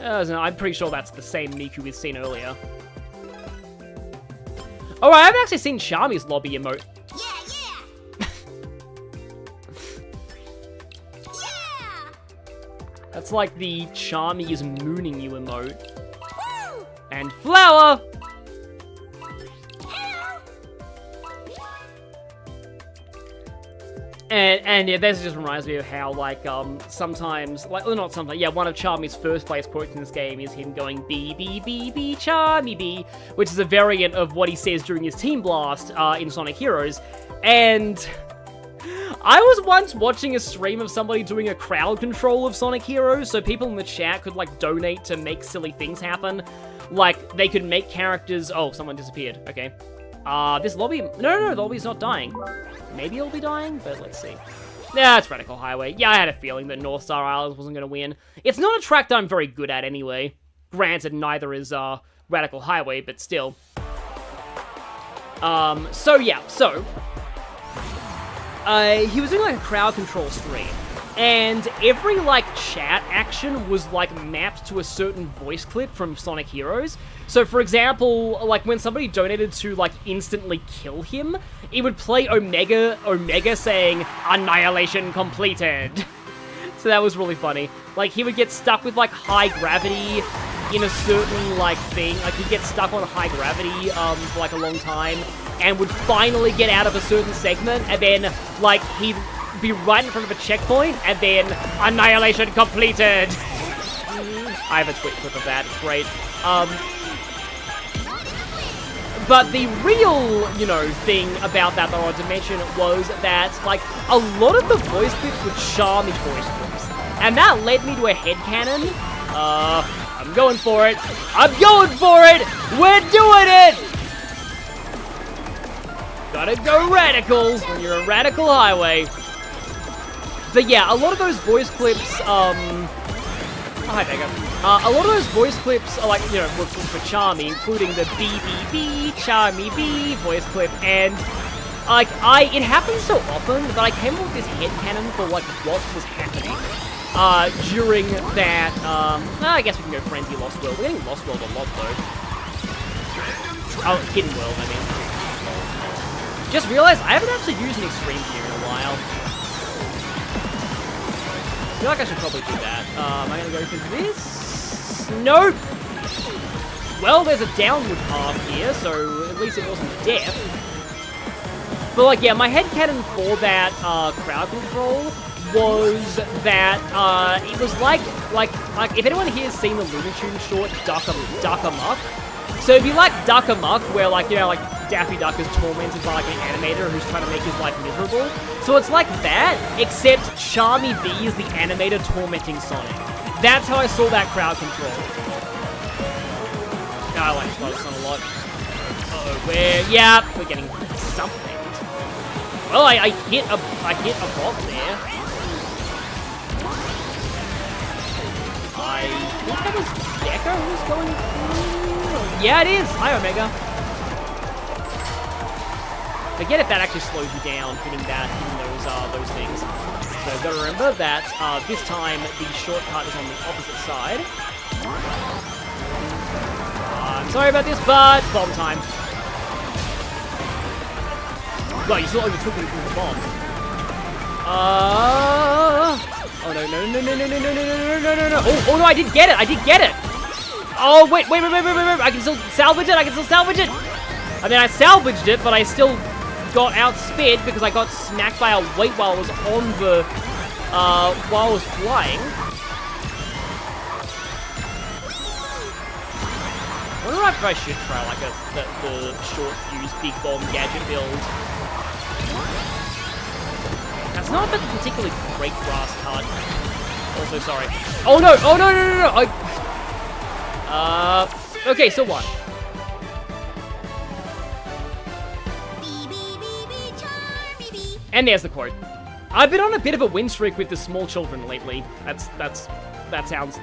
Speaker 1: I'm pretty sure that's the same Miku we've seen earlier. Oh, I haven't actually seen Charmy's lobby emote. That's like the Charmy is mooning you emote. Woo! And Flower! And yeah, this just reminds me of how, like, sometimes, like, well, not sometimes, yeah, one of Charmy's first place quotes in this game is him going, "Bee, bee, bee, bee, Charmy Bee," which is a variant of what he says during his Team Blast in Sonic Heroes. And I was once watching a stream of somebody doing a crowd control of Sonic Heroes, so people in the chat could, like, donate to make silly things happen. Like, they could make characters... Oh, someone disappeared. Okay. This lobby... No, the lobby's not dying. Maybe it'll be dying, but let's see. Yeah, it's Radical Highway. Yeah, I had a feeling that North Star Islands wasn't going to win. It's not a track that I'm very good at anyway. Granted, neither is, Radical Highway, but still. So, yeah, so... he was doing, like, a crowd control stream, and every, like, chat action was, like, mapped to a certain voice clip from Sonic Heroes. So, for example, like, when somebody donated to, like, instantly kill him, it would play Omega saying, "Annihilation completed." So that was really funny. Like, he would get stuck with, like, high gravity in a certain, like, thing. Like, he'd get stuck on high gravity, for, like, a long time, and would finally get out of a certain segment, and then, like, he'd be right in front of a checkpoint, and then annihilation completed. I have a tweet clip of that. It's great. But the real, you know, thing about that I wanted to mention was that, like, a lot of the voice clips were Charmy voice clips. And that led me to a headcanon. I'm going for it. I'm going for it! We're doing it! Gotta go radical when you're a radical highway. But yeah, a lot of those voice clips, oh, hi, Vega. A lot of those voice clips are like, you know, were for Charmy, including the BBB, Charmy Bee voice clip, and, like, it happens so often that I came up with this headcanon for, like, what was happening, during that, I guess we can go Frenzy Lost World. We're getting Lost World a lot, though. Oh, Hidden World, I mean. Just realized I haven't actually used an Extreme Gear in a while. I feel like I should probably do that. Am I gonna go through this? Nope! Well, there's a downward path here, so at least it wasn't death. But, like, yeah, my headcanon for that, crowd control was that, it was like, if anyone here has seen the Looney Tunes short Duck Amuck, so it'd be like Duck Amuck, where, like, you know, like, Daffy Duck is tormented by, like, an animator who's trying to make his life miserable. So it's like that, except Charmy Bee is the animator tormenting Sonic. That's how I saw that crowd control. No, I like this one a lot. Uh-oh, yeah, we're getting something. Well, I hit a bot there. I think that was Decker who's going through. Yeah, it is. Hi, Omega. Forget if that actually slows you down, hitting those things. So gotta remember that this time the shortcut is on the opposite side. I'm sorry about this, but bomb time. Well, you still overtook me from the bomb. Oh no. Oh no, I did get it. Oh wait. I can still salvage it. I mean, I salvaged it, but I still got outsped because I got smacked by a weight while I was on the, while I was flying. I wonder if I should try, like, the short fuse big bomb gadget build. That's not a particularly great grass card. Also, sorry. Oh no! Okay, so what? And there's the quote. I've been on a bit of a win streak with the small children lately. That sounds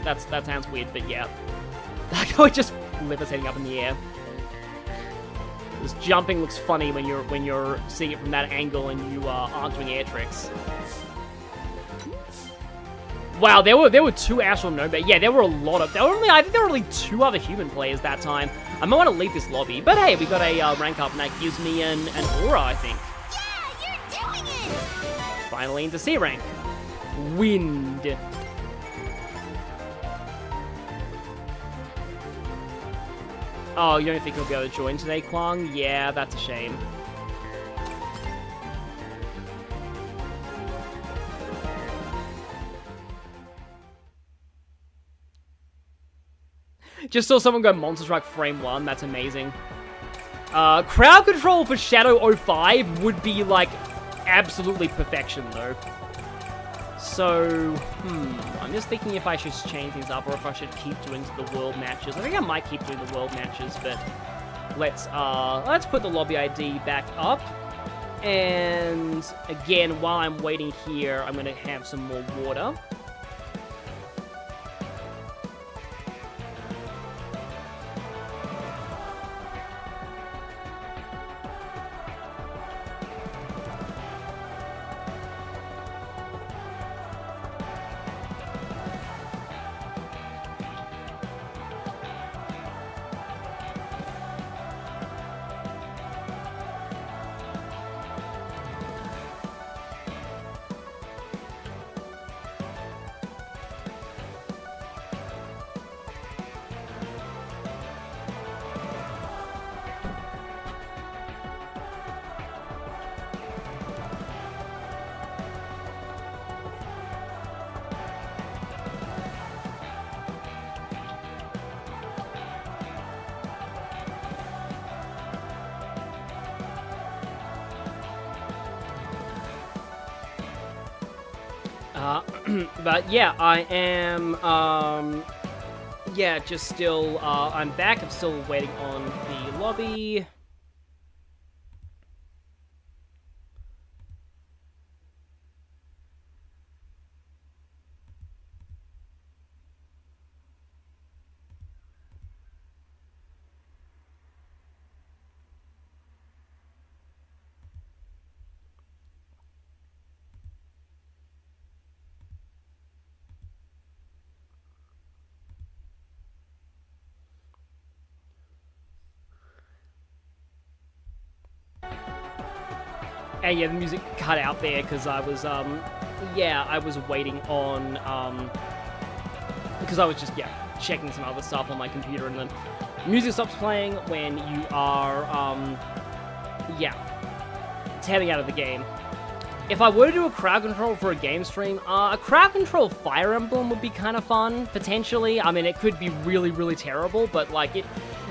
Speaker 1: weird, but yeah. Like, I just levitating up in the air. This jumping looks funny when you're seeing it from that angle and you aren't doing air tricks. Wow, there were two Astral Nomad. Yeah, there were a lot of. I think there were only 2 other human players that time. I might want to leave this lobby, but hey, we got a rank up, and that gives me an aura, I think. Finally into C rank. Wind. Oh, you don't think he'll be able to join today, Kwang? Yeah, that's a shame. Just saw someone go Monster Truck frame 1. That's amazing. Crowd control for Shadow 05 would be, like, absolutely perfection, though. So, I'm just thinking if I should change things up or if I should keep doing the world matches. I think I might keep doing the world matches, but let's put the lobby ID back up. And again, while I'm waiting here, I'm gonna have some more water. But yeah, I am, yeah, just still, I'm back. I'm still waiting on the lobby. And yeah, the music cut out there because I was, yeah, I was waiting on, because I was just, yeah, checking some other stuff on my computer, and then music stops playing when you are, yeah, heading out of the game. If I were to do a crowd control for a game stream, a crowd control Fire Emblem would be kind of fun, potentially. I mean, it could be really, really terrible, but, like,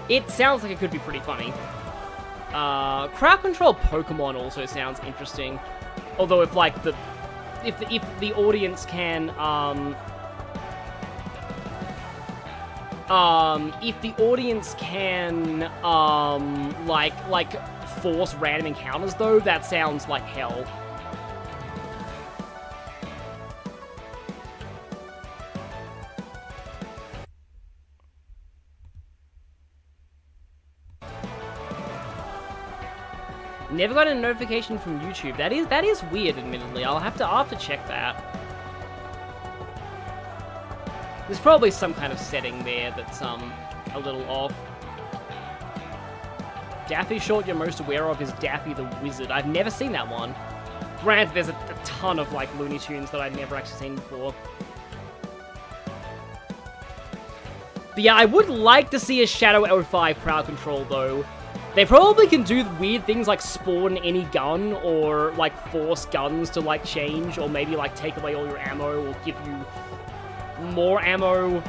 Speaker 1: it sounds like it could be pretty funny. Crowd control Pokemon also sounds interesting. Although if like if the audience can if the audience can like force random encounters though, that sounds like hell. Never got a notification from YouTube. That is weird, admittedly. I'll have to check that. There's probably some kind of setting there that's a little off. Daffy short you're most aware of is Daffy the Wizard. I've never seen that one. Granted, there's a ton of like Looney Tunes that I've never actually seen before. But yeah, I would like to see a Shadow 05 crowd control though. They probably can do weird things like spawn any gun, or like force guns to like change, or maybe like take away all your ammo, or give you more ammo.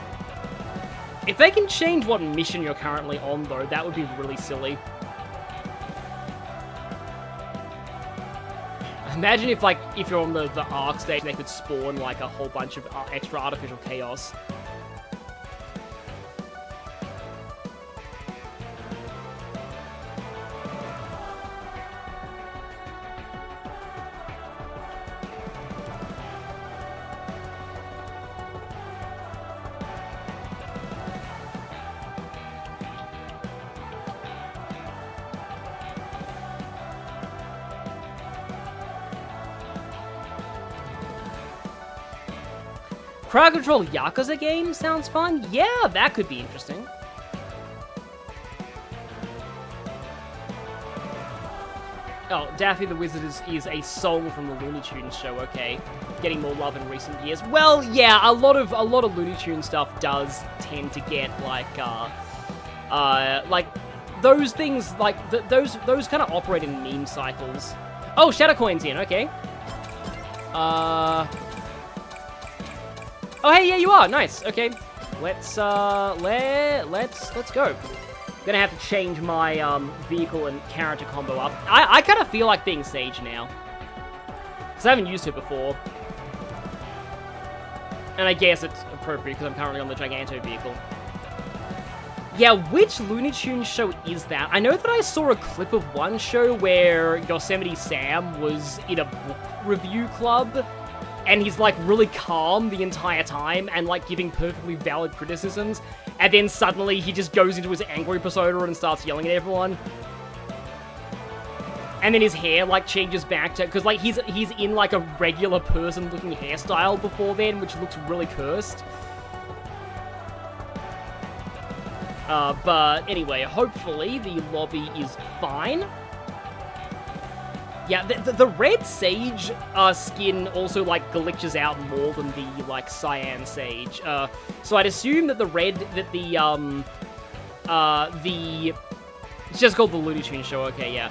Speaker 1: If they can change what mission you're currently on though, that would be really silly. Imagine if like, if you're on the Arc stage, they could spawn like a whole bunch of extra artificial chaos. Crowd control Yakuza game sounds fun. Yeah, that could be interesting. Oh, Daffy the Wizard is a song from the Looney Tunes show. Okay, getting more love in recent years. Well, yeah, a lot of Looney Tunes stuff does tend to get like those things like those kind of operate in meme cycles. Oh, Shadow Coin's in. Okay. Oh, hey, yeah, you are. Nice. Okay. Let's go. Gonna have to change my, vehicle and character combo up. I kind of feel like being Sage now. Because I haven't used her before. And I guess it's appropriate because I'm currently on the Giganto vehicle. Yeah, which Looney Tunes show is that? I know that I saw a clip of one show where Yosemite Sam was in a book review club. And he's, like, really calm the entire time and, like, giving perfectly valid criticisms. And then suddenly he just goes into his angry persona and starts yelling at everyone. And then his hair, like, changes back to... Because, like, he's in, like, a regular person-looking hairstyle before then, which looks really cursed. But anyway, hopefully the lobby is fine. Yeah, the red Sage skin also, like, glitches out more than the, like, Cyan Sage. So I'd assume that it's just called the Looney Tunes show, okay, yeah.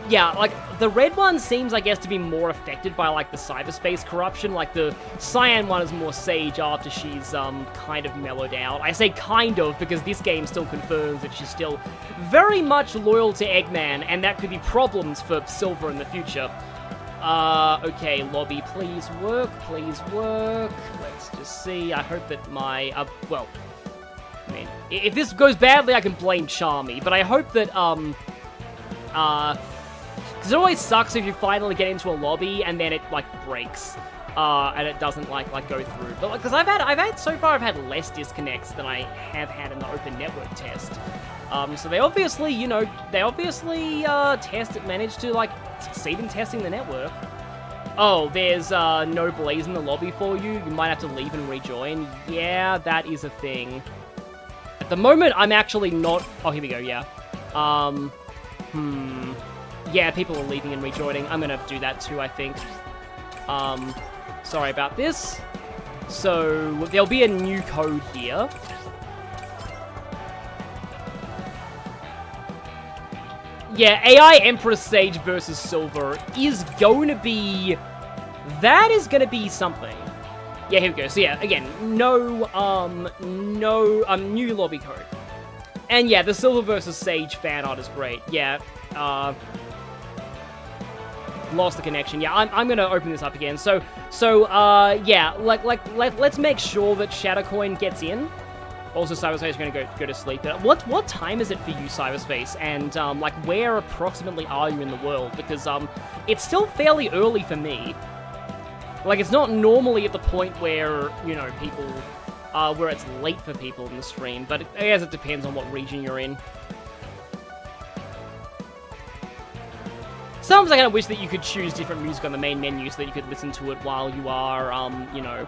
Speaker 1: Yeah, like, the red one seems, I guess, to be more affected by, like, the cyberspace corruption. Like, the Cyan one is more Sage after she's, kind of mellowed out. I say kind of, because this game still confirms that she's still very much loyal to Eggman, and that could be problems for Silver in the future. Okay, lobby, please work, please work. Let's just see. I hope that my, well, I mean, if this goes badly, I can blame Charmy, but I hope that, because it always sucks if you finally get into a lobby and then it, like, breaks, and it doesn't, like go through. But, like, because so far I've had less disconnects than I have had in the open network test. So they obviously, you know, managed to, like, succeed in testing the network. Oh, there's, no blaze in the lobby for you. You might have to leave and rejoin. Yeah, that is a thing. At the moment, I'm actually not... Oh, here we go, yeah. Yeah, people are leaving and rejoining. I'm gonna do that too, I think. Sorry about this. So, there'll be a new code here. Yeah, AI Empress Sage versus Silver is going to be... That is going to be something. Yeah, here we go. So yeah, again, no new lobby code. And yeah, the Silver versus Sage fan art is great. Yeah, lost the connection. Yeah, I'm gonna open this up again. So yeah, let's make sure that Shadowcoin gets in. Also, Cyberspace is gonna go to sleep. What time is it for you, Cyberspace? And like, where approximately are you in the world? Because it's still fairly early for me. Like, it's not normally at the point where, you know, people, where it's late for people in the stream, but I guess it depends on what region you're in. Sometimes I kind of wish that you could choose different music on the main menu so that you could listen to it while you are, you know,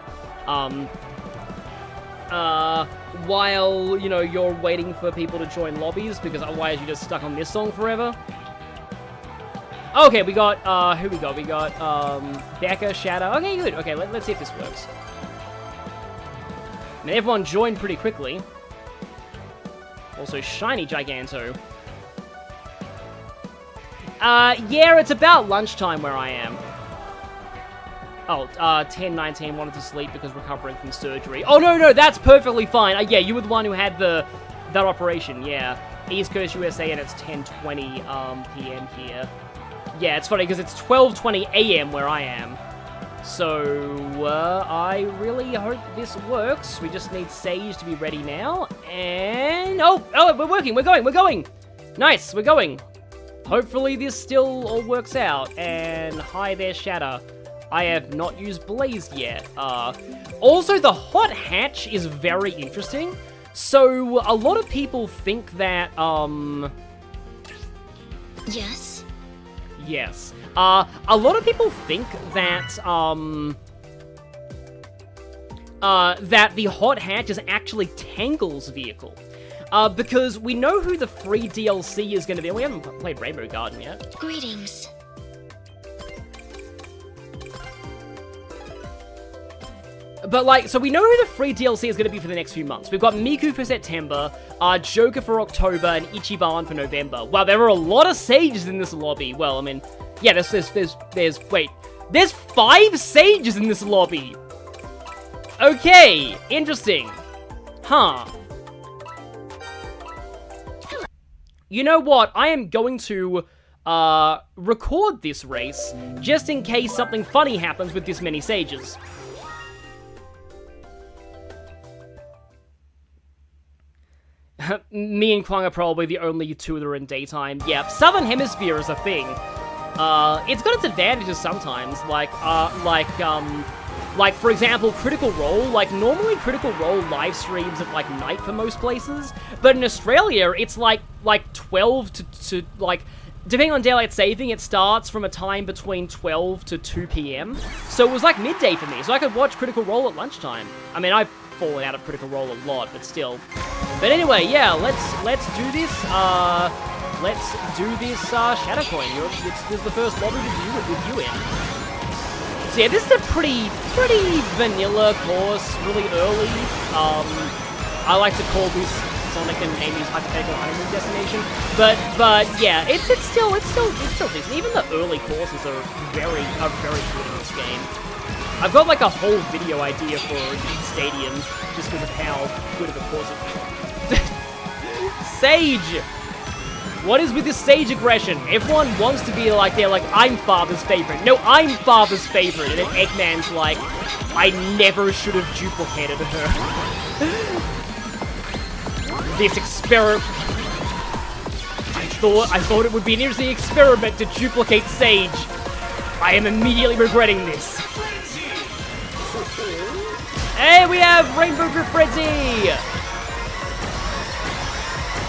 Speaker 1: while, you know, you're waiting for people to join lobbies, because otherwise you're just stuck on this song forever. Okay, we got, who we got? We got, Becca, Shadow. Okay, good. Okay, let's see if this works. I mean, everyone joined pretty quickly. Also, Shiny Giganto. Yeah, it's about lunchtime where I am. Oh, 10:19, wanted to sleep because recovering from surgery. Oh, no, that's perfectly fine. Yeah, you were the one who had that operation, yeah. East Coast, USA, and it's 10:20, p.m. here. Yeah, it's funny because it's 12:20 a.m. where I am. So, I really hope this works. We just need Sage to be ready now. And, oh, we're working, we're going. Nice, we're going. Hopefully this still all works out. And hi there, Shatter. I have not used Blaze yet. Also, the hot hatch is very interesting. So, a lot of people think that,
Speaker 2: Yes?
Speaker 1: Yes. A lot of people think that, that the hot hatch is actually Tangle's vehicle. Because we know who the free DLC is going to be. We haven't played Rainbow Garden yet.
Speaker 2: Greetings.
Speaker 1: But, like, so we know who the free DLC is going to be for the next few months. We've got Miku for September, Joker for October, and Ichiban for November. Wow, there are a lot of sages in this lobby. Well, I mean, yeah, wait, there's 5 sages in this lobby. Okay, interesting. Huh. You know what? I am going to, record this race, just in case something funny happens with this many sages. Me and Kwang are probably the only two that are in daytime. Yeah, Southern Hemisphere is a thing. It's got its advantages sometimes, like, for example, Critical Role. Like, normally Critical Role live streams at, like, night for most places, but in Australia, it's, like 12 to like, depending on daylight saving, it starts from a time between 12 to 2 p.m. So it was, like, midday for me, so I could watch Critical Role at lunchtime. I mean, I've fallen out of Critical Role a lot, but still. But anyway, yeah, let's do this. Let's do this Shadowcoin. This is the first lobby with you in. So yeah, this is a pretty vanilla course, really early. I like to call this Sonic and Amy's hypothetical honeymoon destination. But yeah, it's still decent. Even the early courses are very good in this game. I've got like a whole video idea for each stadium just because of how good of a course it is. Sage! What is with this Sage aggression? Everyone wants to be like, they're like, I'm Father's favorite. No, I'm Father's favorite. And then Eggman's like, I never should have duplicated her. This experiment. I thought it would be an interesting experiment to duplicate Sage. I am immediately regretting this. Hey, we have Rainbow Drift Frenzy!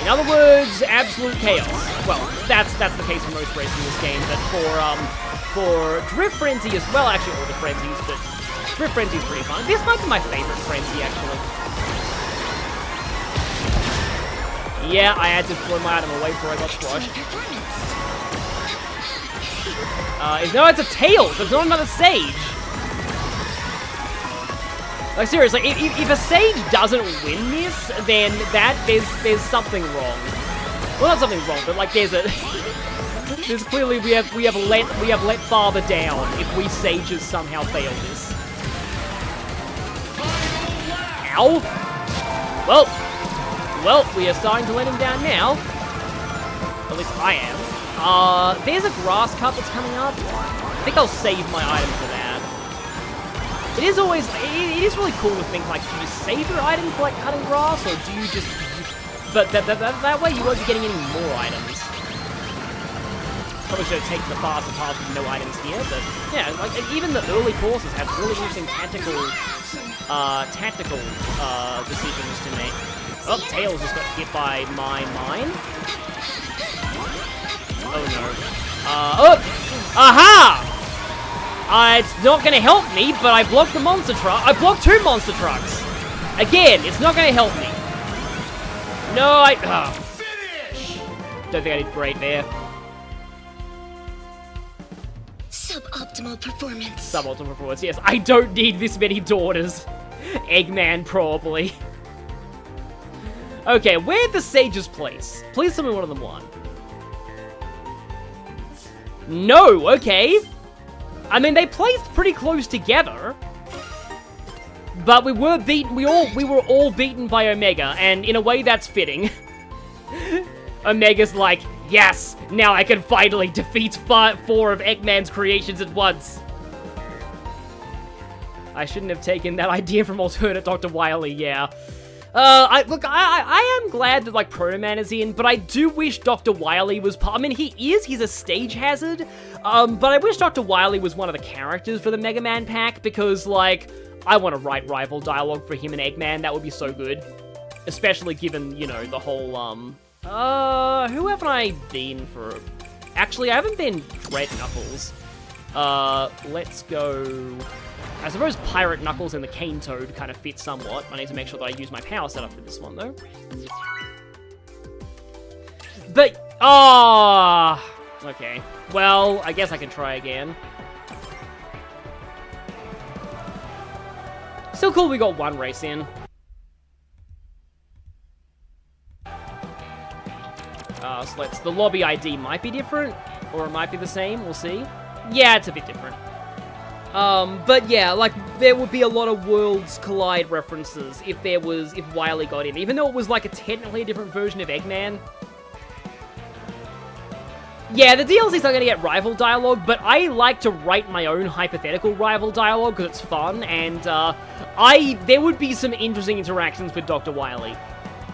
Speaker 1: In other words, absolute chaos. Well, that's the case for most races in this game, but for Drift Frenzy as well, actually all the Frenzies, but Drift Frenzy is pretty fun. This might be my favorite Frenzy, actually. Yeah, I had to throw my item away before I got squashed. No, it's a Tails! It's not another Sage! Like, seriously, if a Sage doesn't win this, then there's something wrong. Well, not something wrong, but like there's clearly we have let Father down if we Sages somehow fail this. Ow! Well, we are starting to let him down now. At least I am. There's a grass cut that's coming up. I think I'll save my item for that. It is really cool to think, like, do you save your item for, like, cutting grass, or do you just... But that way you won't be getting any more items. Probably should have taken the faster path with no items here, but, yeah, like, even the early courses have really interesting tactical decisions to make. Oh, Tails just got hit by my mine. Oh, no. Aha! It's not going to help me, but I blocked the monster truck. I blocked 2 monster trucks. Again, it's not going to help me. No, Finish! Don't think I did great there.
Speaker 2: Suboptimal performance.
Speaker 1: Suboptimal performance, yes. I don't need this many daughters. Eggman, probably. Okay, where'd the Sages place? Please tell me one of them won. No, okay. I mean, they placed pretty close together, but we were beaten. We were all beaten by Omega, and in a way, that's fitting. Omega's like, yes, now I can finally defeat 4 of Eggman's creations at once. I shouldn't have taken that idea from alternate Dr. Wily. Yeah. I am glad that, like, Proto Man is in, but I do wish Dr. Wily was I mean, he's a stage hazard, but I wish Dr. Wily was one of the characters for the Mega Man pack, because, like, I want to write rival dialogue for him and Eggman. That would be so good. Especially given, you know, the whole, who haven't I been for? Actually, I haven't been Dread Knuckles. Let's go... I suppose Pirate Knuckles and the Cane Toad kind of fit somewhat. I need to make sure that I use my power setup for this one, though. But, okay. Well, I guess I can try again. Still cool we got 1 race in. So the lobby ID might be different, or it might be the same, we'll see. Yeah, it's a bit different. But yeah, like, there would be a lot of Worlds Collide references if Wily got in. Even though it was, like, technically a different version of Eggman. Yeah, the DLC's not gonna get rival dialogue, but I like to write my own hypothetical rival dialogue because it's fun, and, there would be some interesting interactions with Dr. Wily.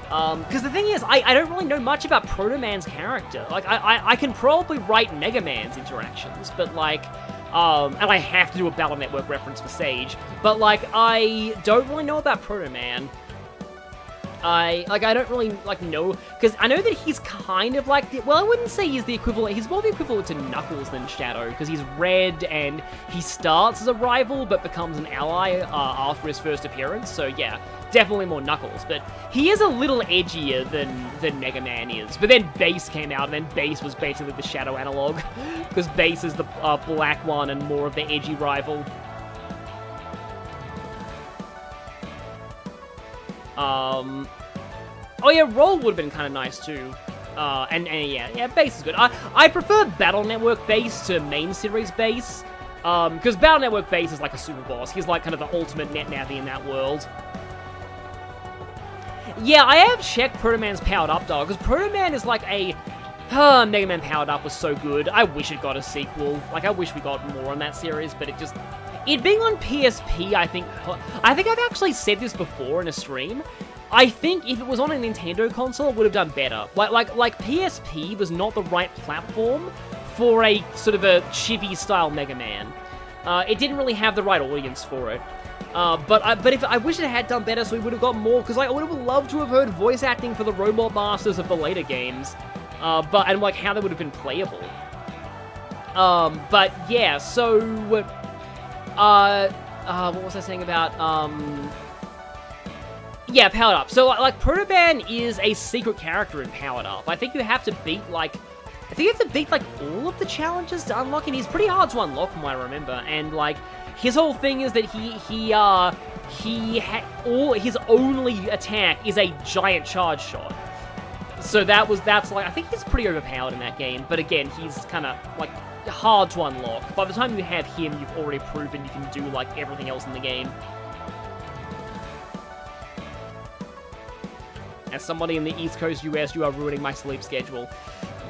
Speaker 1: Because the thing is, I don't really know much about Proto Man's character. Like, I can probably write Mega Man's interactions, but, like... and I have to do a Battle Network reference for Sage, but, like, I don't really know about Proto Man. I don't really, like, know, because I know that he's kind of like, well, I wouldn't say he's the equivalent, he's more the equivalent to Knuckles than Shadow, because he's red, and he starts as a rival, but becomes an ally after his first appearance, so yeah, definitely more Knuckles, but he is a little edgier than Mega Man is. But then Bass came out, and then Bass was basically the Shadow analog, because Bass is the black one and more of the edgy rival. Oh yeah, Roll would have been kind of nice too. And yeah, Bass is good. I prefer Battle Network Bass to main series Bass, because Battle Network Bass is like a super boss. He's like kind of the ultimate net-navvy in that world. Yeah, I have checked Proto Man's powered up, dog, because Proto Man is like a Mega Man Powered Up was so good. I wish it got a sequel. Like, I wish we got more on that series, but it just... It being on PSP, I think I've actually said this before in a stream. I think if it was on a Nintendo console, it would have done better. Like PSP was not the right platform for a sort of a chibi-style Mega Man. It didn't really have the right audience for it. But if I wish it had done better, so we would have got more, because I would have loved to have heard voice acting for the Robot Masters of the later games. And like how they would have been playable. But yeah, so what was I saying about yeah, Powered Up. So like Protoban is a secret character in Powered Up. I think you have to beat like all of the challenges to unlock him. He's pretty hard to unlock from what I remember, and like his whole thing is that his only attack is a giant charge shot. So that's like, I think he's pretty overpowered in that game, but again, he's kind of like hard to unlock. By the time you have him, you've already proven you can do like everything else in the game. As somebody in the East Coast US, you are ruining my sleep schedule.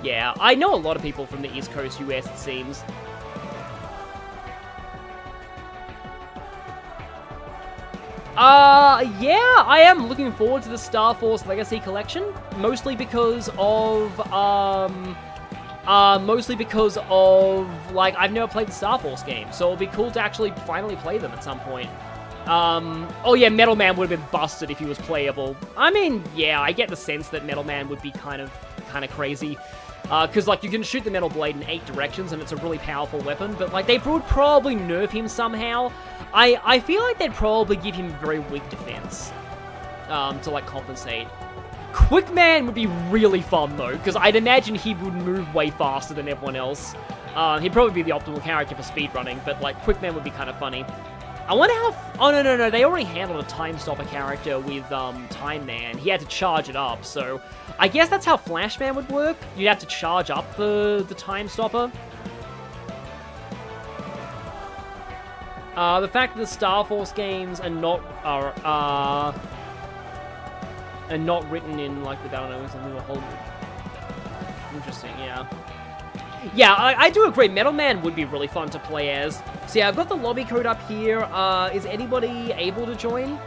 Speaker 1: Yeah, I know a lot of people from the East Coast US, it seems. Yeah, I am looking forward to the Star Force Legacy Collection, mostly because of, like, I've never played the Star Force game, so it'll be cool to actually finally play them at some point. Oh yeah, Metal Man would have been busted if he was playable. I mean, yeah, I get the sense that Metal Man would be kind of crazy. Because, like, you can shoot the Metal Blade in 8 directions, and it's a really powerful weapon, but, like, they would probably nerf him somehow. I feel like they'd probably give him very weak defense, to, like, compensate. Quick Man would be really fun, though, because I'd imagine he would move way faster than everyone else. He'd probably be the optimal character for speedrunning, but, like, Quick Man would be kind of funny. I wonder how... Oh, no, they already handled a Time Stopper character with, Time Man. He had to charge it up, so... I guess that's how Flash Man would work. You'd have to charge up the Time Stopper. The fact that the Star Force games are not written in, like, the Battle Network and the whole... Interesting, yeah. Yeah, I do agree. Metal Man would be really fun to play as. So yeah, I've got the lobby code up here. Is anybody able to join?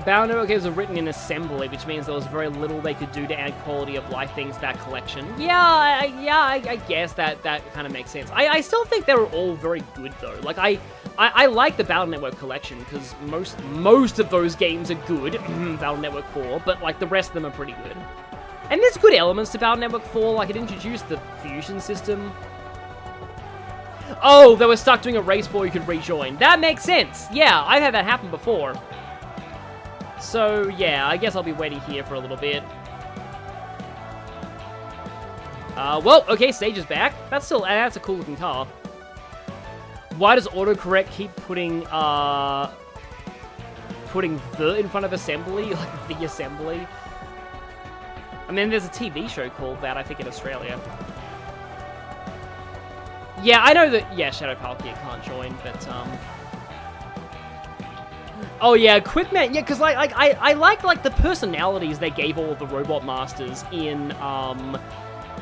Speaker 1: Battle Network games are written in assembly, which means there was very little they could do to add quality of life things to that collection. I guess that kind of makes sense. I still think they were all very good, though. Like, I like the Battle Network collection, because most of those games are good, Battle Network 4, but, like, the rest of them are pretty good. And there's good elements to Battle Network 4, like, it introduced the fusion system. Oh, they were stuck doing a race before you could rejoin. That makes sense! Yeah, I've had that happen before. So, yeah, I guess I'll be waiting here for a little bit. Well, okay, Sage is back. That's a cool looking car. Why does autocorrect keep putting the in front of assembly? Like, the assembly? I mean, there's a TV show called that, I think, in Australia. Yeah, I know that, yeah, Shadow Palkia can't join, but, oh yeah, Quick Man, yeah, because I like the personalities they gave all of the Robot Masters in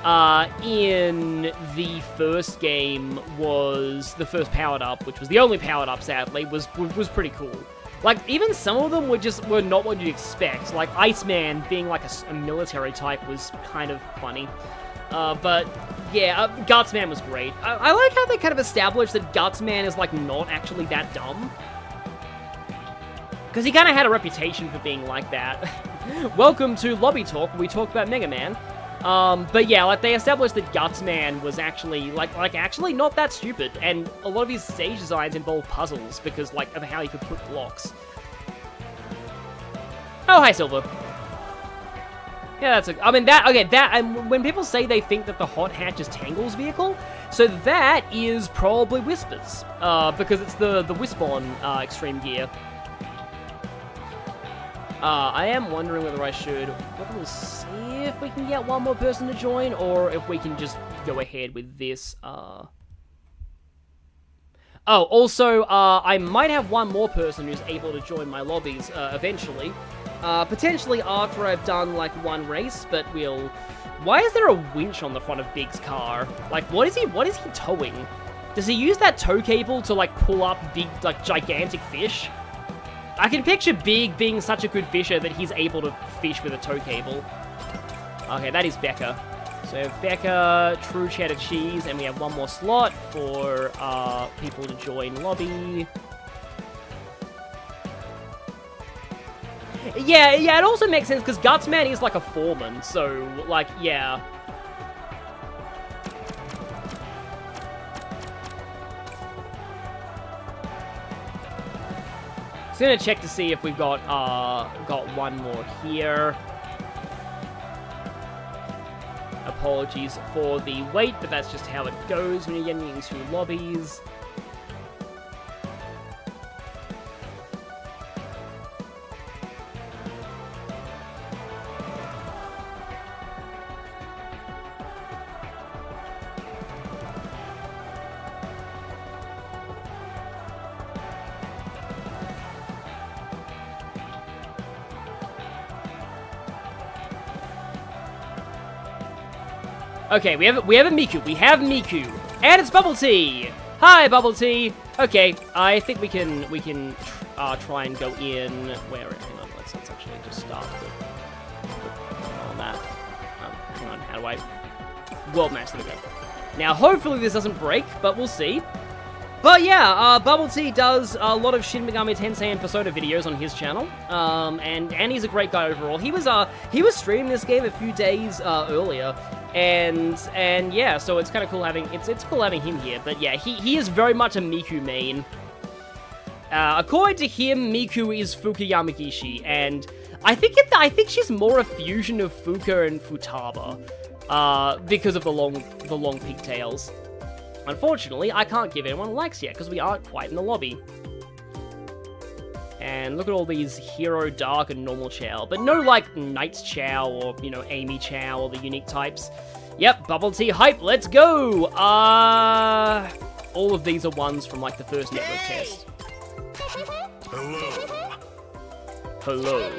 Speaker 1: the first game was the first Powered Up, which was the only Powered Up, sadly, was pretty cool. Like, even some of them were not what you'd expect. Like, Iceman being like a military type was kind of funny. But yeah, Gutsman was great. I like how they kind of established that Gutsman is like not actually that dumb. Because he kind of had a reputation for being like that. Welcome to Lobby Talk, where we talk about Mega Man. But yeah, like, they established that Gutsman was actually, like actually not that stupid, and a lot of his stage designs involve puzzles, because, like, of how he could put blocks. Oh, hi, Silver. Yeah, that's I mean, that, and when people say they think that the hot hatch is Tangle's vehicle, so that is probably Whisper's, because it's the Wisp-On extreme gear. I am wondering whether we'll see if we can get one more person to join, or if we can just go ahead with this, Oh, also, I might have one more person who's able to join my lobbies, eventually. Potentially after I've done, like, one race, but we'll... Why is there a winch on the front of Big's car? Like, what is he towing? Does he use that tow cable to, like, pull up big, like, gigantic fish? I can picture Big being such a good fisher that he's able to fish with a tow cable. Okay, that is Becca. So, Becca, True Cheddar Cheese, and we have one more slot for, people to join lobby. Yeah, it also makes sense, because Gutsman is like a foreman, so, like, yeah. Just gonna check to see if we've got one more here. Apologies for the wait, but that's just how it goes when you're getting into lobbies. Okay, we have a Miku. We have Miku. And it's Bubble Tea! Hi, Bubble Tea! Okay, I think we can try and go in... Hang on, let's actually just start on that. Hang on, how do I... World match, there we go. Now, hopefully this doesn't break, but we'll see. But yeah, Bubble Tea does a lot of Shin Megami Tensei and Persona videos on his channel, and he's a great guy overall. He was streaming this game a few days earlier, and yeah, so it's kind of cool having it's cool having him here. But yeah, he is very much a Miku main. According to him, Miku is Fuka Yamagishi, and I think she's more a fusion of Fuka and Futaba, because of the long pigtails. Unfortunately, I can't give anyone likes yet, because we aren't quite in the lobby. And look at all these Hero, Dark, and Normal Chow. But no, like, Knight's Chow, or, you know, Amy Chow, or the unique types. Yep, Bubble Tea hype, let's go! All of these are ones from, like, the first network test.
Speaker 5: Hello.
Speaker 1: Hello.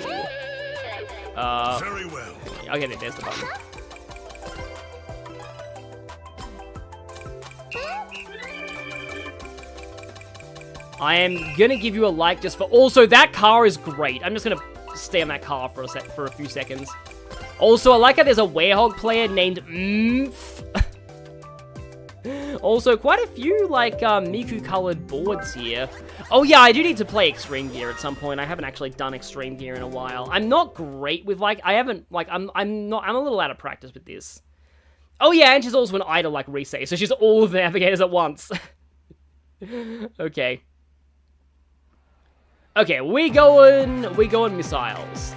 Speaker 5: Very well.
Speaker 1: Okay, there's the button. I am gonna give you a like just for... Also, that car is great. I'm just gonna stay on that car for a few seconds. Also, I like how there's a Werehog player named Mmph. Also, quite a few, like, Miku-colored boards here. Oh yeah, I do need to play Extreme Gear at some point. I haven't actually done Extreme Gear in a while. I'm not great with, like, I'm a little out of practice with this. Oh yeah, and she's also an idol like Risei, so she's all of the navigators at once. Okay. Okay, we going missiles.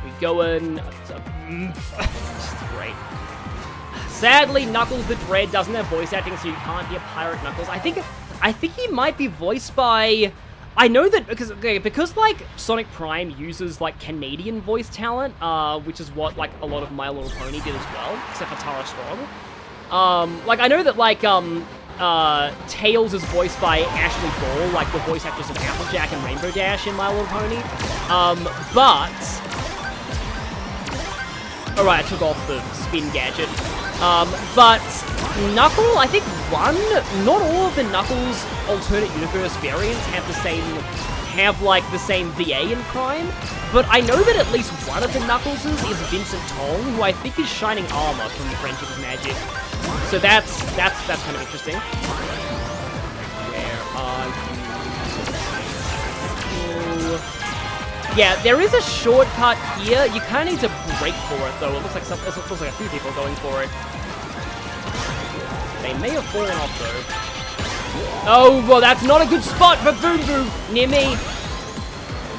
Speaker 1: We going... Great. Sadly, Knuckles the Dread doesn't have voice acting, so you can't hear Pirate Knuckles. I think he might be voiced by... I know that because like Sonic Prime uses like Canadian voice talent, which is what like a lot of My Little Pony did as well, except for Tara Strong. Like I know that like Tails is voiced by Ashley Ball, like the voice actress of Applejack and Rainbow Dash in My Little Pony. But alright, I took off the spin gadget. But Knuckle, I think not all of the Knuckles alternate universe variants have the same VA in Prime, but I know that at least one of the Knuckleses is Vincent Tong, who I think is Shining Armor from Friendship is Magic. So that's kind of interesting. Where are you? Yeah, there is a shortcut here. You kind of need to break for it, though. It looks like a few people going for it. They may have fallen off, though. Oh, well, that's not a good spot for Boom Boom near me.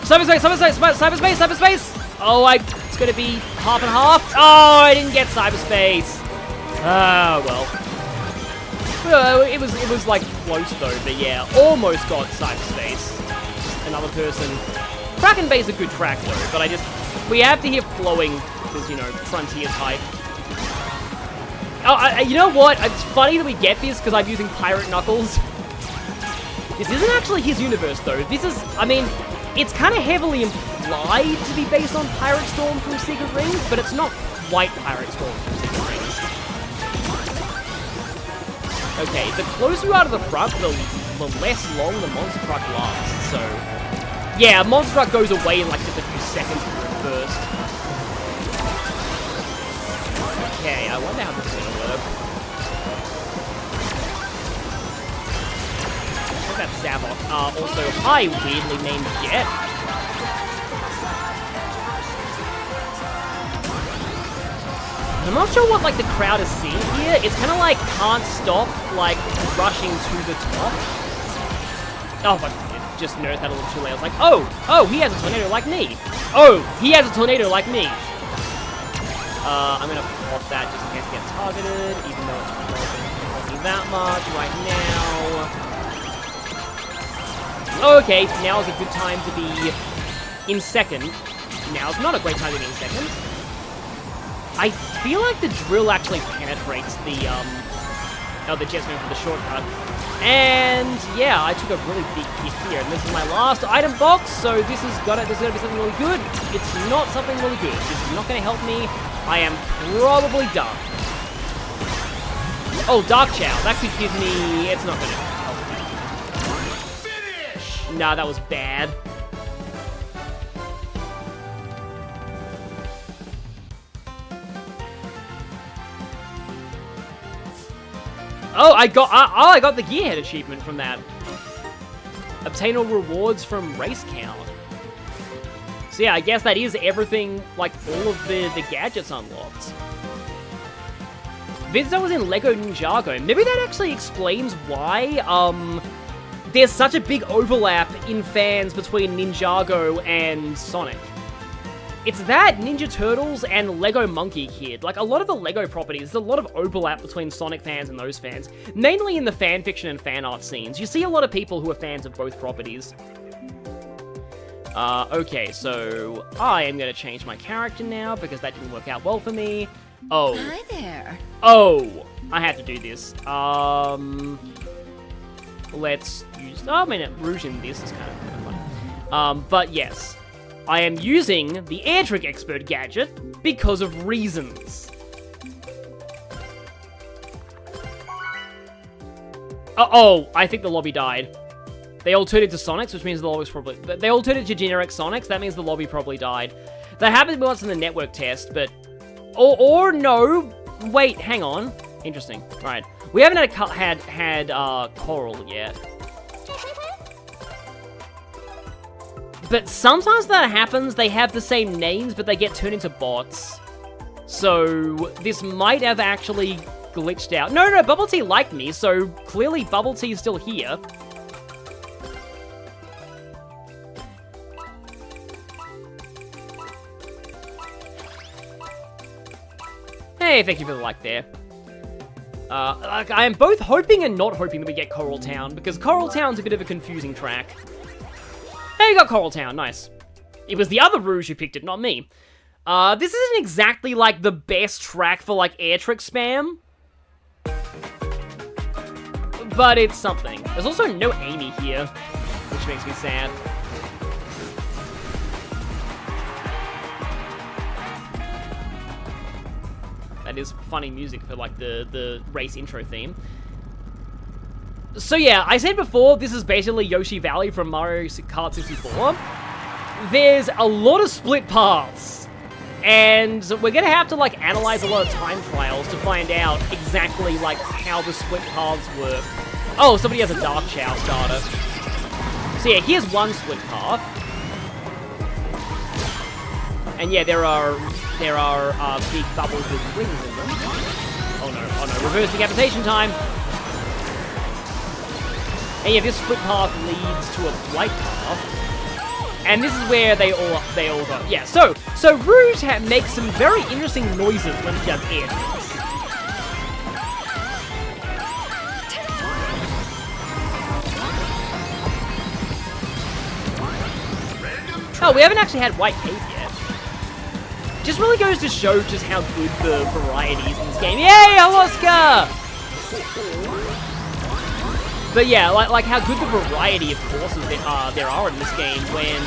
Speaker 1: Cyberspace! Oh, it's gonna be half and half. Oh, I didn't get cyberspace. Oh, well. It was like close though, but yeah, almost got cyberspace. Another person. Kraken Bay's a good track though, but we have to hear flowing because, you know, Frontier type. Oh, you know what? It's funny that we get this because I'm using Pirate Knuckles. This isn't actually his universe though. This is, I mean, it's kind of heavily implied to be based on Pirate Storm from Secret Rings, but it's not quite Pirate Storm from Secret Rings. Okay, the closer you are to the front, the less long the monster truck lasts, so... Yeah, monster truck goes away in like just a few seconds from the first. Okay, I wonder how this is gonna work. I think that's Zavok. Also, hi, weirdly named Jet. I'm not sure what, like, the crowd is seeing here. It's kind of like, can't stop, like, rushing to the top. Oh, but just nerfed that a little too late. I was like, oh, he has a tornado like me. Oh, he has a tornado like me. I'm gonna pop that just in case it gets targeted, even though it's not me that much right now. Okay, now's a good time to be in second. Now's not a great time to be in second. I feel like the drill actually penetrates the jet stream for the shortcut. And yeah, I took a really big hit here, and this is my last item box, so this is gonna be something really good. It's not something really good. This is not gonna help me. I am probably done. Oh, Dark Chow. That could give me... It's not gonna help me. Finish! Nah, that was bad. Oh, I got the Gearhead achievement from that. Obtain all rewards from race count. So yeah, I guess that is everything, like all of the gadgets unlocked. This was in Lego Ninjago. Maybe that actually explains why there's such a big overlap in fans between Ninjago and Sonic. It's that, Ninja Turtles, and Lego Monkey Kid. Like, a lot of the Lego properties, there's a lot of overlap between Sonic fans and those fans. Mainly in the fanfiction and fan art scenes. You see a lot of people who are fans of both properties. Okay, so I am going to change my character now because that didn't work out well for me. Oh.
Speaker 4: Hi there.
Speaker 1: Oh, I have to do this. Let's use... Oh, I mean, Rouge in this is kind of fun. But yes. I am using the Air Trick Expert gadget because of reasons. Oh, I think the lobby died. They all turned into Sonics, which means the lobby's probably... They all turned into generic Sonics, that means the lobby probably died. That happened once in the network test, but... Or no... Wait, hang on. Interesting. Right. We haven't had Coral yet. But sometimes that happens, they have the same names, but they get turned into bots. So, this might have actually glitched out. No, Bubble Tea liked me, so clearly Bubble Tea is still here. Hey, thank you for the like there. I am both hoping and not hoping that we get Coral Town, because Coral Town's a bit of a confusing track. Hey, you got Coral Town, nice. It was the other Rouge who picked it, not me. This isn't exactly, like, the best track for, like, air trick spam. But it's something. There's also no Amy here, which makes me sad. That is funny music for, like, the race intro theme. So yeah, I said before, this is basically Yoshi Valley from Mario Kart 64. There's a lot of split paths, and we're gonna have to, like, analyze a lot of time trials to find out exactly, like, how the split paths work. Oh, somebody has a Dark Chow starter. So yeah, here's one split path. And yeah, there are big bubbles with rings in them. Oh no, reverse decapitation time! And yeah, this split path leads to a flight path. And this is where they all go. Yeah, so Rouge makes some very interesting noises when he does air tricks. Oh, we haven't actually had White Cave yet. Just really goes to show just how good the variety is in this game. Yay, Alaska! But yeah, like how good the variety of courses there are in this game when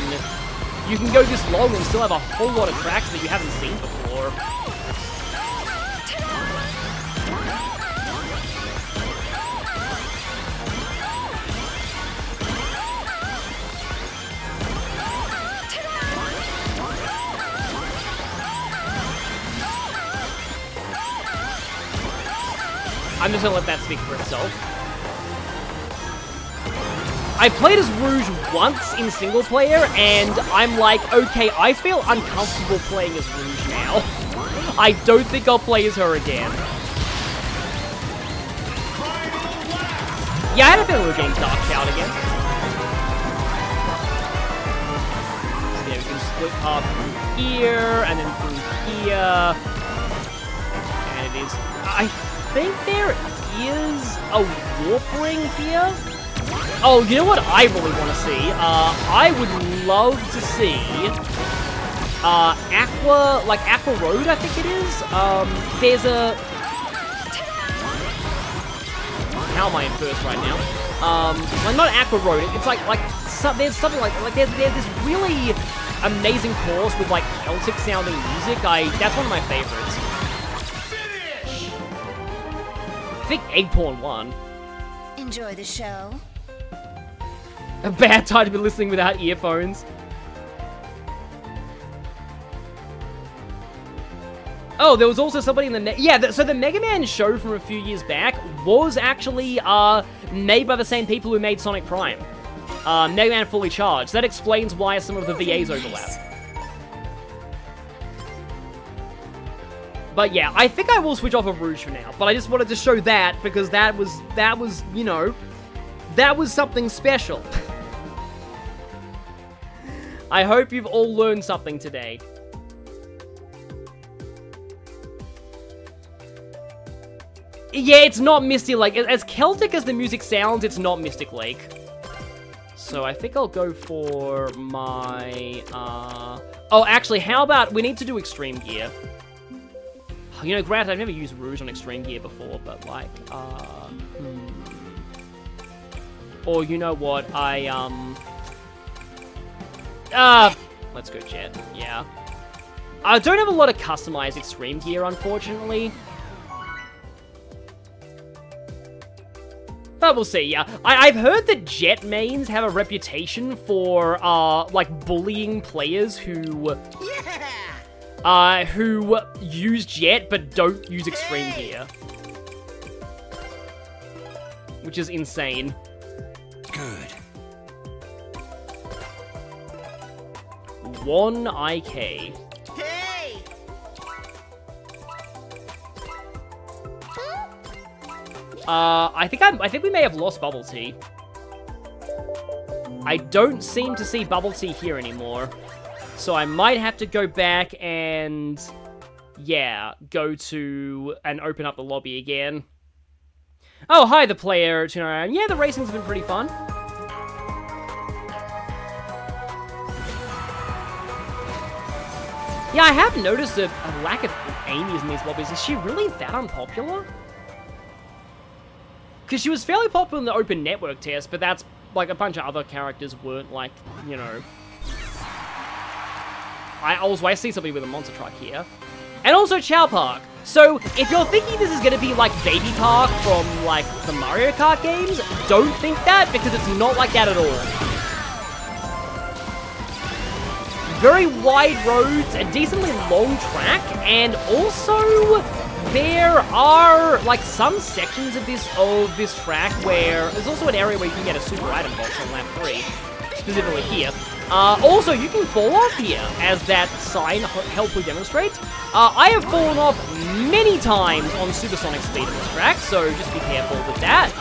Speaker 1: you can go this long and still have a whole lot of tracks that you haven't seen before. I'm just gonna let that speak for itself. I played as Rouge once in single player, and I'm like, okay, I feel uncomfortable playing as Rouge now. I don't think I'll play as her again. Yeah, I had a feeling we were getting Dark Shout again. So yeah, we can split up through here, and then through here. And it is... I think there is a warp ring here. Oh, you know what I really want to see? I would love to see Aqua Road, I think it is. There's a... How am I in first right now? Well, not Aqua Road. It's there's something like there's this really amazing course with like Celtic sounding music. That's one of my favorites. I think Eggporn won.
Speaker 2: Enjoy the show.
Speaker 1: A bad time to be listening without earphones. Oh, there was also somebody in the... so the Mega Man show from a few years back was actually made by the same people who made Sonic Prime. Mega Man Fully Charged. That explains why some of the VAs overlap. But yeah, I think I will switch off of Rouge for now. But I just wanted to show that because that was, you know, that was something special. I hope you've all learned something today. Yeah, it's not Misty Lake. As Celtic as the music sounds, it's not Mystic Lake. So I think I'll go for my... Oh, actually, how about... We need to do Extreme Gear. You know, granted, I've never used Rouge on Extreme Gear before, but like, Or you know what, let's go Jet, yeah. I don't have a lot of customized Extreme Gear, unfortunately. But we'll see, yeah. I've heard that Jet mains have a reputation for, like, bullying players who... who use Jet but don't use Extreme Gear. Which is insane.
Speaker 3: Good.
Speaker 1: 1 IK.
Speaker 3: Hey!
Speaker 1: I think we may have lost Bubble Tea. I don't seem to see Bubble Tea here anymore. So I might have to go back and, yeah, go to and open up the lobby again. Oh, hi, the player tuner around. Yeah, the racing's been pretty fun. Yeah, I have noticed a lack of Amy's in these lobbies. Is she really that unpopular? Because she was fairly popular in the open network test, but that's, like, a bunch of other characters weren't, like, you know... I see somebody with a monster truck here. And also Chow Park. So, if you're thinking this is going to be like Baby Park from, like, the Mario Kart games, don't think that, because it's not like that at all. Very wide roads, a decently long track, and also there are, like, some sections of this track where there's also an area where you can get a super item box on lap 3, specifically here. Also, you can fall off here, as that sign helpfully demonstrates. I have fallen off many times on supersonic speed on this track, so just be careful with that.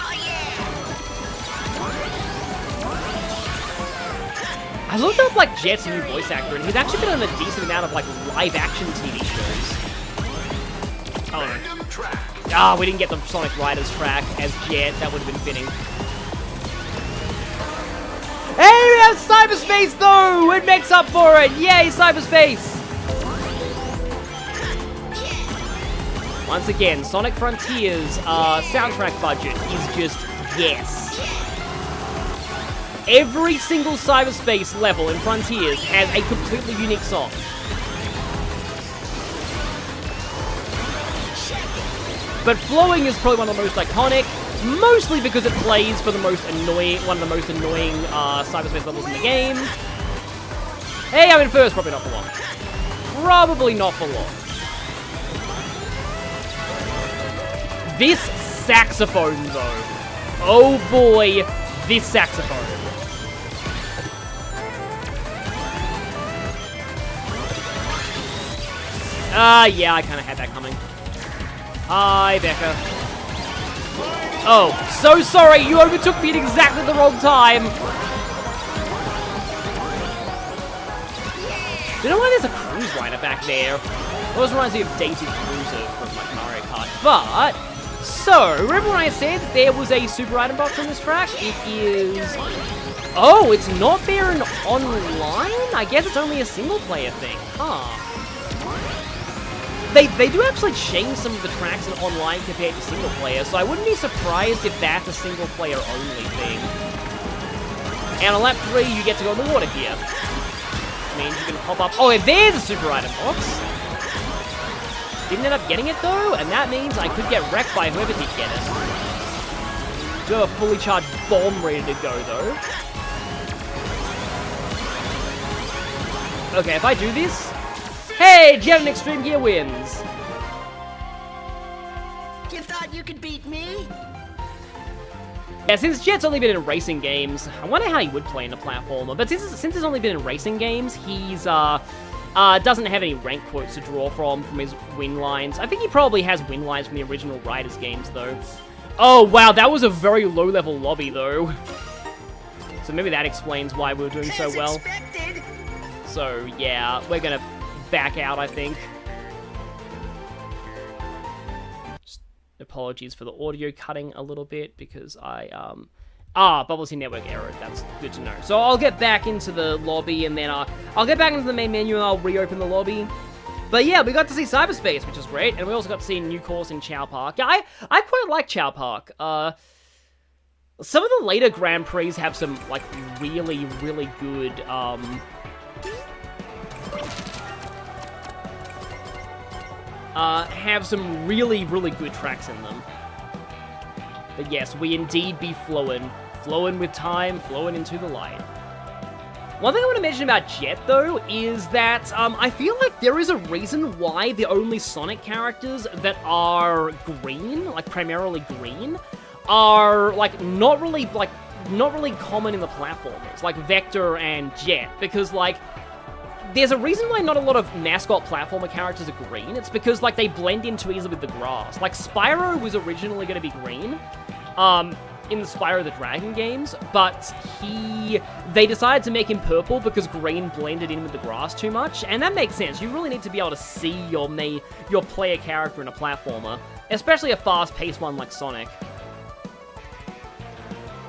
Speaker 1: I looked up, like, Jet's new voice actor, and he's actually been on a decent amount of, like, live-action TV shows. Oh, no. We didn't get the Sonic Riders track as Jet. That would have been fitting. Hey, we have cyberspace, though! It makes up for it! Yay, cyberspace! Once again, Sonic Frontiers' soundtrack budget is just yes. Every single cyberspace level in Frontiers has a completely unique song. But Flowing is probably one of the most iconic, mostly because it plays for the most annoying, one of the most annoying cyberspace levels in the game. Hey, I'm in first, probably not for long. Probably not for long. This saxophone, though. Oh boy, this saxophone. Yeah, I kind of had that coming. Hi, Becca. Oh, so sorry, you overtook me at exactly the wrong time. Do you know why there's a cruise liner back there? It always reminds me of Dated Cruiser from, like, Mario Kart. But, so, remember when I said there was a super item box on this track? It is... Oh, it's not there in online? I guess it's only a single-player thing. Huh. They do actually change some of the tracks in online compared to single-player, so I wouldn't be surprised if that's a single-player only thing. And on lap 3, you get to go in the water here. Which means you can pop up... Oh, and there's a super item box! Didn't end up getting it, though, and that means I could get wrecked by whoever did get it. Do have a fully charged bomb ready to go, though. Okay, if I do this... Hey, Jet and Extreme Gear wins!
Speaker 3: You thought you could beat me?
Speaker 1: Yeah, since Jet's only been in racing games, I wonder how he would play in a platformer. But since he's only been in racing games, he's, doesn't have any rank quotes to draw from his win lines. I think he probably has win lines from the original Riders games, though. Oh, wow, that was a very low-level lobby, though. So maybe that explains why we were doing so well.
Speaker 3: Expected.
Speaker 1: So, yeah, we're gonna back out, I think. Just apologies for the audio cutting a little bit, because Bubble Tea Network error, that's good to know. So I'll get back into the lobby, and then I'll get back into the main menu, and I'll reopen the lobby. But yeah, we got to see cyberspace, which is great, and we also got to see a new course in Chow Park. Yeah, I quite like Chow Park. Some of the later Grand Prix have some, like, really, really good, have some really, really good tracks in them. But yes, we indeed be flowing with time, flowing into the light. One thing I want to mention about Jet, though, is that I feel like there is a reason why the only Sonic characters that are green, like primarily green, are like not really common in the platformers, like Vector and Jet, because like there's a reason why not a lot of mascot platformer characters are green. It's because, like, they blend in too easily with the grass. Like, Spyro was originally going to be green, in the Spyro the Dragon games, but they decided to make him purple because green blended in with the grass too much, and that makes sense. You really need to be able to see your player character in a platformer, especially a fast-paced one like Sonic.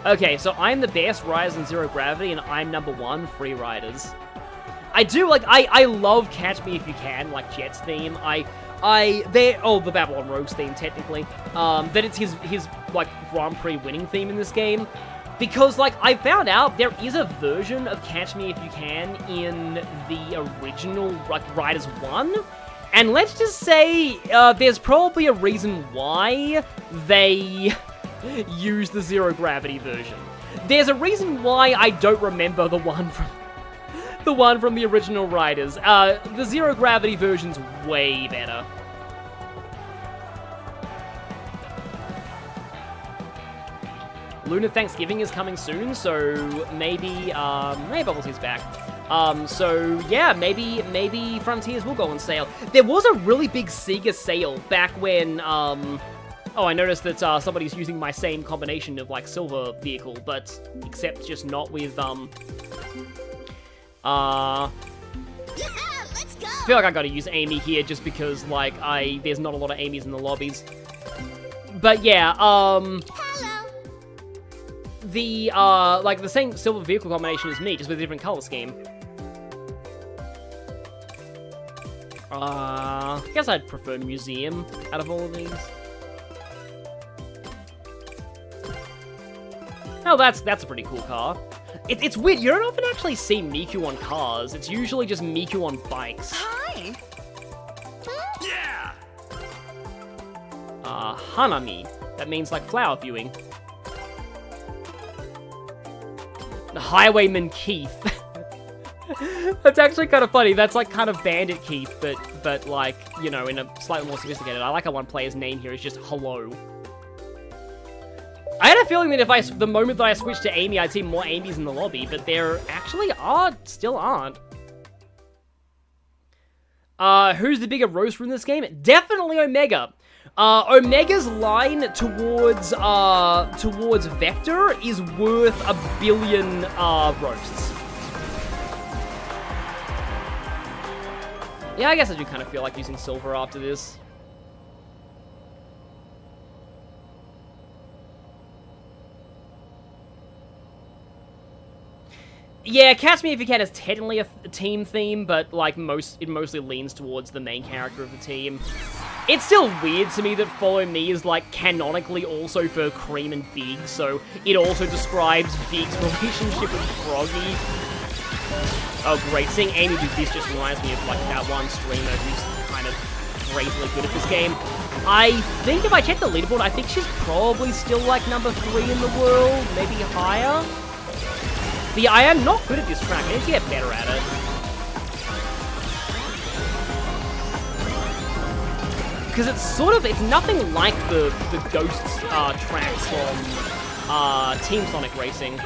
Speaker 1: Okay, so I'm the best Riders in Zero Gravity, and I'm number 1, Free Riders. I do, like, I love Catch Me If You Can, like Jet's theme. The Babylon Rogues theme, technically. That it's his, like, Grand Prix winning theme in this game. Because, like, I found out there is a version of Catch Me If You Can in the original, like, Riders 1. And let's just say, there's probably a reason why they use the Zero Gravity version. There's a reason why I don't remember the one from the original Riders. The Zero Gravity version's way better. Lunar Thanksgiving is coming soon, so maybe Bubbles is back. So yeah, maybe Frontiers will go on sale. There was a really big Sega sale back when, oh, I noticed that somebody's using my same combination of, like, silver vehicle, but except just not with,
Speaker 2: Let's go.
Speaker 1: I feel like I gotta use Amy here just because, like, there's not a lot of Amy's in the lobbies. But yeah,
Speaker 2: Hello.
Speaker 1: like the same silver vehicle combination as me, just with a different color scheme. I guess I'd prefer museum out of all of these. Oh, that's a pretty cool car. It's weird, you don't often actually see Miku on cars. It's usually just Miku on bikes.
Speaker 4: Hi.
Speaker 5: Yeah!
Speaker 1: Hanami. That means, like, flower viewing. The Highwayman Keith. That's actually kind of funny. That's, like, kind of Bandit Keith, but like, you know, in a slightly more sophisticated. I like how one player's name here is just Hello. I had a feeling that if the moment that I switched to Amy, I'd see more Amy's in the lobby, but there actually still aren't. Who's the bigger roaster in this game? Definitely Omega. Omega's line towards Vector is worth 1 billion, roasts. Yeah, I guess I do kind of feel like using Silver after this. Yeah, Catch Me If You Can is technically a team theme, but like it mostly leans towards the main character of the team. It's still weird to me that Follow Me is like canonically also for Cream and Big, so it also describes Big's relationship with Froggy. Oh great, seeing Amy do this just reminds me of like that one streamer who's kind of crazily good at this game. I think if I check the leaderboard, I think she's probably still like number 3 in the world, maybe higher. But yeah, I am not good at this track. I need to get better at it. Because it's nothing like the Ghosts tracks from Team Sonic Racing,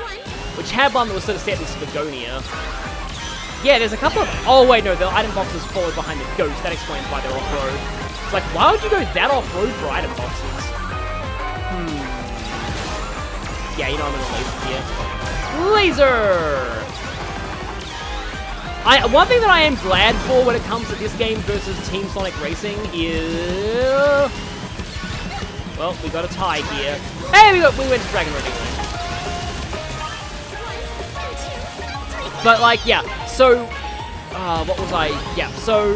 Speaker 1: which had one that was sort of set in Spagonia. Yeah, there's a couple of... Oh, wait, no, the item boxes followed behind the Ghost. That explains why they're off-road. It's like, why would you go that off-road for item boxes? Yeah, you know I'm gonna leave here. Laser! One thing that I am glad for when it comes to this game versus Team Sonic Racing is... Well, we got a tie here. Hey, we went to Dragon Road anyway. But, like, yeah, so... what was I... Yeah, so...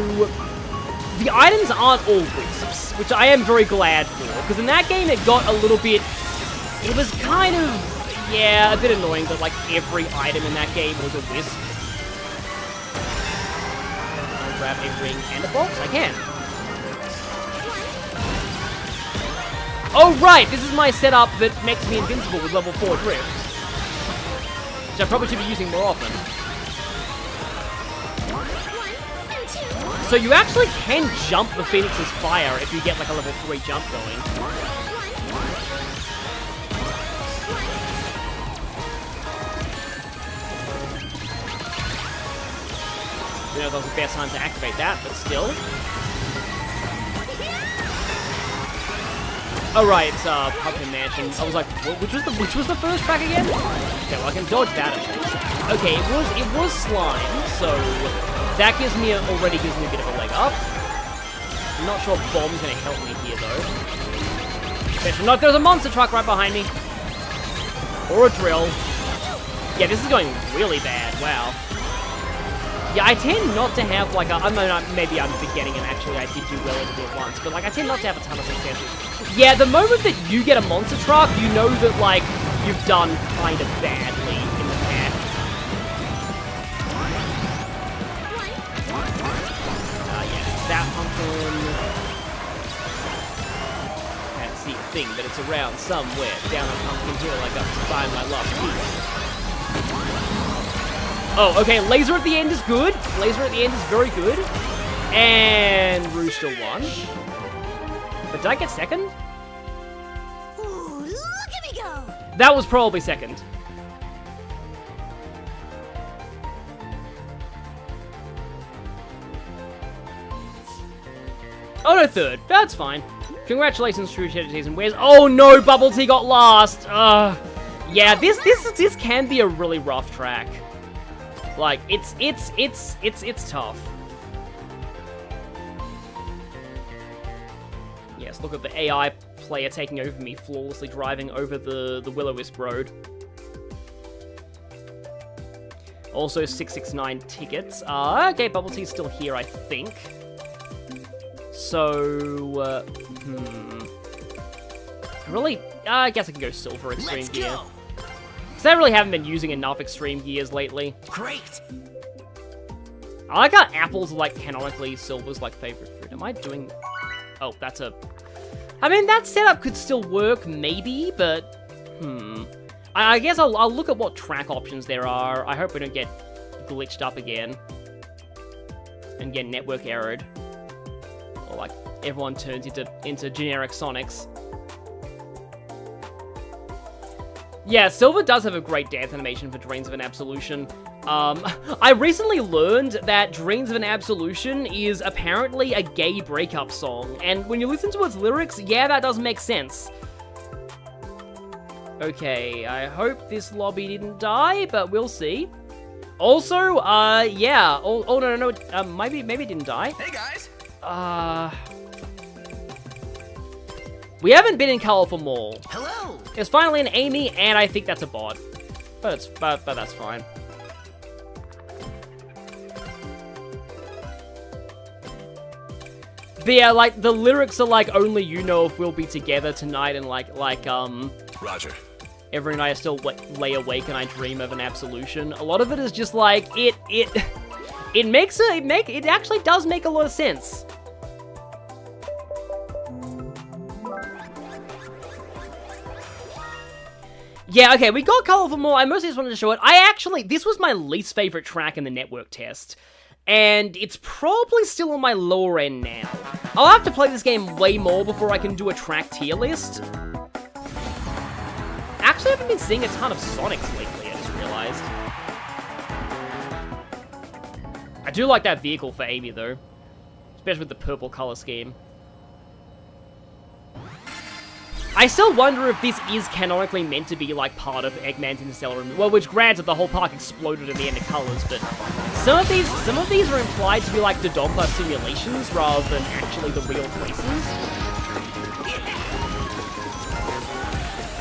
Speaker 1: The items aren't all wisps, which I am very glad for, because in that game it got a little bit... It was kind of... Yeah, a bit annoying that, like, every item in that game was a wisp. I'll grab a ring and a box? I can. Oh, right! This is my setup that makes me invincible with level 4 drift. Which I probably should be using more often. So you actually can jump the Phoenix's fire if you get, like, a level 3 jump going. You know, that was the best time to activate that, but still. Oh right, it's Pumpkin Mansion. I was like, which was the first track again? Okay, well I can dodge that at least. Okay, it was slime, so that already gives me a bit of a leg up. I'm not sure Bomb's gonna help me here though. Especially not, there's a monster truck right behind me. Or a drill. Yeah, this is going really bad. Wow. Yeah, I tend not to have, like, maybe I'm forgetting, and actually I did do relatively once, but, like, I tend not to have a ton of successes. Yeah, the moment that you get a monster truck, you know that, like, you've done kind of badly in the match. Yes, that pumpkin. Can't see a thing, but it's around somewhere. Down a pumpkin hill, I got to find my lost piece. Oh, okay, laser at the end is good. Laser at the end is very good. And Rooster won. But did I get second?
Speaker 2: Ooh, look at me go!
Speaker 1: That was probably second. Oh, no, third. That's fine. Congratulations, True Cheddar and Where's... Oh, no, Bubble Tea got last. Yeah, this can be a really rough track. Like, it's tough. Yes, look at the AI player taking over me, flawlessly driving over the Will-O-Wisp road. Also, 669 tickets. Okay, Bubble Tea's still here, I think. So, Really? I guess I can go Silver Extreme
Speaker 3: Let's
Speaker 1: Gear.
Speaker 3: go.
Speaker 1: Because I really haven't been using enough Extreme Gears lately.
Speaker 3: Great.
Speaker 1: I like how apples are, like, canonically Silver's, like, favorite fruit. Am I doing... Oh, that's a... I mean, that setup could still work, maybe, but... I guess I'll look at what track options there are. I hope we don't get glitched up again. And get network errored. Or, like, everyone turns into generic Sonics. Yeah, Silver does have a great dance animation for Dreams of an Absolution. I recently learned that Dreams of an Absolution is apparently a gay breakup song, and when you listen to its lyrics, yeah, that does make sense. Okay, I hope this lobby didn't die, but we'll see. Also, yeah, oh no, maybe it didn't die.
Speaker 5: Hey guys.
Speaker 1: We haven't been in Colorful Mall.
Speaker 3: Hello.
Speaker 1: There's finally an Amy, and I think that's a bot. But that's fine. But yeah, like, the lyrics are like, only you know if we'll be together tonight, and
Speaker 5: Roger.
Speaker 1: every night I still lay awake and I dream of an absolution. A lot of it is just like, it actually does make a lot of sense. Yeah, okay, we got Colorful Mall. I mostly just wanted to show it. This was my least favorite track in the network test. And it's probably still on my lower end now. I'll have to play this game way more before I can do a track tier list. Actually, I haven't been seeing a ton of Sonics lately, I just realized. I do like that vehicle for Amy, though. Especially with the purple color scheme. I still wonder if this is canonically meant to be, like, part of Eggman's Interstellar... Well, which, granted, the whole park exploded at the end of Colors, but... Some of these are implied to be, like, Dodonpa simulations rather than actually the real places.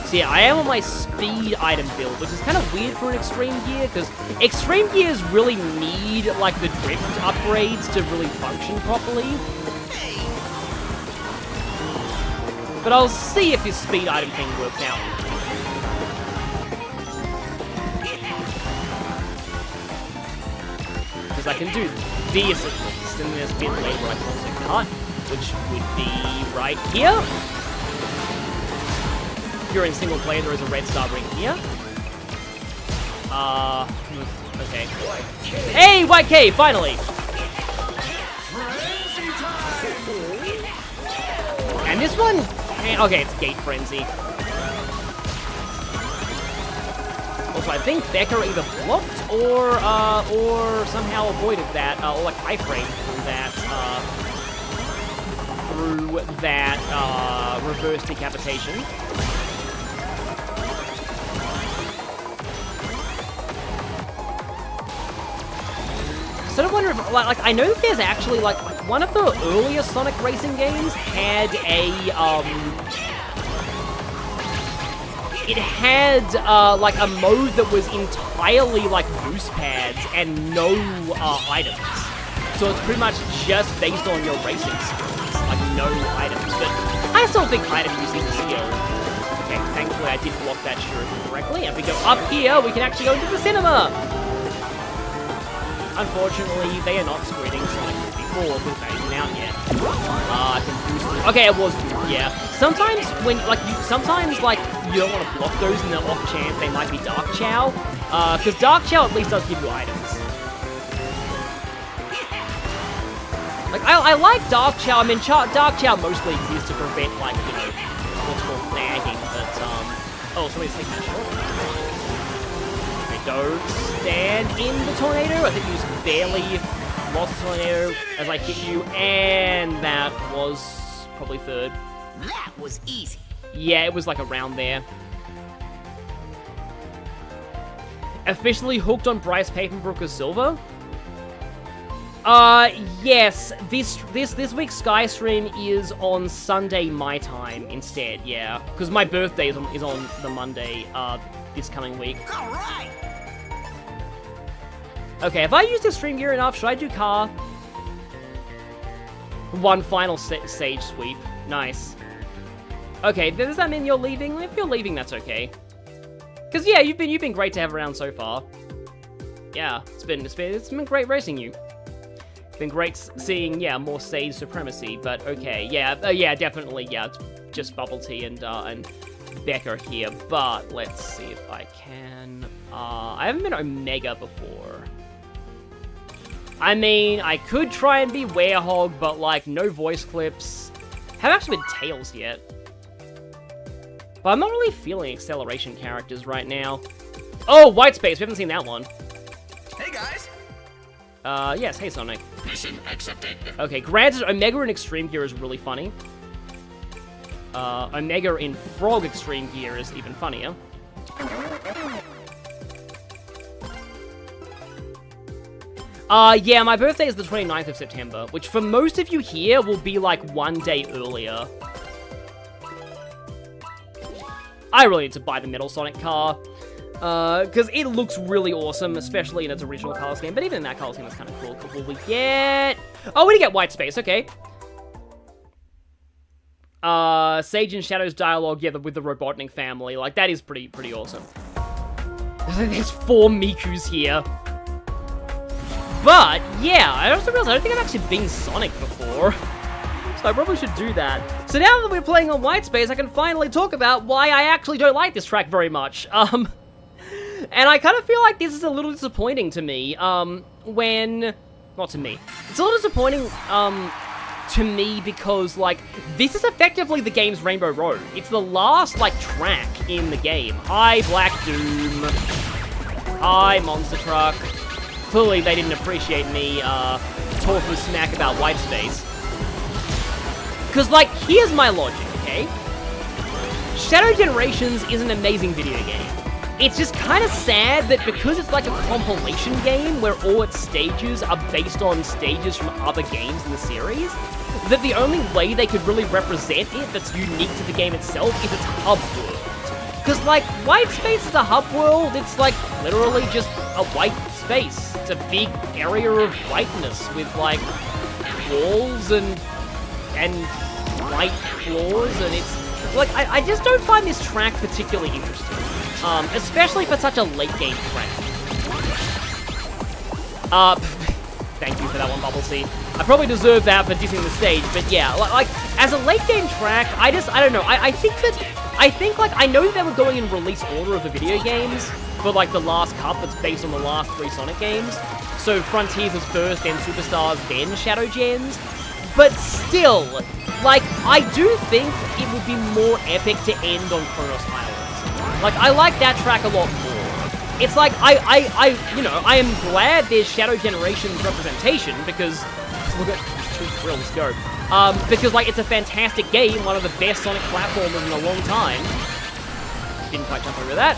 Speaker 1: So yeah, I am on my speed item build, which is kind of weird for an Extreme Gear, because Extreme Gears really need, like, the drift upgrades to really function properly. But I'll see if this speed item thing works out. Because I can do this at least, and there's a bit later I can also cut, which would be right here. If you're in single player, there is a red star ring here. Okay. Hey, White K, finally! And this one... Okay, it's Gate Frenzy. Also, I think Becca either blocked or somehow avoided that, or like iframed through that reverse decapitation. Sort of wonder if, like, I know that there's actually, like, one of the earlier Sonic racing games had like, a mode that was entirely, like, boost pads and no, items. So it's pretty much just based on your racing skills, like, no items, but I still think item using is a skill. Okay, thankfully I did block that shuriken correctly, and if we go up here, we can actually go into the cinema! Unfortunately, they are not squirting Sonic 54 because that isn't out yet. I can boost it. Okay, it was good, yeah. Sometimes when, like, you don't want to block those in the off chance they might be Dark Chow. Because Dark Chow at least does give you items. Like, I like Dark Chow. I mean, Dark Chow mostly exists to prevent, like, you know, what's called nagging, but, oh, somebody's taking that shot. Don't stand in the tornado. I think you just barely lost the tornado as I hit you, and that was probably third.
Speaker 3: That was easy.
Speaker 1: Yeah, it was like around there. Officially hooked on Bryce Papenbrook as Silver? Yes. This week's Sky stream is on Sunday my time instead, yeah. Because my birthday is on the Monday, this coming week.
Speaker 3: All right.
Speaker 1: Okay, have I used this stream gear enough? Should I do car? One final sage sweep. Nice. Okay, does that mean you're leaving? If you're leaving, that's okay. Because yeah, you've been great to have around so far. Yeah, it's been great racing you. It's been great seeing, yeah, more Sage supremacy, but okay, yeah, yeah, definitely, yeah, it's just Bubble Tea and Becca here, but let's see if I can, I haven't been Omega before. I mean, I could try and be Werehog, but, like, no voice clips. Haven't actually been Tails yet. But I'm not really feeling acceleration characters right now. Oh, White Space, we haven't seen that one.
Speaker 5: Hey guys.
Speaker 1: Yes, hey Sonic.
Speaker 5: Mission accepted.
Speaker 1: Okay, granted, Omega in Extreme Gear is really funny. Omega in Frog Extreme Gear is even funnier. Yeah, my birthday is the 29th of September, which for most of you here will be like one day earlier. I really need to buy the Metal Sonic car. Because it looks really awesome, especially in its original color scheme. But even in that color scheme, it's kind of cool. Cool, will we get... Oh, we did get White Space, okay. Sage and Shadow's dialogue, yeah, with the Robotnik family. Like, that is pretty awesome. There's 4 Mikus here. But, yeah, I also realized I don't think I've actually been Sonic before. So I probably should do that. So now that we're playing on White Space, I can finally talk about why I actually don't like this track very much. And I kind of feel like this is a little disappointing to me, not to me. It's a little disappointing, to me because, like, this is effectively the game's Rainbow Road. It's the last, like, track in the game. Hi, Black Doom. Hi, Monster Truck. Clearly, they didn't appreciate me, talking smack about White Space. Because, like, here's my logic, okay? Shadow Generations is an amazing video game. It's just kind of sad that because it's like a compilation game where all its stages are based on stages from other games in the series, that the only way they could really represent it that's unique to the game itself is its hub world. Because, like, White Space is a hub world, it's like literally just a white space. It's a big area of whiteness with, like, walls and white floors, and it's... Like, I just don't find this track particularly interesting. Especially for such a late-game track. Thank you for that one, Bubble Sea. I probably deserve that for dissing the stage, but yeah, like, as a late-game track, I don't know, I think, like, I know that they were going in release order of the video games for, like, the last cup that's based on the last 3 Sonic games. So Frontiers was first, then Superstars, then Shadow Gens. But still, like, I do think it would be more epic to end on Kronos Island. Like, I like that track a lot more. It's like, you know, I am glad there's Shadow Generations representation, because, look at these 2 thrills go. Because, like, it's a fantastic game, one of the best Sonic platformers in a long time. Didn't quite jump over that.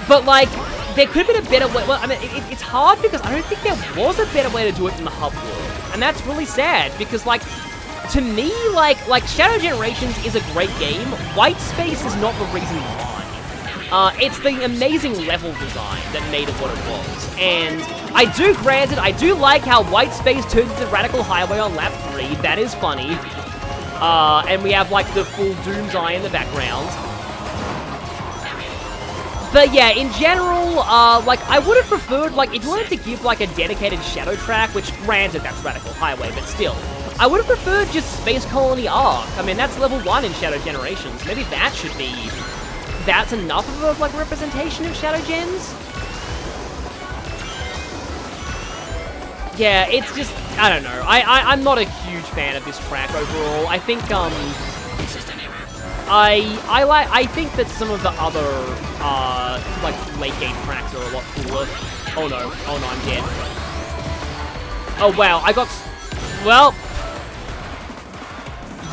Speaker 1: But, like, there could have been a better way. Well, I mean, it's hard because I don't think there was a better way to do it in the hub world. And that's really sad, because, like, to me, like Shadow Generations is a great game. White Space is not the reason why. It's the amazing level design that made it what it was. And I do like how White Space turns into Radical Highway on lap 3. That is funny. And we have, like, the full Doom's Eye in the background. But yeah, in general, like, I would have preferred, like, if you wanted to give, like, a dedicated Shadow track, which, granted, that's Radical Highway, but still, I would have preferred just Space Colony Arc. I mean, that's level 1 in Shadow Generations. Maybe that should be... That's enough of a, like, representation of Shadow Gens? Yeah, it's just... I don't know. I'm not a huge fan of this track overall. I think, I think that some of the other, like, late game tracks are a lot cooler. Oh no, I'm dead. Oh wow, I got... Well...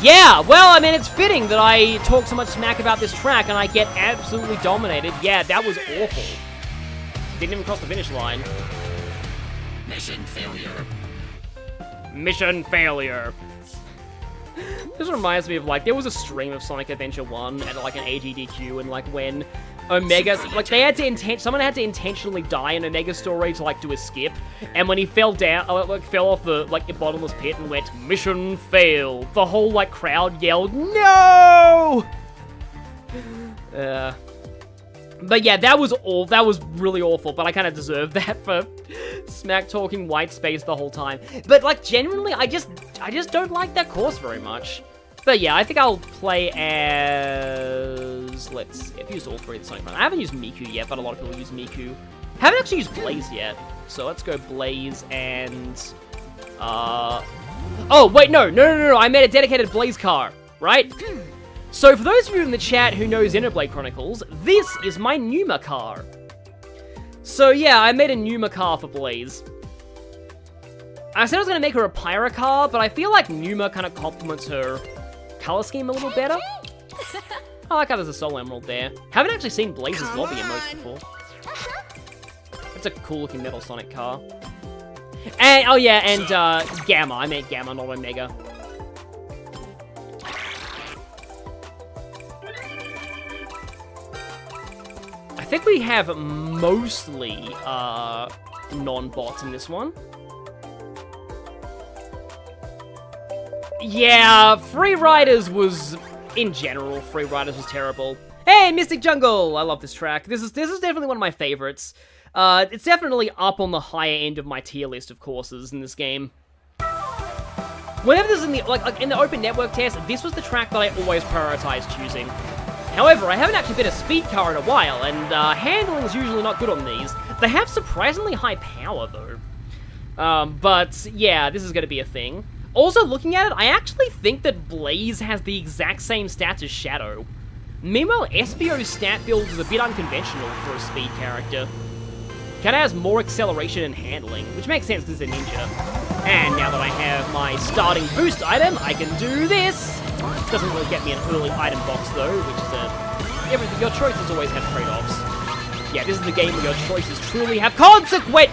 Speaker 1: Yeah, well, I mean, it's fitting that I talk so much smack about this track and I get absolutely dominated. Yeah, that was awful. didn't even cross the finish line.
Speaker 5: Mission failure.
Speaker 1: Mission failure. This reminds me of, like, there was a stream of Sonic Adventure 1 at, like, an AGDQ, and, like, when Omega, like, they had to someone had to intentionally die in Omega's story to, like, do a skip, and when he fell down, like, fell off the, like, bottomless pit and went, mission failed, the whole, like, crowd yelled, no! But yeah, that was really awful, but I kind of deserved that for smack-talking white space the whole time. But, like, generally, I just don't like that course very much. But yeah, I think I'll play as... Let's see, I've used all three of the Sonic Run. I haven't used Miku yet, but a lot of people use Miku. Haven't actually used Blaze yet. So let's go Blaze and... Oh, wait, no, I made a dedicated Blaze car, right? So for those of you in the chat who know Xenoblade Chronicles, this is my Numa car. So yeah, I made a Numa car for Blaze. I said I was going to make her a Pyra car, but I feel like Numa kind of complements her color scheme a little better. I like how there's a Soul Emerald there. Haven't actually seen Blaze's lobby emotes before. It's a cool looking Metal Sonic car. And, oh yeah, and Gamma. I meant Gamma, not Omega. I think we have mostly non-bots in this one. Yeah, Free Riders was, in general, Free Riders was terrible. Hey, Mystic Jungle! I love this track. This is definitely one of my favorites. It's definitely up on the higher end of my tier list of courses in this game. Whenever this is in the like in the open network test, this was the track that I always prioritized choosing. However, I haven't actually been a speed car in a while, and handling is usually not good on these. They have surprisingly high power, though. But yeah, this is going to be a thing. Also, looking at it, I actually think that Blaze has the exact same stats as Shadow. Meanwhile, Espio's stat build is a bit unconventional for a speed character. Kinda has more acceleration and handling, which makes sense because it's a ninja. And now that I have my starting boost item, I can do this! Doesn't really get me an early item box though, which is your choices always have trade-offs. Yeah, this is the game where your choices truly have consequence!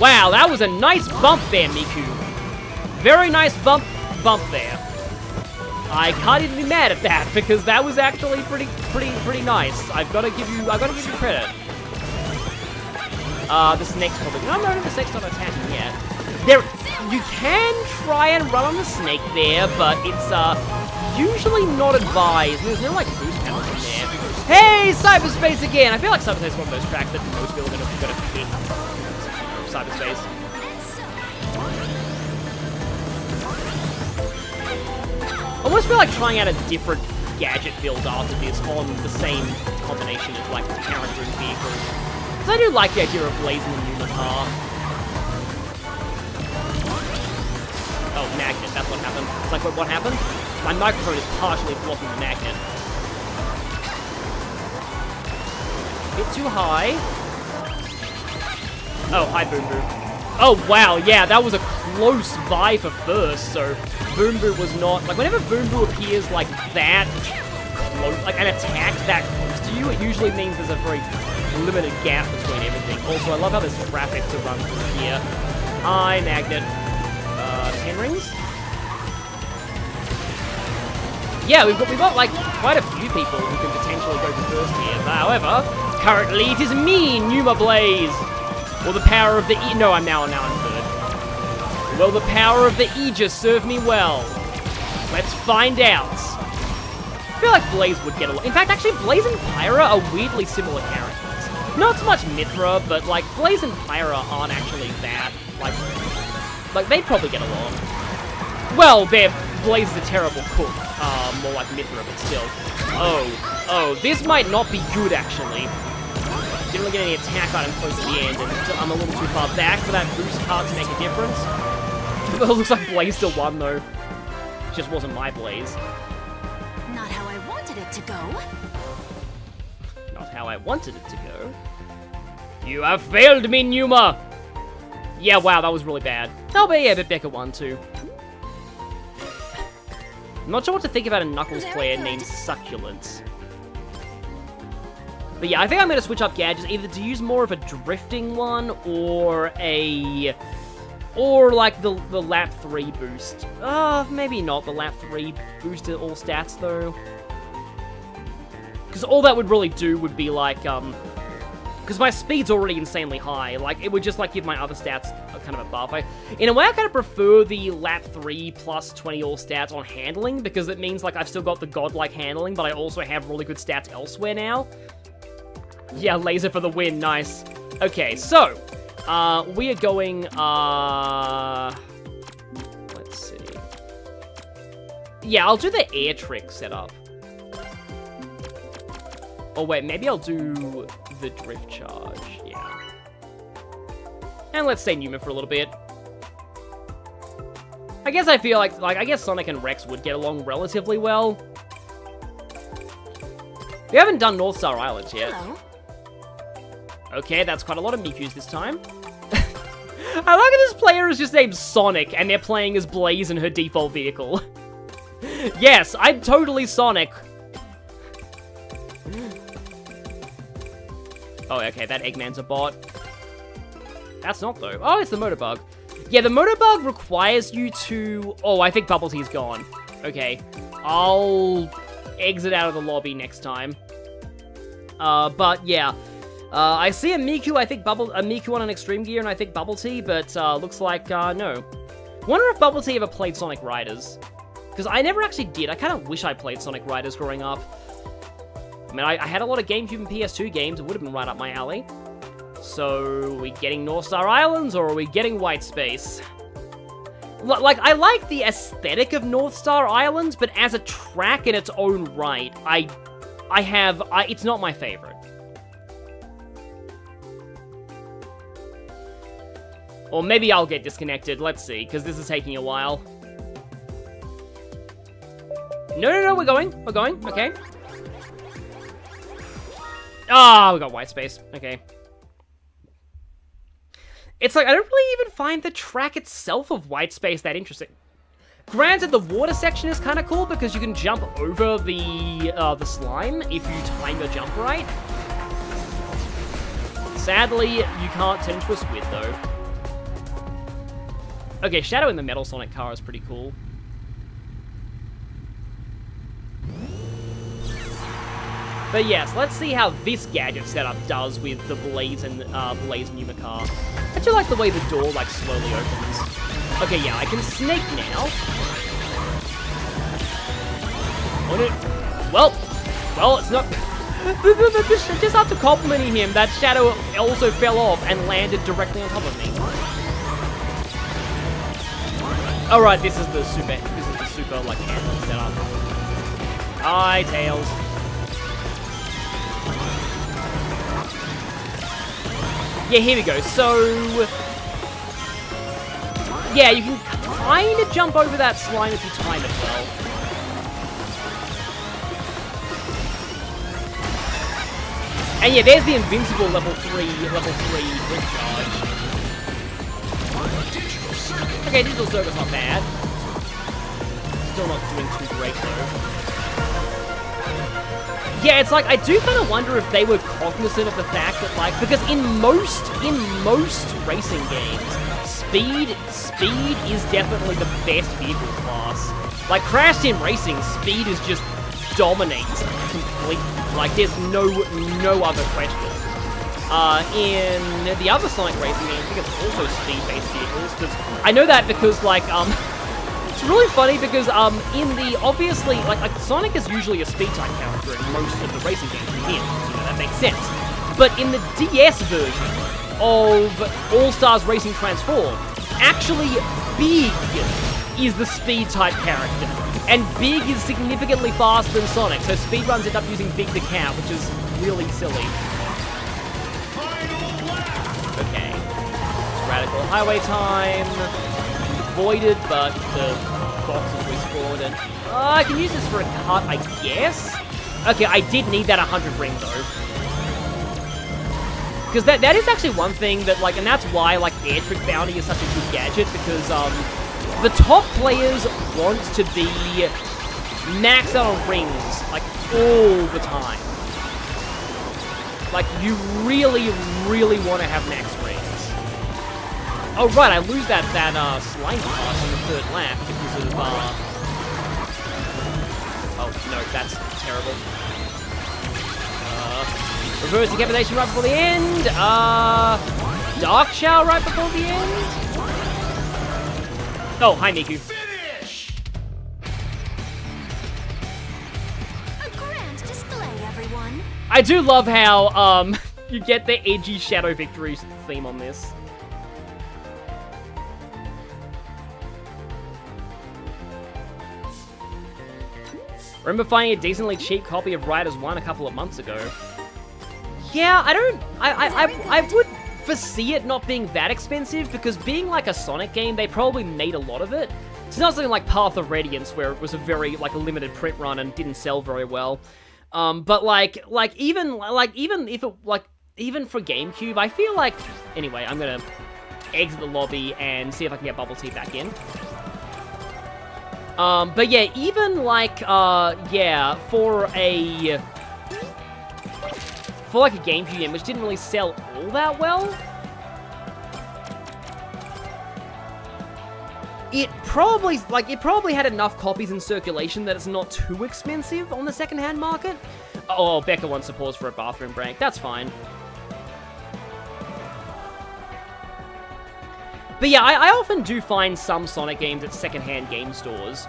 Speaker 1: Wow, that was a nice bump there, Miku. Very nice bump there. I can't even be mad at that because that was actually pretty nice. I've got to give you credit. This next probably. No, this next not attacking yet. You can try and run on the snake there, but it's usually not advised. There's no like boost panels in there. Hey, cyberspace again! I feel like cyberspace is one of those tracks that most people are gonna pick. Cyberspace. I almost feel like trying out a different gadget build after this on the same combination of like character and vehicle. Because I do like the idea of blazing a Numa car. Oh, magnet, that's what happened. It's like, what happened? My microphone is partially blocking the magnet. A bit too high. Oh, hi, Boom Boo. Oh, wow, yeah, that was a close vie for first, so Boom Boo was not... Like, whenever Boom Boo appears like that close, like an attack that close to you, it usually means there's a very limited gap between everything. Also, I love how there's traffic to run through here. Hi, magnet. 10 rings? Yeah, we've got like quite a few people who can potentially go for first here. However, currently it is me, Numa Blaze. Will the power of the no, I'm now in third. Will the power of the Aegis serve me well? Let's find out. I feel like Blaze would get along. In fact, actually, Blaze and Pyra are weirdly similar characters. Not so much Mithra, but like Blaze and Pyra aren't actually that like they'd probably get along. Well, Blaze is a terrible cook. More like Mithra, but still. Oh, this might not be good actually. Didn't really get any attack items close to the end, and I'm a little too far back for that boost card to make a difference. It looks like Blaze still won though. It just wasn't my Blaze.
Speaker 2: Not how I wanted it to go.
Speaker 1: Not how I wanted it to go. You have failed me, Numa! Yeah, wow, that was really bad. Oh, but yeah, but Becca won too. I'm not sure what to think about a Knuckles player named Succulent. But yeah, I think I'm going to switch up gadgets, either to use more of a drifting one, or like the lap 3 boost. Maybe not the lap 3 boost to all stats, though. Because all that would really do would be like, because my speed's already insanely high, like, it would just, like, give my other stats kind of a buff. In a way, I kind of prefer the lap 3 plus 20 all stats on handling, because it means, like, I've still got the godlike handling, but I also have really good stats elsewhere now. Yeah, laser for the win, nice. Okay, so, we are going, let's see. Yeah, I'll do the air trick setup. Oh wait, maybe I'll do the drift charge, yeah. And let's say Newman for a little bit. I guess I feel like I guess Sonic and Rex would get along relatively well. We haven't done North Star Island yet.
Speaker 2: Hello.
Speaker 1: Okay, that's quite a lot of Mikus this time. I like that this player is just named Sonic, and they're playing as Blaze in her default vehicle. Yes, I'm totally Sonic. Oh, okay, that Eggman's a bot. That's not, though. Oh, it's the Motorbug. Yeah, the Motorbug requires you to... Oh, I think Bubble Tea's gone. Okay. I'll exit out of the lobby next time. But, yeah. I see a Miku, I think a Miku on an Extreme Gear, and I think Bubble Tea, but looks like, no. Wonder if Bubble Tea ever played Sonic Riders. Because I never actually did. I kind of wish I played Sonic Riders growing up. I mean, I had a lot of GameCube and PS2 games. It would have been right up my alley. So, are we getting North Star Islands, or are we getting White Space? Like, I like the aesthetic of North Star Islands, but as a track in its own right, it's not my favorite. Or maybe I'll get disconnected. Let's see, because this is taking a while. No, we're going. Okay. Ah, we got White Space. Okay. It's like, I don't really even find the track itself of White Space that interesting. Granted, the water section is kind of cool because you can jump over the slime if you time your jump right. Sadly, you can't turn into a squid, though. Okay, Shadow in the Metal Sonic car is pretty cool. But yes, let's see how this gadget setup does with the Blaze and Blaze Numa car. I do like the way the door like slowly opens. Okay, yeah, I can snake now. Well, it's not. Just after complimenting him, that Shadow also fell off and landed directly on top of me. All right, this is the super like handle setup. Hi, Tails. Yeah, here we go. So, yeah, you can kind of jump over that slime if you time it well. And yeah, there's the invincible level 3 drift charge. Okay, Digital Circuit's not bad. Still not doing too great though. Yeah, it's like, I do kind of wonder if they were cognizant of the fact that, like, because in most racing games, speed is definitely the best vehicle class. Like, Crash Team Racing, speed is just dominates completely. Like, there's no other question. In the other Sonic racing games, I think it's also speed-based vehicles, because I know that because, like, it's really funny because, obviously, like, Sonic is usually a speed-type character in most of the racing games we hear, you know, that makes sense. But in the DS version of All-Stars Racing Transform, actually, Big is the speed-type character. And Big is significantly faster than Sonic, so speedruns end up using Big the Cat, which is really silly. Okay. Radical Highway time. Voided, but the boxes respawned, and I can use this for a cut, I guess? Okay, I did need that 100 ring, though. Because that is actually one thing that, like, and that's why, like, Air Trick Bounty is such a good gadget, because, the top players want to be maxed out on rings, like, all the time. Like, you really, really want to have max rings. Oh, right, I lose that slime pass on the third lap because of, oh, no, that's terrible. Reverse decapitation right before the end. Dark Shower right before the end. Oh, hi, Miku.
Speaker 2: A grand display, everyone.
Speaker 1: I do love how, you get the edgy Shadow Victories theme on this. Remember finding a decently cheap copy of Riders 1 a couple of months ago. Yeah, I would foresee it not being that expensive, because being like a Sonic game, they probably made a lot of it. It's not something like Path of Radiance, where it was a very, like, a limited print run and didn't sell very well. But even if it, even for GameCube, I feel like... Anyway, I'm gonna exit the lobby and see if I can get Bubble Tea back in. But yeah, even like, yeah, for a GameCube game, which didn't really sell all that well, it probably had enough copies in circulation that it's not too expensive on the secondhand market. Oh, Becca wants to pause for a bathroom break. That's fine. But yeah, I often do find some Sonic games at secondhand game stores.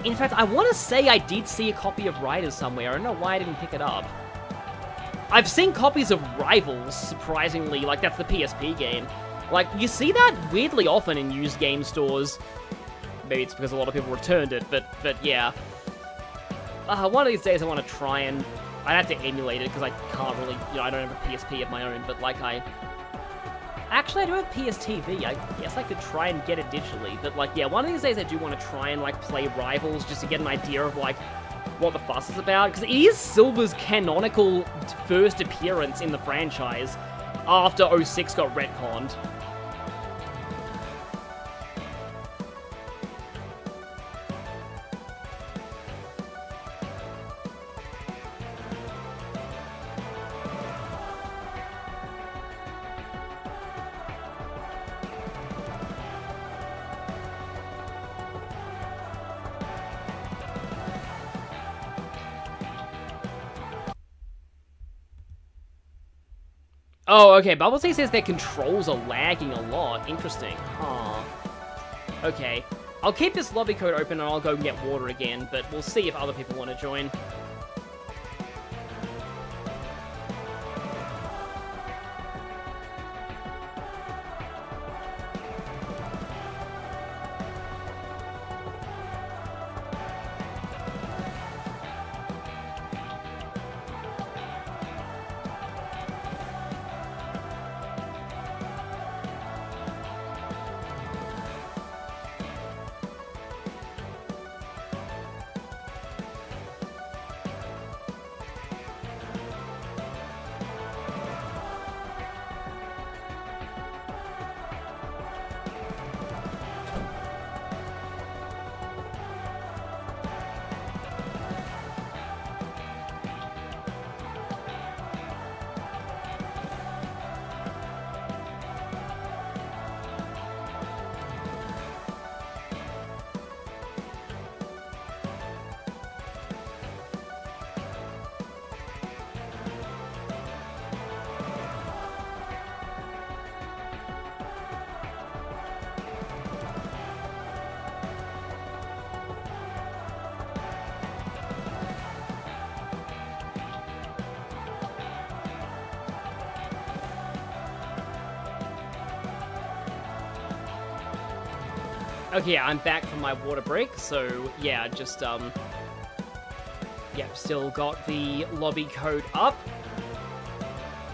Speaker 1: In fact, I want to say I did see a copy of Riders somewhere. I don't know why I didn't pick it up. I've seen copies of Rivals, surprisingly, like that's the PSP game. Like, you see that weirdly often in used game stores. Maybe it's because a lot of people returned it, but yeah. One of these days I want to try and... I'd have to emulate it, because I can't really, you know, I don't have a PSP of my own, but like actually, I do have PSTV. I guess I could try and get it digitally, but like, yeah, one of these days I do want to try and like play Rivals, just to get an idea of like, what the fuss is about, because it is Silver's canonical first appearance in the franchise, after 06 got retconned. Oh, okay, Bubble Tea says their controls are lagging a lot. Interesting. Huh. Okay. I'll keep this lobby code open and I'll go get water again, but we'll see if other people want to join. Okay, yeah, I'm back from my water break, so yeah, just, yep, still got the lobby code up.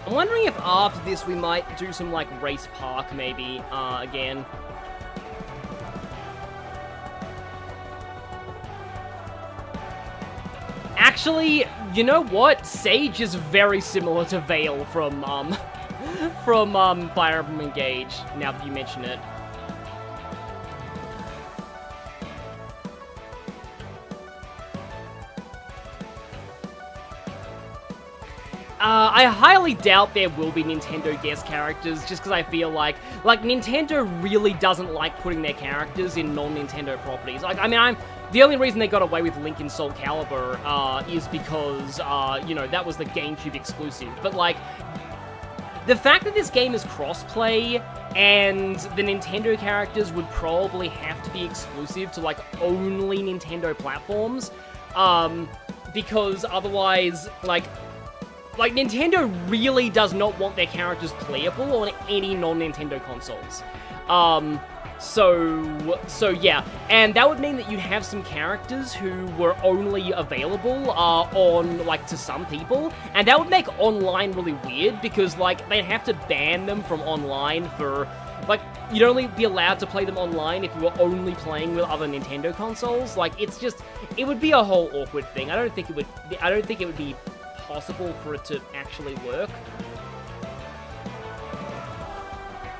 Speaker 1: I'm wondering if after this we might do some, like, race park, maybe, again. Actually, you know what? Sage is very similar to Vale from Fire Emblem Engage, now that you mention it. I highly doubt there will be Nintendo guest characters, just because I feel like Nintendo really doesn't like putting their characters in non-Nintendo properties. Like, I mean, the only reason they got away with Link in Soul Calibur is because, you know, that was the GameCube exclusive. But, like, the fact that this game is cross-play and the Nintendo characters would probably have to be exclusive to, like, only Nintendo platforms, because otherwise, like, Nintendo really does not want their characters playable on any non-Nintendo consoles. So yeah, and that would mean that you'd have some characters who were only available on, like, to some people, and that would make online really weird, because, like, they'd have to ban them from online for, like, you'd only be allowed to play them online if you were only playing with other Nintendo consoles. Like, it's just, it would be a whole awkward thing. I don't think it would be possible for it to actually work.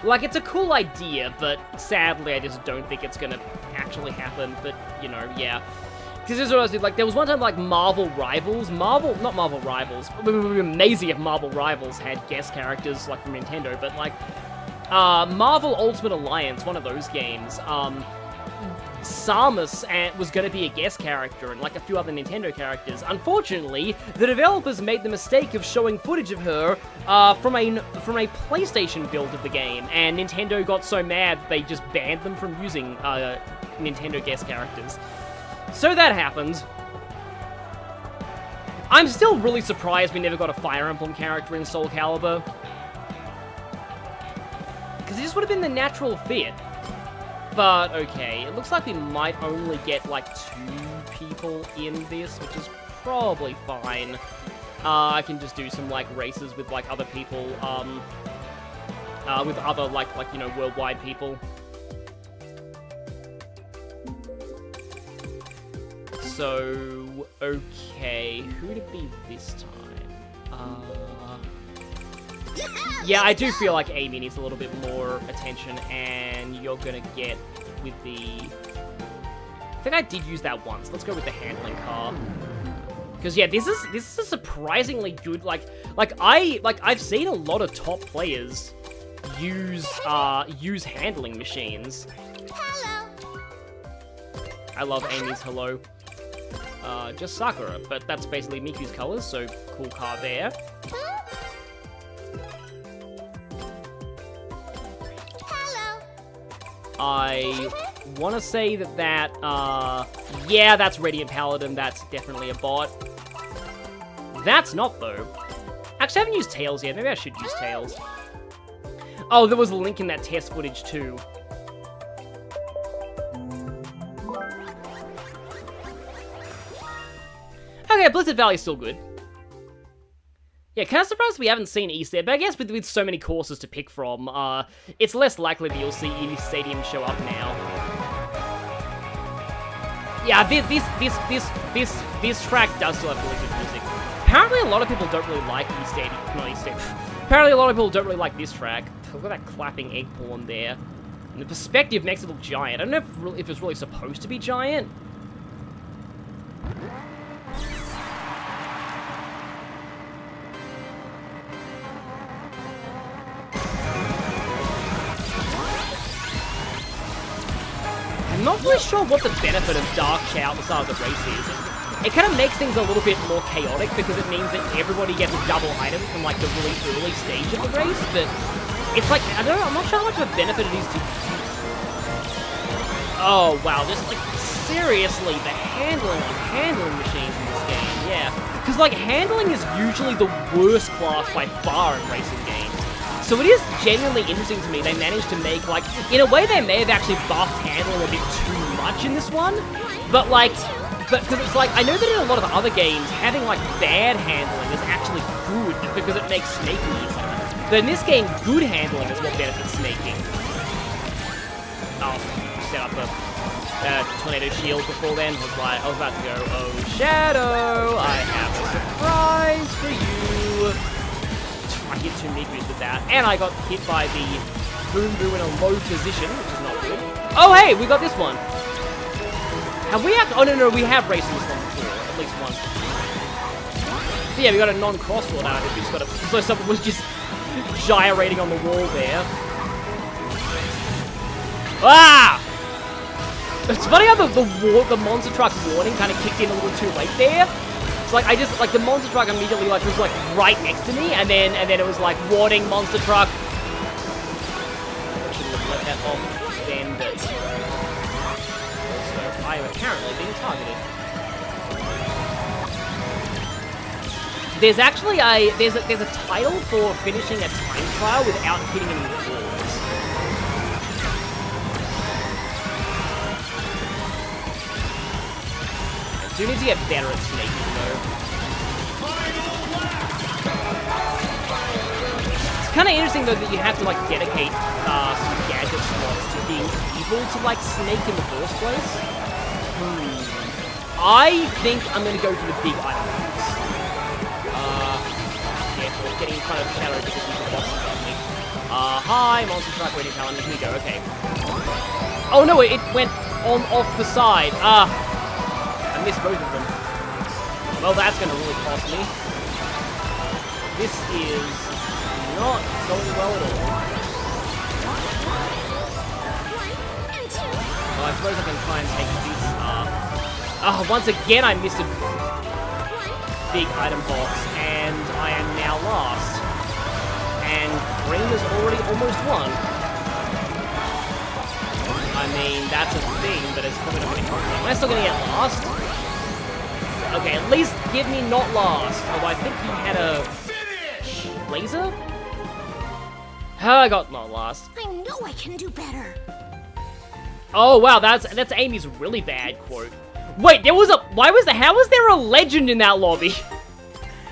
Speaker 1: Like, it's a cool idea, but sadly I just don't think it's gonna actually happen. But, you know, yeah. Because this is what I was doing. Like, there was one time, like, not Marvel Rivals. It would be amazing if Marvel Rivals had guest characters, like, from Nintendo, but, like, Marvel Ultimate Alliance, one of those games, Samus was going to be a guest character, and like a few other Nintendo characters. Unfortunately, the developers made the mistake of showing footage of her from a PlayStation build of the game, and Nintendo got so mad that they just banned them from using Nintendo guest characters. So that happened. I'm still really surprised we never got a Fire Emblem character in Soul Calibur, because it just would have been the natural fit. But, okay, it looks like we might only get, like, 2 people in this, which is probably fine. I can just do some, like, races with, like, other people, with other, like, you know, worldwide people. So, okay, who'd it be this time? Yeah, I do feel like Amy needs a little bit more attention, and you're gonna get with the... I think I did use that once. Let's go with the handling car. Because yeah, this is a surprisingly good, I've seen a lot of top players use handling machines.
Speaker 2: Hello.
Speaker 1: I love Amy's hello. Just Sakura, but that's basically Miku's colors, so cool car there. I want to say that, yeah, that's Radiant Paladin, that's definitely a bot. That's not, though. Actually, I haven't used Tails yet, maybe I should use Tails. Oh, there was a link in that test footage, too. Okay, Blizzard Valley's still good. Yeah, kind of surprised we haven't seen East there, but I guess with so many courses to pick from, it's less likely that you'll see East Stadium show up now. Yeah, this track does still have really good music. Apparently a lot of people don't really like East Stadium, not East Stadium. Apparently a lot of people don't really like this track. Look at that clapping egg pawn there. And the perspective makes it look giant. I don't know if it's really supposed to be giant. I'm not really sure what the benefit of Dark Chow at the start of the race is. It kind of makes things a little bit more chaotic because it means that everybody gets a double item from like the really early stage of the race, but it's like, I don't know, I'm not sure how much of a benefit it is to... Oh wow, just like, seriously, the handling machines in this game, yeah. Because like, handling is usually the worst class by far in racing games. So it is genuinely interesting to me they managed to make, like, in a way they may have actually buffed handling a bit too much in this one, but like, because it's like, I know that in a lot of other games, having like bad handling is actually good because it makes snaking easier. But in this game, good handling is what benefits snaking. Oh, set up a tornado shield before then. I was about to go, oh Shadow, I have a surprise for you. I hit 2 Mikus with that, and I got hit by the Boom Boo in a low position, which is not good. Oh hey, we got this one. Have we oh no, we have raced this one before, at least once. But yeah, we got a non-crossword out of it. We just got a... So someone was just gyrating on the wall there. Ah! It's funny how the monster truck warning kind of kicked in a little too late there. It's like, I just, like, the monster truck immediately, like, was, like, right next to me, and then it was, like, warning monster truck. I shouldn't have let that off then, but... Also, I am apparently being targeted. There's actually there's a title for finishing a time trial without hitting any walls. I do need to get better at snaking though. It's kind of interesting though that you have to like dedicate some gadget slots to being able to like snake in the first place. I think I'm gonna go for the big item box. Getting in front of Shadow because he's a boss above me. Hi, monster truck waiting calendar. Here we go, okay. Oh no, it went on off the side. I missed both of them. Well, that's gonna really cost me. This is not going well at all. Well, I suppose I can try and take this. Once again I missed a big item box, and I am now lost. And Green has already almost won. I mean, that's a thing, but it's probably not going to help me. Am I still going to get lost? Okay, at least give me not lost. Oh, I think he had a laser? I got not lost.
Speaker 2: I know I can do better.
Speaker 1: Oh wow, that's Amy's really bad quote. Wait, how was there a legend in that lobby?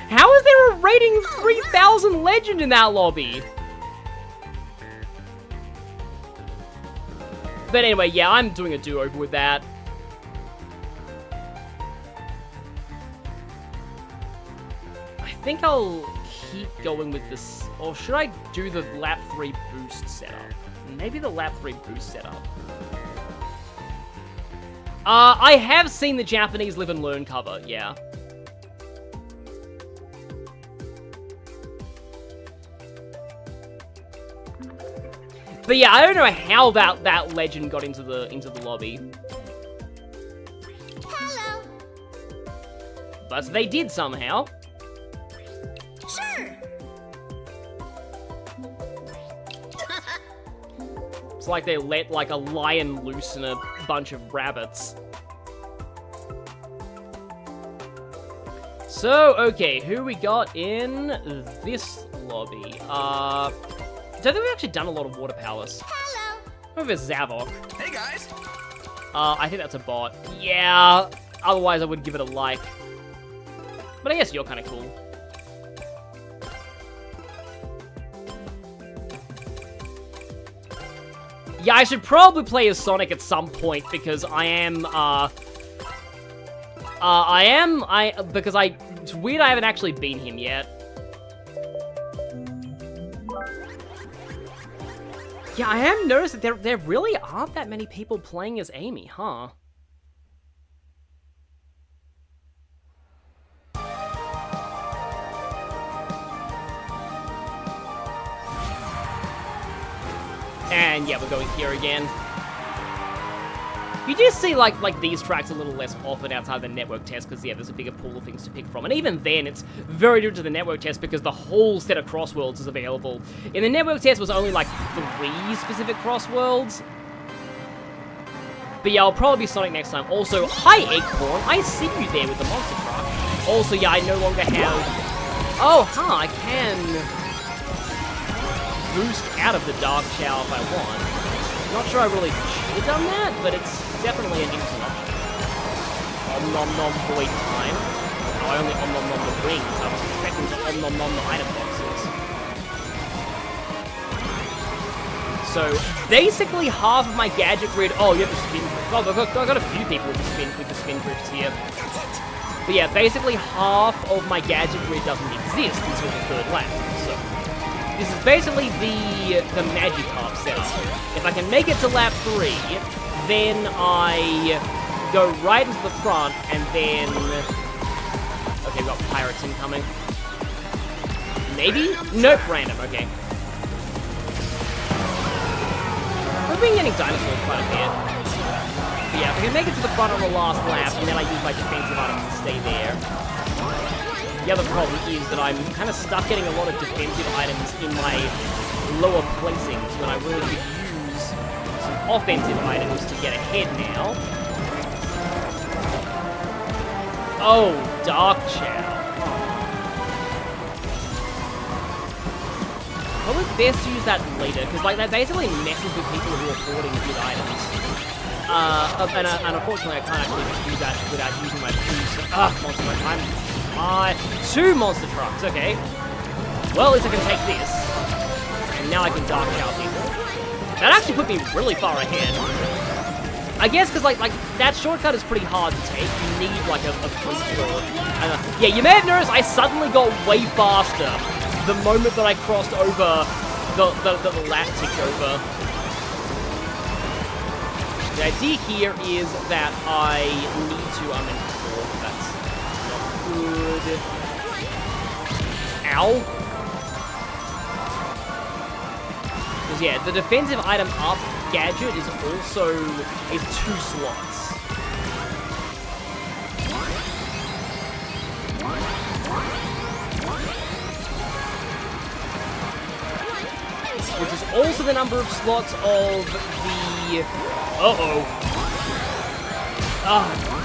Speaker 1: How is there a rating 3000 legend in that lobby? But anyway, yeah, I'm doing a do-over with that. I think I'll keep going with this. Or should I do the lap 3 boost setup? Maybe the lap 3 boost setup. I have seen the Japanese Live and Learn cover, yeah. But yeah, I don't know how that legend got into the lobby.
Speaker 2: Hello.
Speaker 1: But they did somehow.
Speaker 2: Sure.
Speaker 1: It's like they let like a lion loose in a bunch of rabbits. So, okay, who we got in this lobby? I don't think we've actually done a lot of Water Palace.
Speaker 2: Hello.
Speaker 1: Over Zavok.
Speaker 5: Hey guys!
Speaker 1: I think that's a bot. Yeah, otherwise I would give it a like. But I guess you're kind of cool. Yeah, I should probably play as Sonic at some point because it's weird I haven't actually been him yet. Yeah, I have noticed that there really aren't that many people playing as Amy, huh? And yeah, we're going here again. You do see like these tracks a little less often outside the network test because yeah, there's a bigger pool of things to pick from. And even then, it's very different to the network test because the whole set of CrossWorlds is available. In the network test, was only like 3 specific CrossWorlds. But yeah, I'll probably be Sonic next time. Also, hi Eggcorn, I see you there with the monster truck. Also, yeah, I no longer have. Oh, huh, I can boost out of the Dark Shower if I want. Not sure I really should have done that, but it's definitely an interruption. Om nom nom void time. No, I only om nom nom the rings. I was expecting to om nom nom the item boxes. So basically half of my gadget grid. Oh, you have the spin drift. Oh, I've got a few people with the spin drifts here. But yeah, basically half of my gadget grid doesn't exist until the 3rd lap. So this is basically the Magikarp setup. If I can make it to lap 3, then I go right into the front, and then... Okay, we've got pirates incoming. Maybe? Nope, random, okay. We've been getting dinosaurs quite a bit. But yeah, if I can make it to the front on the last lap, and then I use my defensive items to stay there. The other problem is that I'm kind of stuck getting a lot of defensive items in my lower placings when I really could use some offensive items to get ahead now. Oh, Dark Chow. Probably best to use that later, because like that basically messes with people who are hoarding good items. And unfortunately I can't actually do that without using my boost. Monster truck. Two monster trucks, okay. Well, at least I can take this. And now I can Dark Chow people. That actually put me really far ahead. I guess because like that shortcut is pretty hard to take. You need like a boost or... yeah, you may have noticed I suddenly got way faster the moment that I crossed over the lap ticked over. The idea here is that I need to, I'm in fourth, that's not good. Ow. Because yeah, the defensive item up Gadget is also, is 2 slots. Which is also the number of slots of the...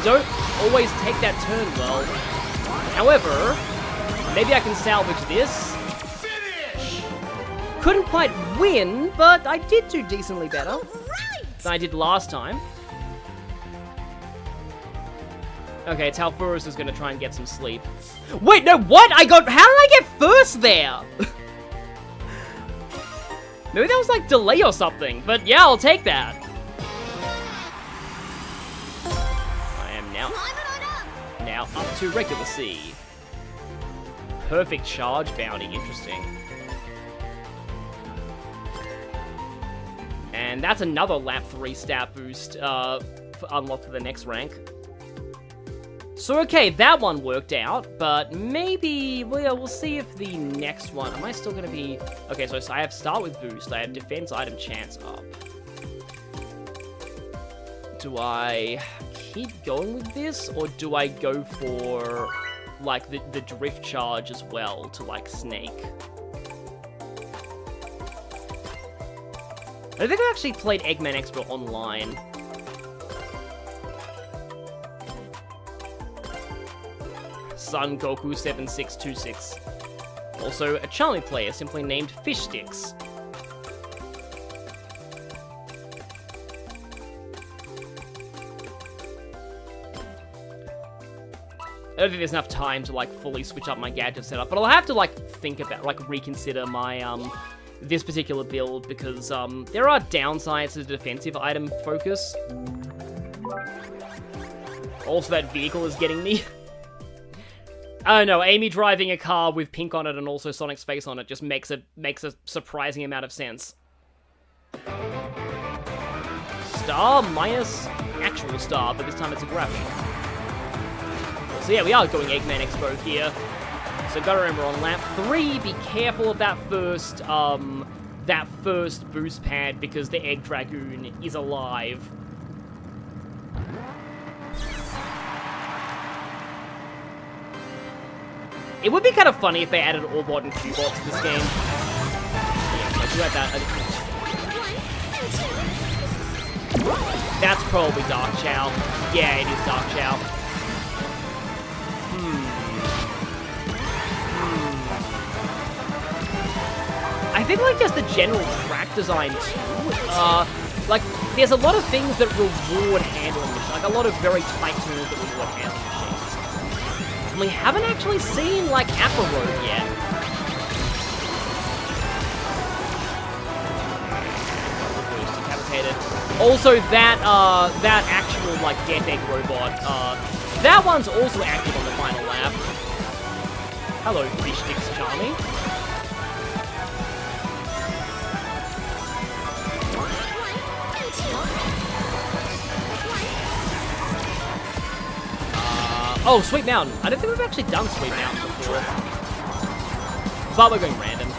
Speaker 1: don't always take that turn well. However, maybe I can salvage this.
Speaker 5: Finish!
Speaker 1: Couldn't quite win, but I did do decently better
Speaker 2: Right!
Speaker 1: than I did last time. Okay, Talfurus is gonna try and get some sleep. Wait, no, what? How did I get first there? Maybe that was like delay or something, but yeah, I'll take that. I am now up to regular C. Perfect charge bounty, interesting. And that's another lap 3 stat boost unlocked for the next rank. So okay, that one worked out, but maybe, well, we'll see if the next one, am I still gonna be, okay, so I have start with boost, I have defense item chance up. Do I keep going with this, or do I go for, like, the drift charge as well to, like, Snake? I think I actually played Eggman Expo online. Son Goku 7626. Also, a Charmy player simply named Fish Sticks. I don't think there's enough time to, like, fully switch up my gadget setup, but I'll have to, like, think about, like, reconsider my, this particular build, because, there are downsides to the defensive item focus. Also, that vehicle is getting me. I don't know, Amy driving a car with pink on it and also Sonic's face on it just makes a surprising amount of sense. Star minus actual star, but this time it's a graphic. So yeah, we are going Eggman Expo here. So gotta remember, on lap 3, be careful of that first boost pad, because the Egg Dragoon is alive. It would be kind of funny if they added Orbot and Cubot to this game. Yeah, so I do have that. That's probably Dark Chow. Yeah, it is Dark Chow. I think, like, just the general track design, too. Like, there's a lot of things that reward handling machines. Like, a lot of very tight tools that reward handling machines. And we haven't actually seen, like, Appa Road yet. Decapitated. Also, that actual, like, Death Egg robot, that one's also active on the final lap. Hello, Fish Sticks Charmy. Oh, Sweet Mountain. I don't think we've actually done Sweet Mountain before. But we're going random.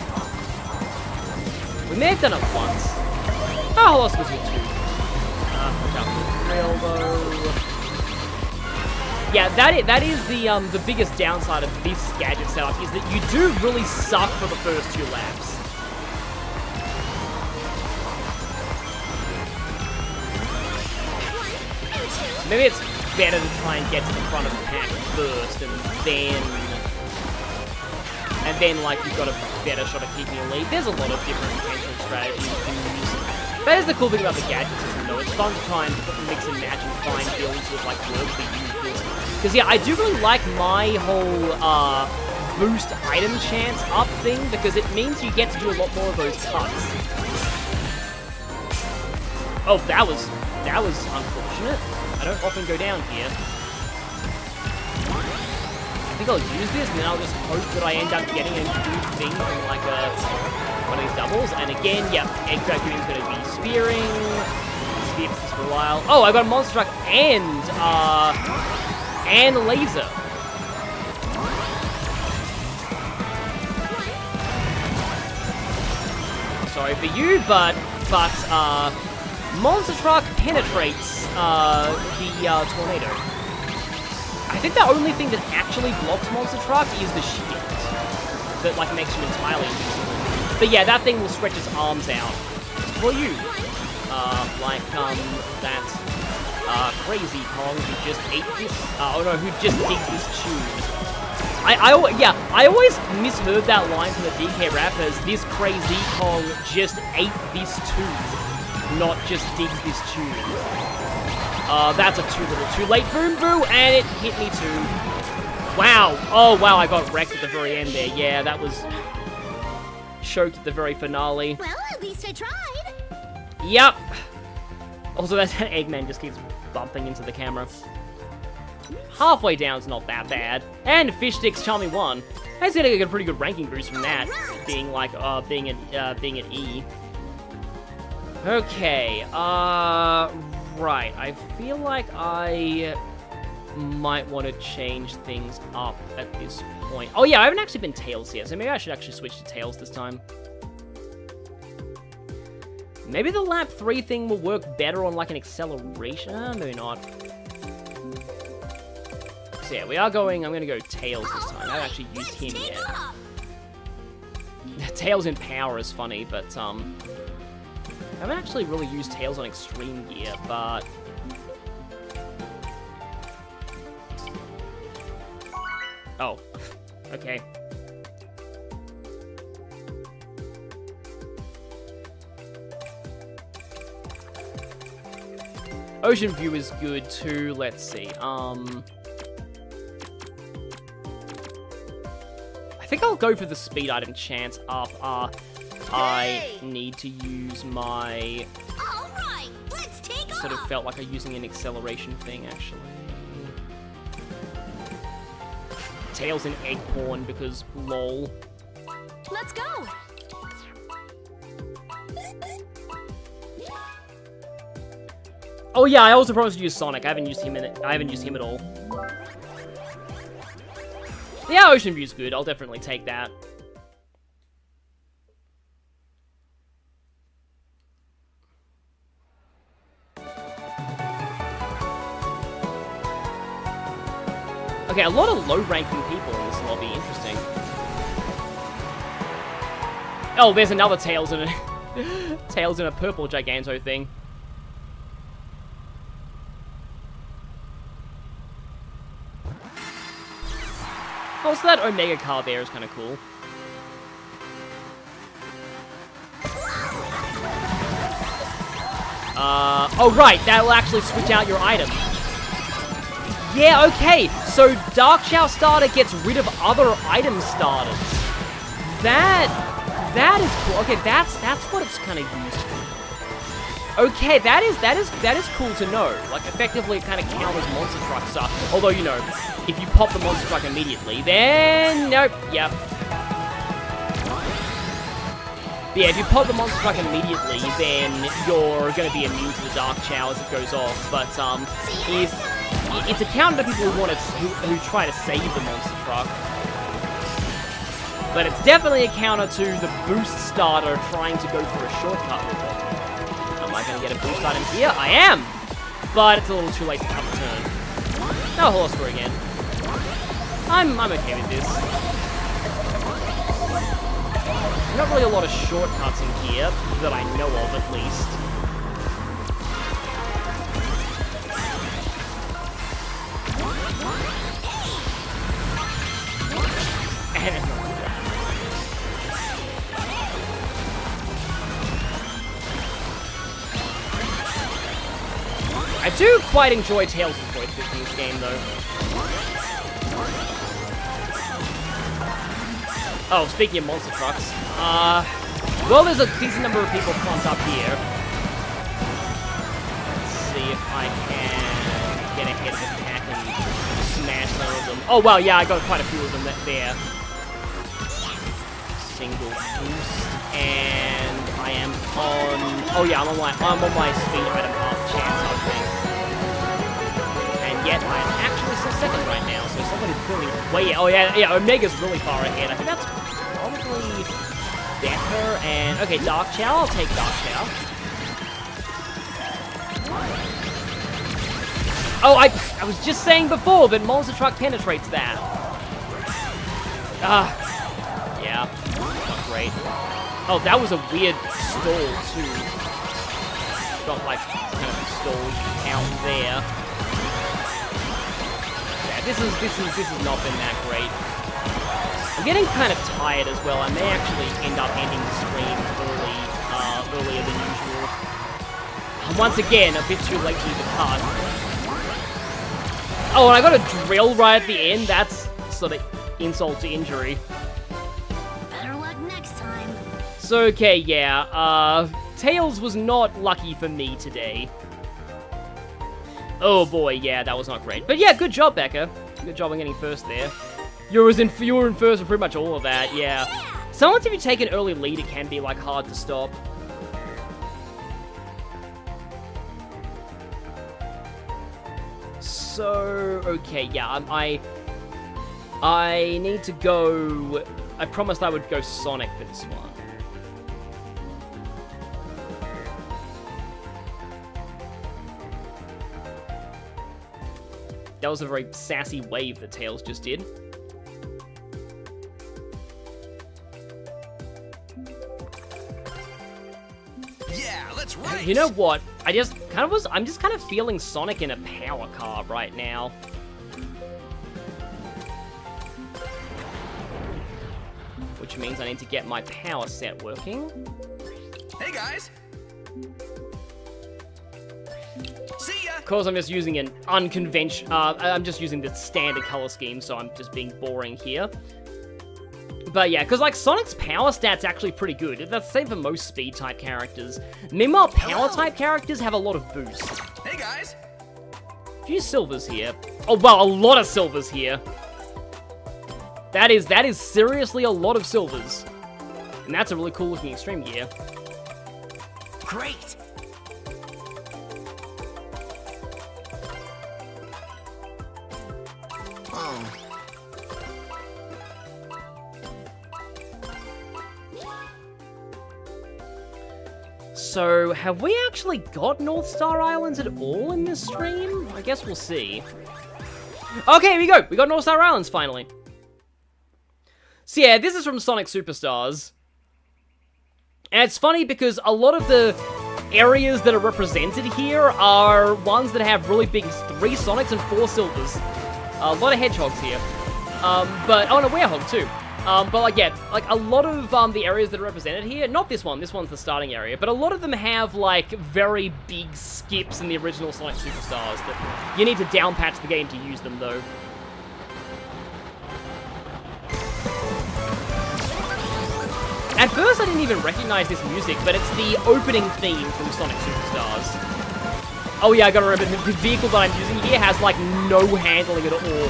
Speaker 1: We may have done it once. Oh, else was it too? Watch out for the rail though. Yeah, that is the biggest downside of this gadget setup is that you do really suck for the first 2 laps. So maybe it's better to try and get to the front of the pack first, and then like you've got a better shot at keeping a lead. There's a lot of different potential strategies you can use. That is the cool thing about the gadget system, though. It's fun to try and mix and match and find builds with like work that you use. Because yeah, I do really like my whole boost item chance up thing because it means you get to do a lot more of those cuts. Oh, that was unfortunate. I don't often go down here. I think I'll use this, and then I'll just hope that I end up getting a good thing from like one of these doubles. And again, yeah, Egg Dragoon's going to be spearing. Spear this for a while. Oh, I got a Monster Truck and laser. Sorry for you, but Monster Truck penetrates the tornado. I think the only thing that actually blocks Monster Truck is the shield that like makes you entirely invisible. But yeah, that thing will stretch its arms out for you, like that crazy Kong who just ate this. Oh no, who just digs this tune. I always misheard that line from the DK rap as this crazy Kong just ate this tune, not just digs this tune. That's a too little too late boom boo, and it hit me too. Wow. Oh wow, I got wrecked at the very end there. Yeah, that was choked at the very finale.
Speaker 2: Well, at least I tried.
Speaker 1: Yep. Also, that Eggman just keeps bumping into the camera. Halfway down's not that bad. And Fish Sticks Charmy 1. I was getting a pretty good ranking boost from that, being like being at E. Okay. Right. I feel like I might want to change things up at this point. Oh yeah, I haven't actually been Tails yet, so maybe I should actually switch to Tails this time. Maybe the lap 3 thing will work better on like an acceleration. Maybe not. So yeah, I'm gonna go Tails this time. I haven't actually used him yet. Tails in power is funny, but I haven't actually really used Tails on extreme gear, but oh, okay. Ocean View is good too. Let's see. I think I'll go for the speed item chance up. I need to use my.
Speaker 2: All right, let's take off.
Speaker 1: Sort of felt like I'm using an acceleration thing actually. Tails and egg porn because lol.
Speaker 2: Let's go.
Speaker 1: Oh yeah, I also promised to use Sonic. I haven't used him at all. Yeah, Ocean View's good. I'll definitely take that. Okay, a lot of low-ranking people in this lobby. Interesting. Oh, there's another Tails in a Tails in a purple Giganto thing. Oh, so that Omega car there is kind of cool. Oh right, that will actually switch out your item. Yeah, okay, so Dark Chow starter gets rid of other item starters. That is cool. Okay, that's what it's kind of used for. Okay, that is cool to know. Like, effectively, it kind of counters monster trucks. Although, you know, if you pop the monster truck immediately, then nope. Yep. But yeah, if you pop the monster truck immediately, then you're going to be immune to the Dark Chow as it goes off. But if it's a counter to people who want to who try to save the monster truck. But it's definitely a counter to the boost starter trying to go for a shortcut with it. Am I going to get a boost item here? I am! But it's a little too late to come turn. No Horsecore again. I'm okay with this. Not really a lot of shortcuts in here, that I know of at least. I do quite enjoy Tails' voice in this game, though. Oh, speaking of monster trucks, well, there's a decent number of people clumped up here. Let's see if I can get ahead of the pack and smash some of them. Oh, well, yeah, I got quite a few of them there. Single boost, and I am on. Oh yeah, I'm on my speed item up chance, I think. And yet I'm actually still second right now, so somebody's clearly way. Oh yeah, Omega's really far ahead. I think that's probably better. And okay, Dark Chow. I'll take Dark Chow. Oh, I was just saying before that Monster Truck penetrates that. Yeah. Not great. Oh, that was a weird stall, too. Got, like, kind of stall count there. Yeah, this has not been that great. I'm getting kind of tired as well. I may actually end up ending the stream earlier than usual. Once again, a bit too late to the cut. Oh, and I got a drill right at the end. That's sort of insult to injury. So, okay, yeah, Tails was not lucky for me today. Oh boy, yeah, that was not great. But yeah, good job, Becca. Good job on getting first there. You were in first for pretty much all of that, yeah. Sometimes if you take an early lead, it can be, like, hard to stop. So, okay, yeah, I need to go. I promised I would go Sonic for this one. That was a very sassy wave that Tails just did.
Speaker 5: Yeah, let's race.
Speaker 1: You know what? I'm just kind of feeling Sonic in a power car right now. Which means I need to get my power set working.
Speaker 5: Hey guys. See ya.
Speaker 1: Of course, I'm just using an unconventional. I'm just using the standard color scheme, so I'm just being boring here. But yeah, because like Sonic's power stat's actually pretty good. That's the same for most speed type characters. Meanwhile, power type characters have a lot of boost.
Speaker 5: Hey guys.
Speaker 1: A few silvers here. Oh wow, a lot of silvers here. That is seriously a lot of silvers. And that's a really cool looking extreme gear.
Speaker 5: Great. Oh.
Speaker 1: So, have we actually got North Star Islands at all in this stream? I guess we'll see. Okay, here we go. We got North Star Islands finally. So yeah, this is from Sonic Superstars. And it's funny because a lot of the areas that are represented here are ones that have really big 3 Sonics and 4 Silvers. A lot of Hedgehogs here. Oh, and a Werehog too. But like, yeah, like a lot of the areas that are represented here, not this one's the starting area, but a lot of them have like very big skips in the original Sonic Superstars that you need to downpatch the game to use them though. At first I didn't even recognize this music, but it's the opening theme from Sonic Superstars. Oh yeah, I gotta remember, the vehicle that I'm using here has like no handling at all.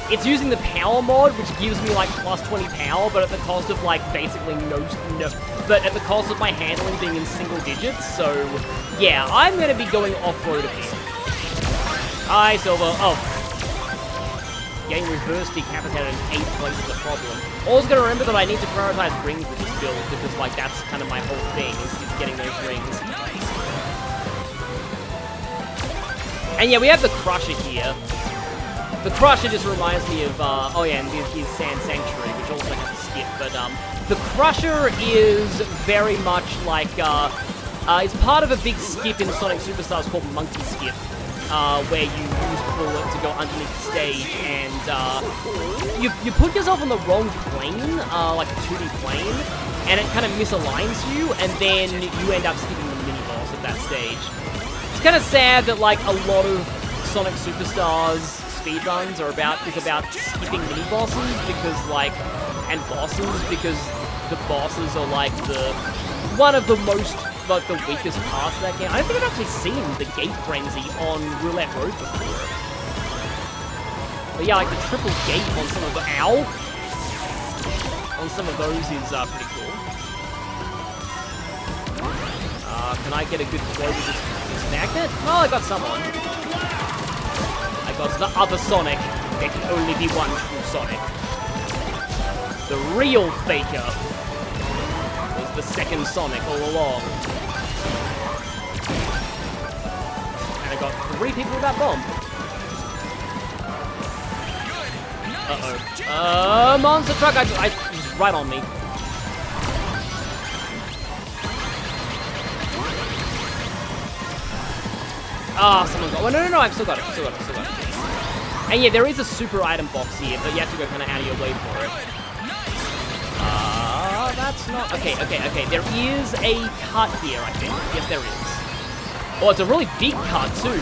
Speaker 1: It's using the power mod, which gives me like plus 20 power, but at the cost of like basically but at the cost of my handling being in single digits, so yeah, I'm gonna be going off-road a bit. Hi, Silver. Oh. getting reverse decapitated in 8th place is a problem. Always gotta remember that I need to prioritize rings with this build, because, like, that's kind of my whole thing, is getting those rings. And yeah, we have the Crusher here. The Crusher just reminds me of, oh yeah, and here's Sand Sanctuary, which also has a skip, but, the Crusher is very much like, it's part of a big skip in Sonic Superstars called Monkey Skip, where you use Bullet to go underneath the stage, and, you put yourself on the wrong plane, like a 2D plane, and it kind of misaligns you, and then you end up skipping the mini-boss at that stage. It's kind of sad that, like, a lot of Sonic Superstars speedruns is about skipping mini-bosses, because, like, and bosses, because the bosses are, like, one of the most, like, the weakest parts of that game. I don't think I've actually seen the Gate Frenzy on Roulette Road before. But yeah, like, the triple gate on some of the... Ow! On some of those is, pretty cool. Can I get a good throw with this magnet? Oh, I got someone. I got the other Sonic. There can only be one true Sonic. The real Faker was the second Sonic all along. And I got 3 people with that bomb. Uh-oh. Monster truck! I just right on me. Ah, someone got... Oh, no, I've still got it. And yeah, there is a super item box here, but you have to go kind of out of your way for it. That's not... Okay. There is a cut here, I think. Yes, there is. Oh, it's a really big cut, too.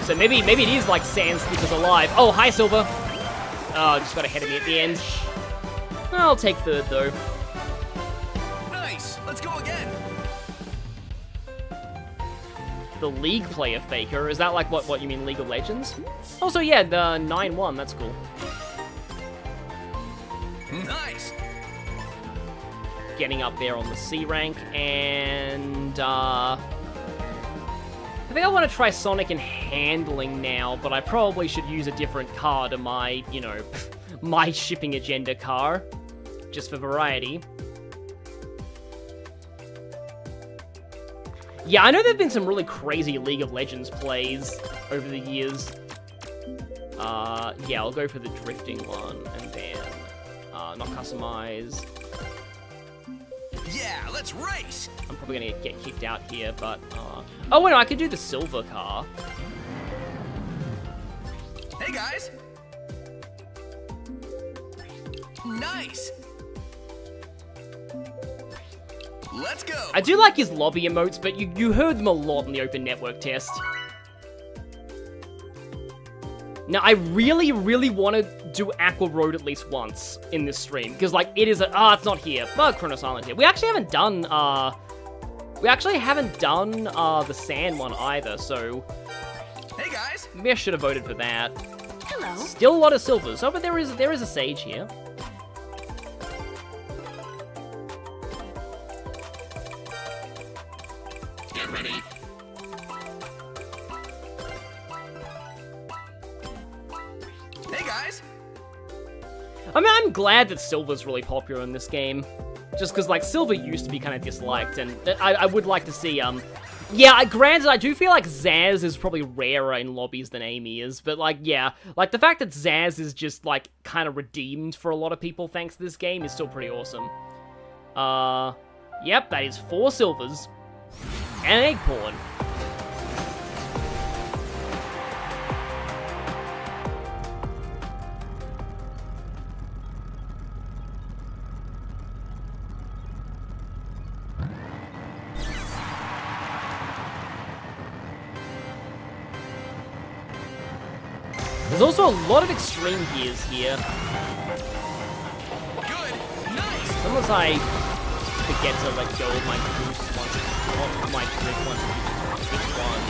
Speaker 1: So maybe it is like Sand Slippers alive. Oh, hi, Silver. Oh, just got ahead of me at the end. I'll take 3rd, though.
Speaker 5: Nice. Let's go again.
Speaker 1: The League player Faker. Is that like what you mean, League of Legends? Also, yeah, the 9-1. That's cool.
Speaker 5: Nice.
Speaker 1: Getting up there on the C rank, and I think I want to try Sonic and handling now, but I probably should use a different car to my, you know, my shipping agenda car, just for variety. Yeah, I know there've been some really crazy League of Legends plays over the years. Yeah, I'll go for the drifting one, and then, not customize.
Speaker 5: Yeah, let's race.
Speaker 1: I'm probably gonna get kicked out here, but, oh, wait, no, I could do the silver car.
Speaker 5: Hey, guys. Nice. Let's go.
Speaker 1: I do like his lobby emotes, but you heard them a lot in the open network test. Now, I really, really want to do Aqua Road at least once in this stream, because, like, it is a... Ah, it's not here. But Kronos Island here. We actually haven't done, the sand one either, so...
Speaker 5: Hey, guys.
Speaker 1: Maybe I should have voted for that.
Speaker 2: Hello.
Speaker 1: Still a lot of silvers. Oh, but there is a sage here.
Speaker 5: Get ready. Hey, guys.
Speaker 1: I mean, I'm glad that Silver's really popular in this game. Just because, like, Silver used to be kind of disliked, and I would like to see, yeah, granted, I do feel like Zaz is probably rarer in lobbies than Amy is, but, like, yeah. Like, the fact that Zaz is just, like, kind of redeemed for a lot of people thanks to this game is still pretty awesome. Yep, that is 4 silvers. And an egg porn. There's also a lot of extreme gears here.
Speaker 5: Good. Nice.
Speaker 1: Sometimes I forget to let go of my boost once my drift once each one.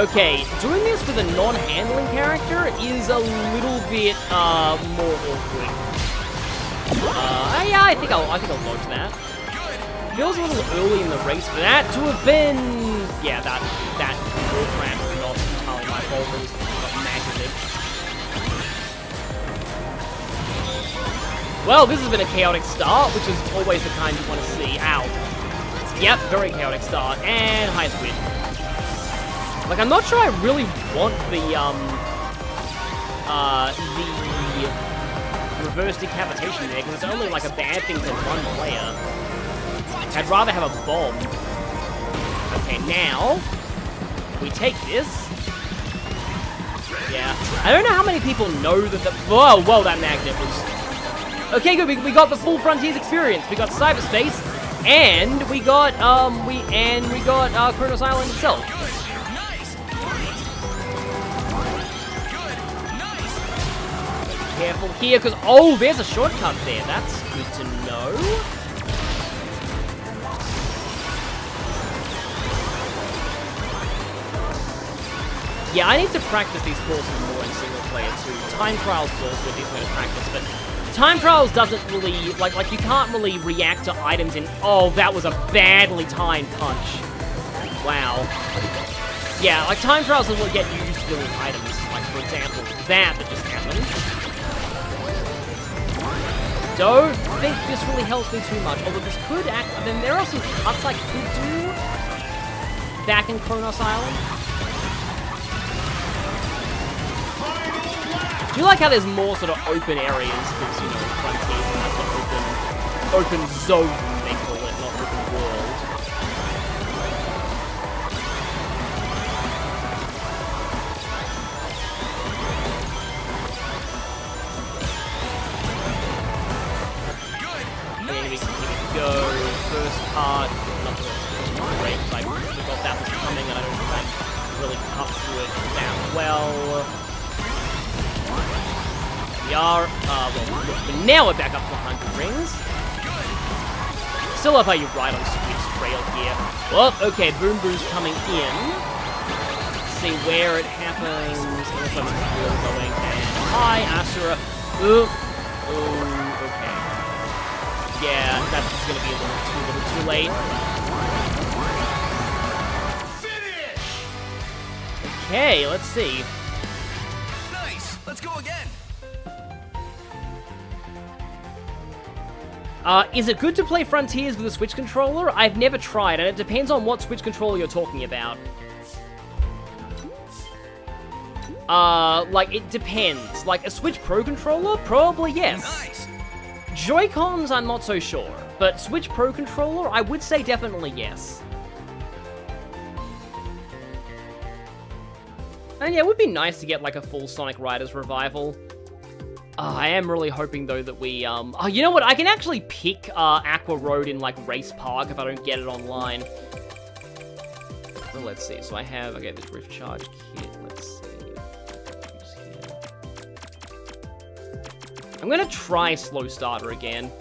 Speaker 1: Okay, doing this with a non-handling character is a little bit more awkward. Yeah, I think I'll dodge that. Feels a little early in the race for that to have been. Yeah, that wall cramp is not entirely my fault. It was got magneted. Well, this has been a chaotic start, which is always the kind you want to see. Ow. Yep, very chaotic start. And high squid. Like, I'm not sure I really want the reverse decapitation there, because it's only like a bad thing for one player. I'd rather have a bomb. Okay, now we take this. Yeah. I don't know how many people know that the... Whoa, that magnet was... Okay, good, we got the full Frontiers experience. We got cyberspace, and we got, Kronos Island itself. Careful here, because, oh, there's a shortcut there. That's good to know. Yeah, I need to practice these courses more in single player too. Time trials is also a decent way to practice, but time trials doesn't really, like you can't really react to items in, oh, that was a badly timed punch. Wow. Yeah, like time trials doesn't really get you used to doing items. Like, for example, that just happened. Don't think this really helps me too much, although this could act, I mean, there are some cuts I could do back in Kronos Island. I do like how there's more sort of open areas, because, you know, Frontiers has an open zone, they call it, not open world. Here we go, first part, not great, I forgot that was coming, and I don't think I really cut through it that well. We are, but now we're back up to 100 rings. Still love how you ride on Squid's trail here. Oh, okay, Boom Boom's coming in. Let's see where it happens. Also, I'm going, and hi, Asura. Oh, okay. Yeah, that's just gonna be a little too late. Okay, let's see.
Speaker 5: Nice. Let's go again.
Speaker 1: Is it good to play Frontiers with a Switch controller? I've never tried, and it depends on what Switch controller you're talking about. Like, it depends. Like, a Switch Pro controller? Probably yes.
Speaker 5: Nice.
Speaker 1: Joy-Cons, I'm not so sure. But Switch Pro controller, I would say definitely yes. And yeah, it would be nice to get, like, a full Sonic Riders revival. I am really hoping, though, that we, oh, you know what? I can actually pick, Aqua Road in, like, Race Park if I don't get it online. Well, let's see. So I have, okay, this Rift Charge kit. Let's see. I'm gonna try Slow Starter again.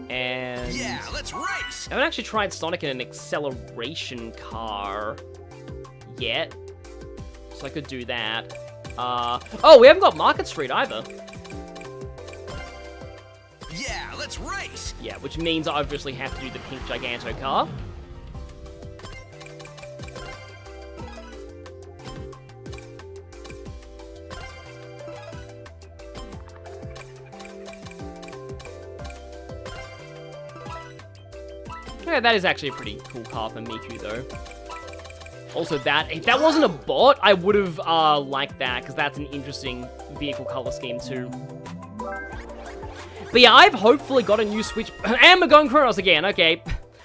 Speaker 1: And...
Speaker 5: Yeah, let's race!
Speaker 1: I haven't actually tried Sonic in an acceleration car yet. So I could do that. Oh, we haven't got Market Street either.
Speaker 5: Yeah, let's race!
Speaker 1: Yeah, which means I obviously have to do the pink Giganto car. Yeah, that is actually a pretty cool car for Miku, though. Also, if that wasn't a bot, I would have liked that, because that's an interesting vehicle color scheme, too. But yeah, I've hopefully got a new Switch... And we're going Kronos again, okay.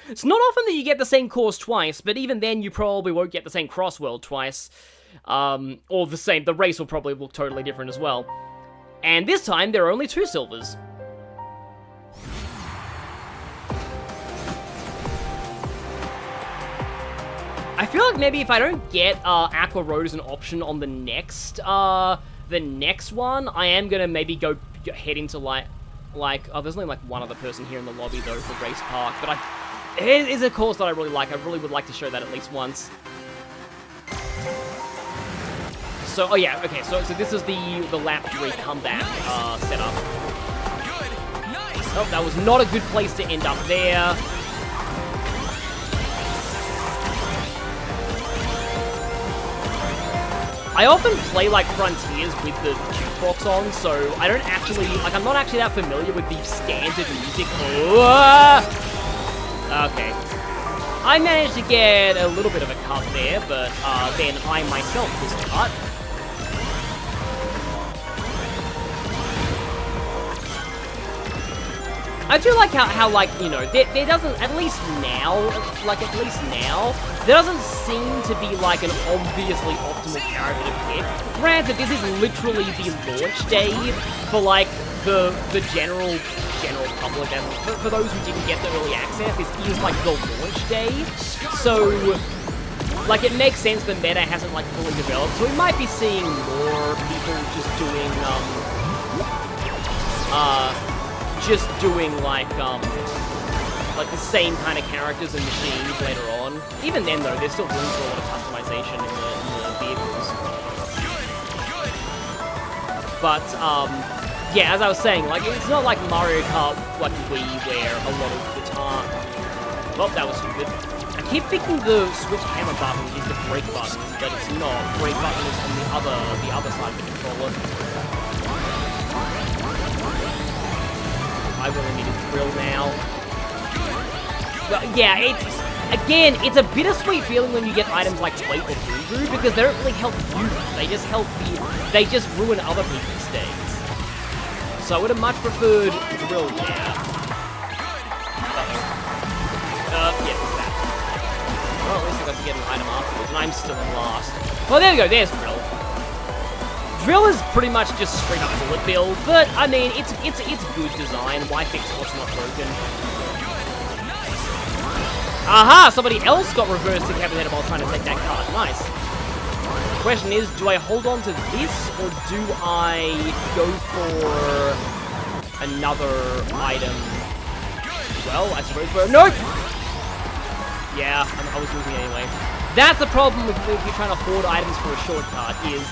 Speaker 1: It's not often that you get the same course twice, but even then, you probably won't get the same CrossWorld twice. Or the race will probably look totally different as well. And this time, there are only 2 silvers. I feel like maybe if I don't get Aqua Road as an option on the next one, I am gonna maybe go head into like oh, there's only like one other person here in the lobby though for Race Park, but it is a course that I really like. I really would like to show that at least once. So, oh yeah, okay. So this is the lap 3 comeback setup.
Speaker 5: Good. Nice.
Speaker 1: Oh, that was not a good place to end up there. I often play like Frontiers with the jukebox on, so I don't actually, like, I'm not actually that familiar with the standard music. Okay. I managed to get a little bit of a cut there, but then I myself was cut. I do like how like, you know, there doesn't, at least now, there doesn't seem to be like an obviously optimal character to pick. Granted, this is literally the launch day for like the general public, and for those who didn't get the early access, this is like the launch day. So, like, it makes sense the meta hasn't like fully developed, so we might be seeing more people just doing like the same kind of characters and machines later on. Even then, though, there's still room for a lot of customization in the vehicles. But yeah, as I was saying, like, it's not like Mario Kart like Wii, where a lot of the time. Well, that was stupid. I keep thinking the switch camera button is the brake button, but it's not. Brake button is from the other side of the controller. I really need a drill now. But yeah, it's a bittersweet feeling when you get items like Plate or Voodoo, because they don't really help you. They just ruin other people's days. So I would have much preferred drill, yeah. Yeah, what's that? Well, at least I got to get an item afterwards, and I'm still in last. Well, there we go, there's drill. Drill is pretty much just straight up bullet bill, but I mean, it's good design. Why fix what's not broken? Aha! Somebody else got reverse decapitated while trying to take that card. Nice. The question is, do I hold on to this, or do I go for another item? Well, I suppose we're... Nope! Yeah, I was losing anyway. That's the problem if you're trying to hoard items for a shortcut, is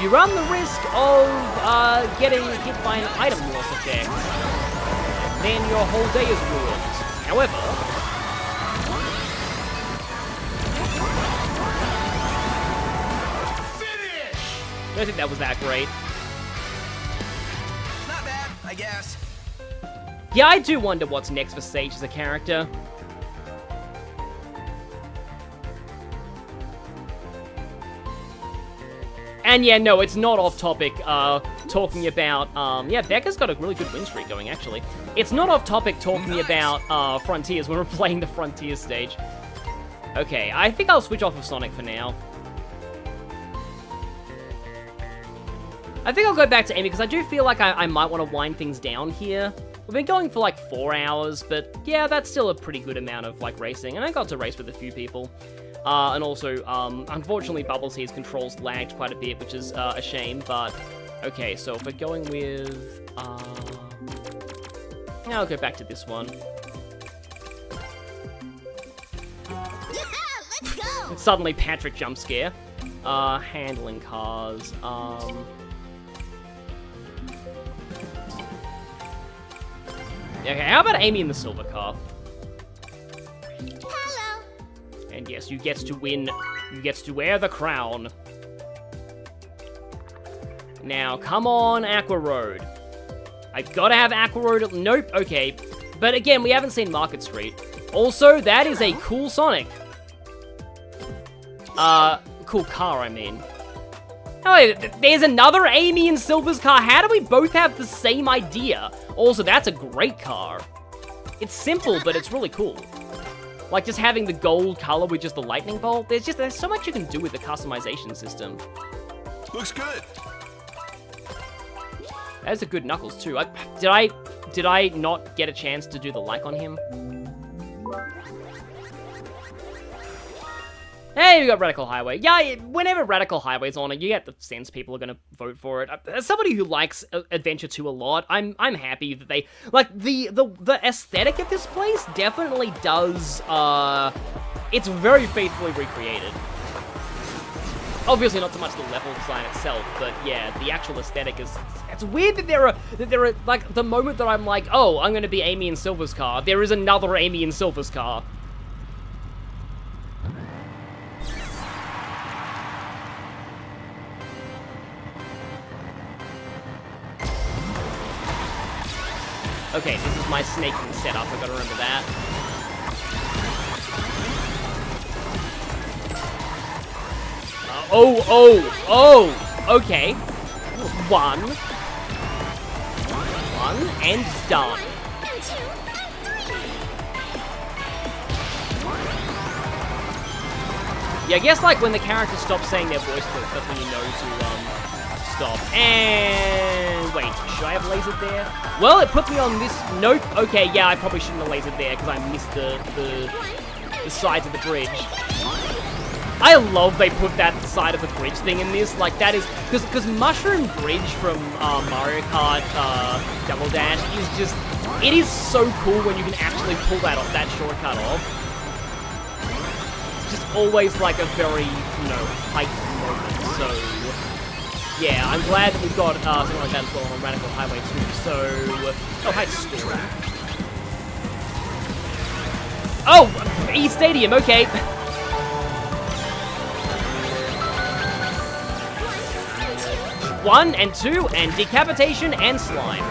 Speaker 1: you run the risk of getting hit by an item loss effect. Then your whole day is ruined. However... I don't think that was that great.
Speaker 5: Not bad, I guess.
Speaker 1: Yeah, I do wonder what's next for Sage as a character. And yeah, no, it's not off topic, talking about, yeah, Becca's got a really good win streak going, actually. It's not off topic talking about, Frontiers when we're playing the Frontiers stage. Okay, I think I'll switch off of Sonic for now. I think I'll go back to Amy, because I do feel like I might want to wind things down here. We've been going for like 4 hours, but yeah, that's still a pretty good amount of like racing, and I got to race with a few people. And also, unfortunately, Bubbles here's controls lagged quite a bit, which is a shame, but okay, so if we're going with, now I'll go back to this one.
Speaker 2: Yeah, let's go.
Speaker 1: Suddenly, Patrick jump scare. Handling cars, okay, how about Amy in the silver car?
Speaker 2: Hello.
Speaker 1: And yes, you get to win. You get to wear the crown. Now, come on, Aqua Road. I've got to have Aqua Road. Nope, okay. But again, we haven't seen Market Street. Also, that is a cool Sonic. Cool car, I mean. Oh, there's another Amy in Silver's car. How do we both have the same idea? Also, that's a great car. It's simple, but it's really cool. Like, just having the gold color with just the lightning bolt. There's so much you can do with the customization system.
Speaker 5: Looks good.
Speaker 1: That's a good Knuckles, too. Did I not get a chance to do the like on him? Hey, we got Radical Highway. Yeah, whenever Radical Highway's on it, you get the sense people are gonna vote for it. As somebody who likes Adventure 2 a lot, I'm happy that they like the aesthetic of this place definitely does. It's very faithfully recreated. Obviously, not so much the level design itself, but yeah, the actual aesthetic is. It's weird that there are like the moment that I'm like, oh, I'm gonna be Amy in Silver's car. There is another Amy in Silver's car. Okay, this is my snaking setup, I gotta remember that. Okay. One, and done.
Speaker 2: And 2, and 3.
Speaker 1: Yeah, I guess, like, when the characters stop saying their voice clips, that's when you know to, stop. And... wait, should I have lasered there? Well, it put me on this... nope. Okay, yeah, I probably shouldn't have lasered there, because I missed the sides of the bridge. I love they put that side of the bridge thing in this. Like, that is... because Mushroom Bridge from Mario Kart Double Dash is just... it is so cool when you can actually pull that shortcut off. It's just always, like, a very, you know, hype moment, so... yeah, I'm glad that we've got something like that as well on Radical Highway 2, so... oh, hi, Story. Oh! E-Stadium, okay. 1 and 2, and decapitation and slime.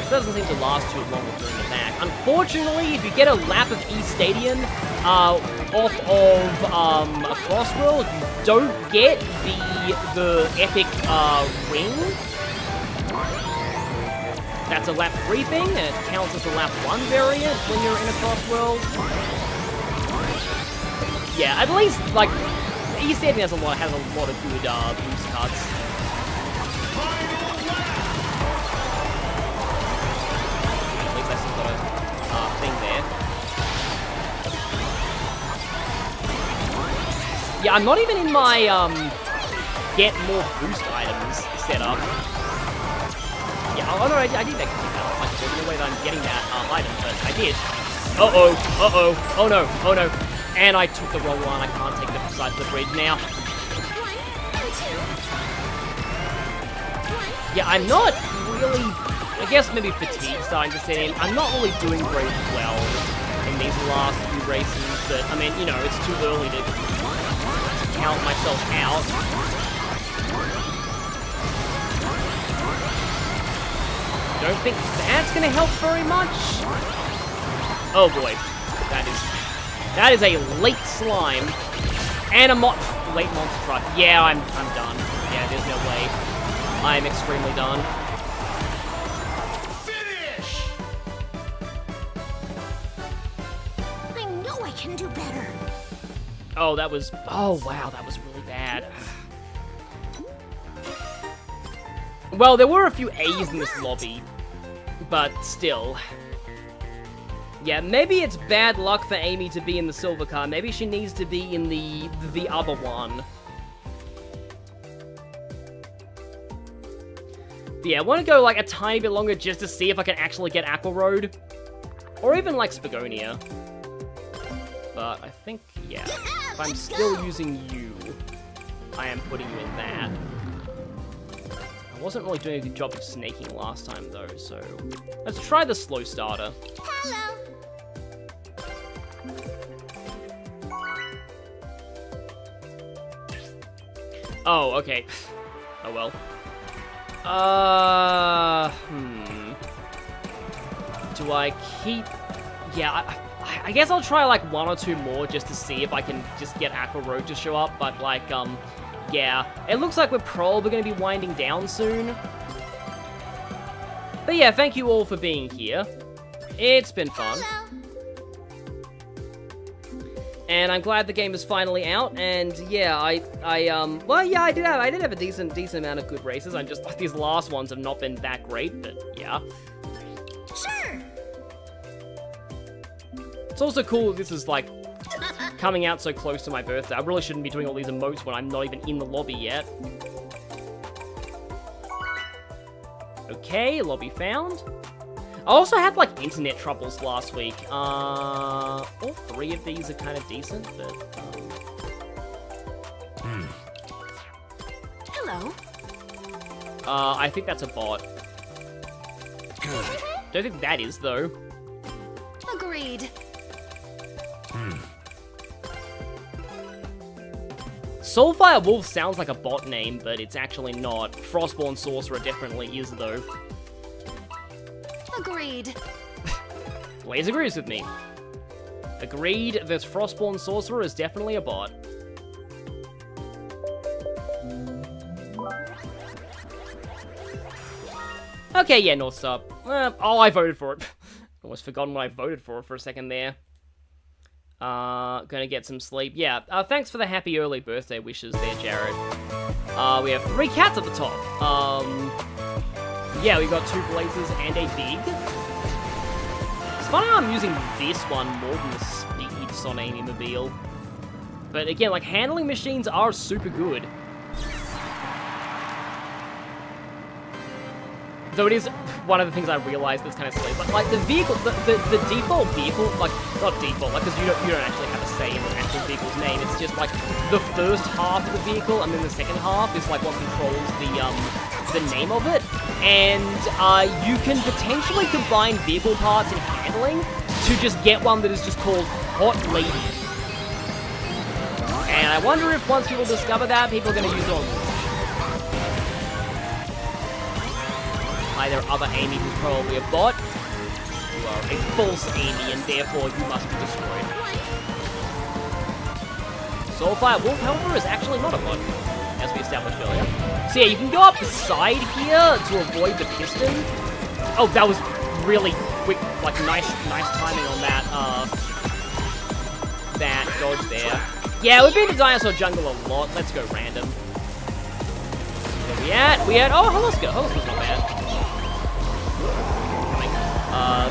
Speaker 1: This doesn't seem to last too long with doing the back. Unfortunately, if you get a lap of E-Stadium off of a CrossWorlds, you don't get the epic ring. That's a lap 3 thing, and it counts as a lap 1 variant when you're in a CrossWorlds. Yeah, at least, like, E-Stadium has a lot of good boost cuts. At least I still got a thing there. Yeah, I'm not even in my get more boost items setup. Yeah, oh no, I did actually get that. Like, there's no way that I'm getting that item, but I did. Oh no. And I took the wrong one. I can't take the side of the bridge now.
Speaker 2: 1 and 2.
Speaker 1: Yeah, I'm not really... I guess maybe fatigue starting to set in. I'm not really doing very well in these last few races, but, I mean, you know, it's too early to count myself out. Don't think that's gonna help very much. Oh boy, that is a late slime and a late monster truck. Yeah, I'm done. Yeah, there's no way. I'm extremely done.
Speaker 5: Finish!
Speaker 2: I know I can do better.
Speaker 1: Oh, that was... oh, wow, that was really bad. Well, there were a few A's in this lobby, but still. Yeah, maybe it's bad luck for Amy to be in the silver car. Maybe she needs to be in the other one. But yeah, I want to go like a tiny bit longer just to see if I can actually get Aqua Road. Or even like Spagonia. But I think, yeah, if I'm still using you, I am putting you in that. I wasn't really doing a good job of snaking last time though, so let's try the slow starter.
Speaker 2: Hello.
Speaker 1: Oh, okay. Oh well. Do I keep... yeah, I guess I'll try like 1 or 2 more just to see if I can just get Aqua Road to show up, but like, yeah. It looks like we're probably going to be winding down soon. But yeah, thank you all for being here. It's been fun.
Speaker 2: Hello.
Speaker 1: And I'm glad the game is finally out, and yeah, well, yeah, I did have a decent amount of good races. I'm just, these last ones have not been that great, but yeah.
Speaker 2: Sure.
Speaker 1: It's also cool that this is, like, coming out so close to my birthday. I really shouldn't be doing all these emotes when I'm not even in the lobby yet. Okay, lobby found. I also had, like, internet troubles last week. All 3 of these are kind of decent, but,
Speaker 2: Hello.
Speaker 1: I think that's a bot.
Speaker 5: Good.
Speaker 1: Don't think that is, though.
Speaker 2: Agreed.
Speaker 1: Soulfire Wolf sounds like a bot name, but it's actually not. Frostborn Sorcerer definitely is, though.
Speaker 2: Agreed.
Speaker 1: Blaze agrees with me. Agreed that Frostborn Sorcerer is definitely a bot. Okay, yeah, North Star. Oh, I voted for it. Almost forgotten what I voted for a second there. Gonna get some sleep. Yeah, thanks for the happy early birthday wishes there, Jared. We have 3 cats at the top. Yeah, we got 2 blazes and a big. It's funny how I'm using this one more than the speed Sonic Mobile. But again, like, handling machines are super good. Though it is one of the things I realized that's kind of silly, but like the vehicle, the default vehicle, like not default, like because you don't actually have a say in the actual vehicle's name. It's just like the first half of the vehicle, and then the second half is like what controls the name of it. And you can potentially combine vehicle parts and handling to just get one that is just called Hot Lady. And I wonder if once people discover that, people are going to use it on. Hi there, other Amy who's probably a bot. You are a false Amy, and therefore you must be destroyed. Soulfire Wolf, however, is actually not a bot, as we established earlier. So yeah, you can go up the side here to avoid the piston. Oh, that was really quick, like nice timing on that, that dodge there. Yeah, we've been to Dinosaur Jungle a lot. Let's go random. Where we at? Oh, Holoska. Holoska's not bad.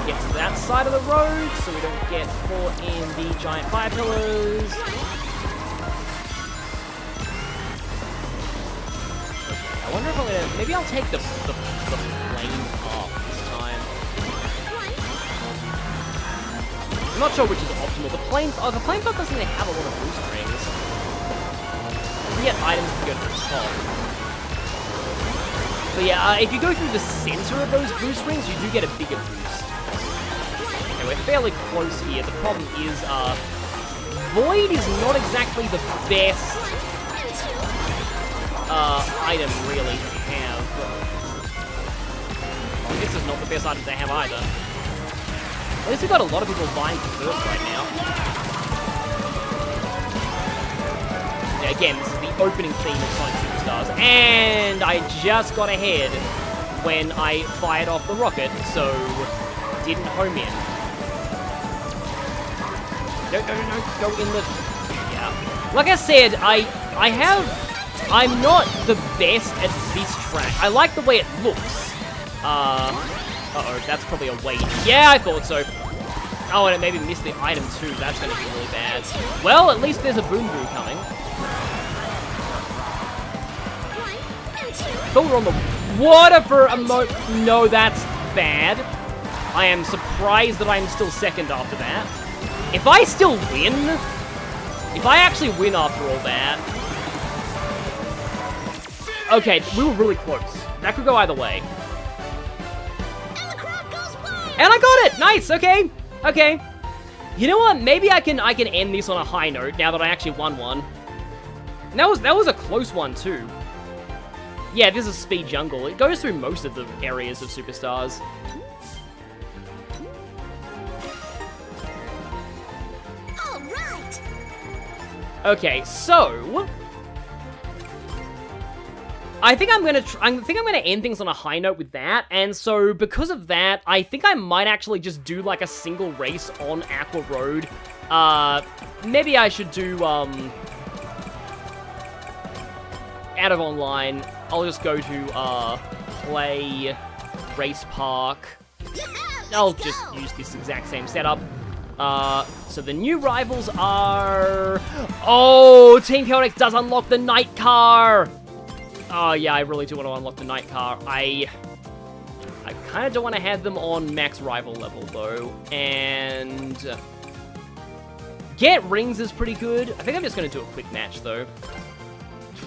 Speaker 1: Get to that side of the road so we don't get caught in the giant fire pillars. I wonder if I'm gonna... Maybe I'll take the flame off this time. I'm not sure which is optimal. The flame path doesn't really have a lot of boost rings. You get items to go to the top. But yeah, if you go through the center of those boost rings, you do get a bigger boost. Okay, we're fairly close here. The problem is, Void is not exactly the best item, really, to have. This is not the best item to have either. At least we've got a lot of people vying for first right now. Yeah, again, this is the opening theme of Sonic Superstars, and I just got ahead when I fired off the rocket, so didn't home in. No, go in the... Yeah. Like I said, I'm not the best at this track. I like the way it looks. Uh-oh, that's probably a wait. Yeah, I thought so. Oh, and it maybe missed the item too. That's gonna be really bad. Well, at least there's a Boom Boo coming. I thought we were on the water for a No, that's bad. I am surprised that I'm still second after that. If I still win, if I actually win after all that... Okay, we were really close. That could go either way. And I got it! Nice, okay. Okay. You know what? Maybe I can end this on a high note now that I actually won one. And that was a close one too. Yeah, this is Speed Jungle. It goes through most of the areas of Superstars.
Speaker 2: All right.
Speaker 1: Okay, so I think I'm gonna end things on a high note with that, and so because of that, I think I might actually just do like a single race on Aqua Road. Maybe I should do out of online. I'll just go to play Race Park. I'll just use this exact same setup. So the new rivals are... Oh, Team Chaotix does unlock the night car! Oh yeah, I really do want to unlock the night car. I kind of don't want to have them on max rival level though, and get rings is pretty good. I think I'm just going to do a quick match though.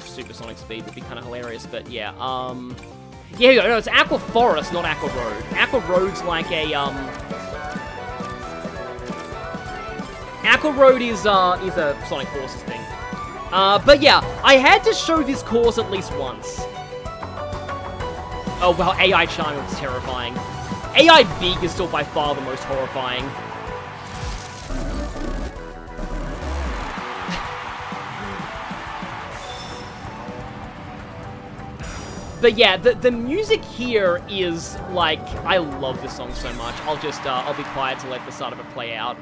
Speaker 1: Supersonic speed would be kind of hilarious, but yeah, yeah, no, it's Aqua Forest, not Aqua Road. Aqua Road's like a, Aqua Road is a Sonic Forces thing. But yeah, I had to show this course at least once. Oh, well, AI Charmy was terrifying. AI Bee is still by far the most horrifying. But yeah, the music here is, like, I love this song so much. I'll be quiet to let the start of it play out.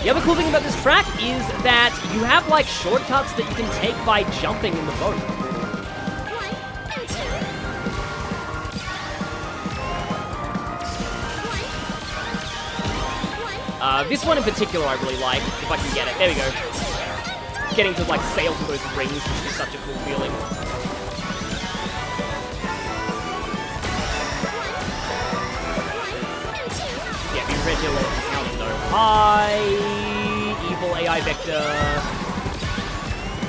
Speaker 1: The other cool thing about this track is that you have, like, shortcuts that you can take by jumping in the boat. This one in particular I really like, if I can get it. There we go. Getting to, like, sail through those rings is such a cool feeling. Yeah, be ready to let the counter know. Hi, evil AI vector.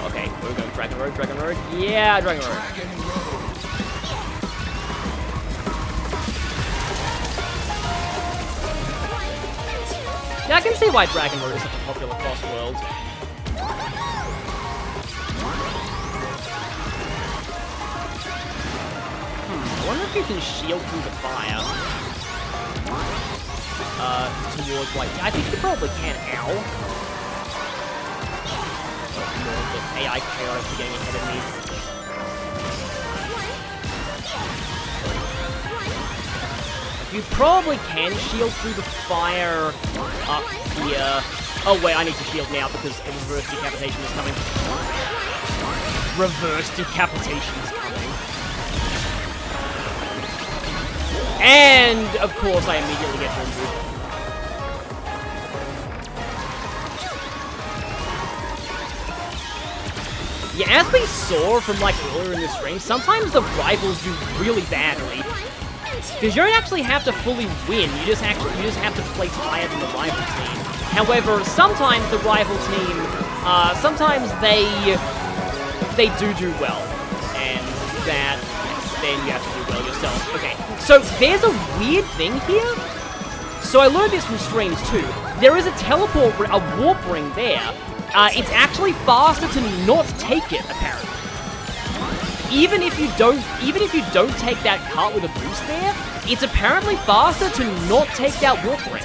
Speaker 1: Okay, we're going Dragon Road, Dragon Road. Yeah, Dragon Road. Yeah, I can see why Dragon Road is such a popular CrossWorlds. I wonder if you can shield through the fire. Towards, like, I think you probably can. Ow. Oh, the AI chaos are getting ahead of me. You probably can shield through the fire up here. Oh wait, I need to shield now because a reverse decapitation is coming. Reverse decapitation is coming. And, of course, I immediately get wounded. Yeah, as we saw from, like, earlier in the stream, sometimes the rivals do really badly. Because you don't actually have to fully win, you just have to place higher than the rival team. However, sometimes the rival team, sometimes they do well, and that, then you have to do well yourself. Okay, so there's a weird thing here. So I learned this from streams too. There is a teleport, a warp ring there. It's actually faster to not take it, apparently. Even if you don't take that cart with a boost there, it's apparently faster to not take that warp ring.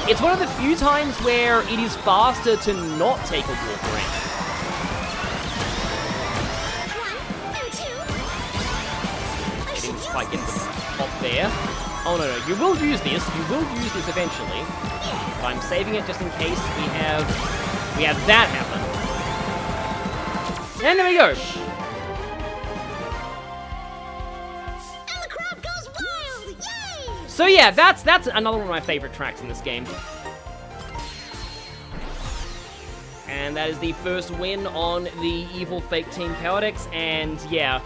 Speaker 1: It's one of the few times where it is faster to not take a warp ring. I didn't quite get the pop there. Oh no, you will use this. You will use this eventually. But I'm saving it just in case we have that happen. And there we go. So yeah, that's another one of my favorite tracks in this game. And that is the first win on the Evil Fake Team Chaotix, and yeah,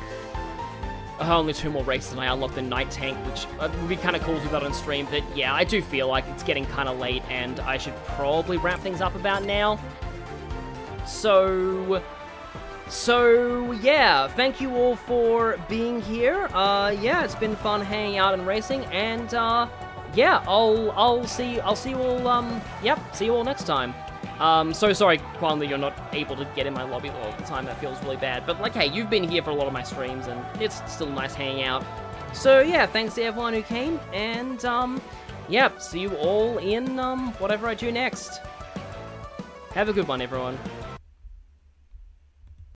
Speaker 1: only 2 more races and I unlocked the Night Tank, which would be kind of cool to do that on stream, but yeah, I do feel like it's getting kind of late and I should probably wrap things up about now. So yeah, thank you all for being here. Yeah, it's been fun hanging out and racing, and yeah, I'll see you all. See you all next time. So sorry, Quan, that you're not able to get in my lobby all the time. That feels really bad. But like, hey, you've been here for a lot of my streams, and it's still nice hanging out. So yeah, thanks to everyone who came, and yeah, see you all in whatever I do next. Have a good one, everyone.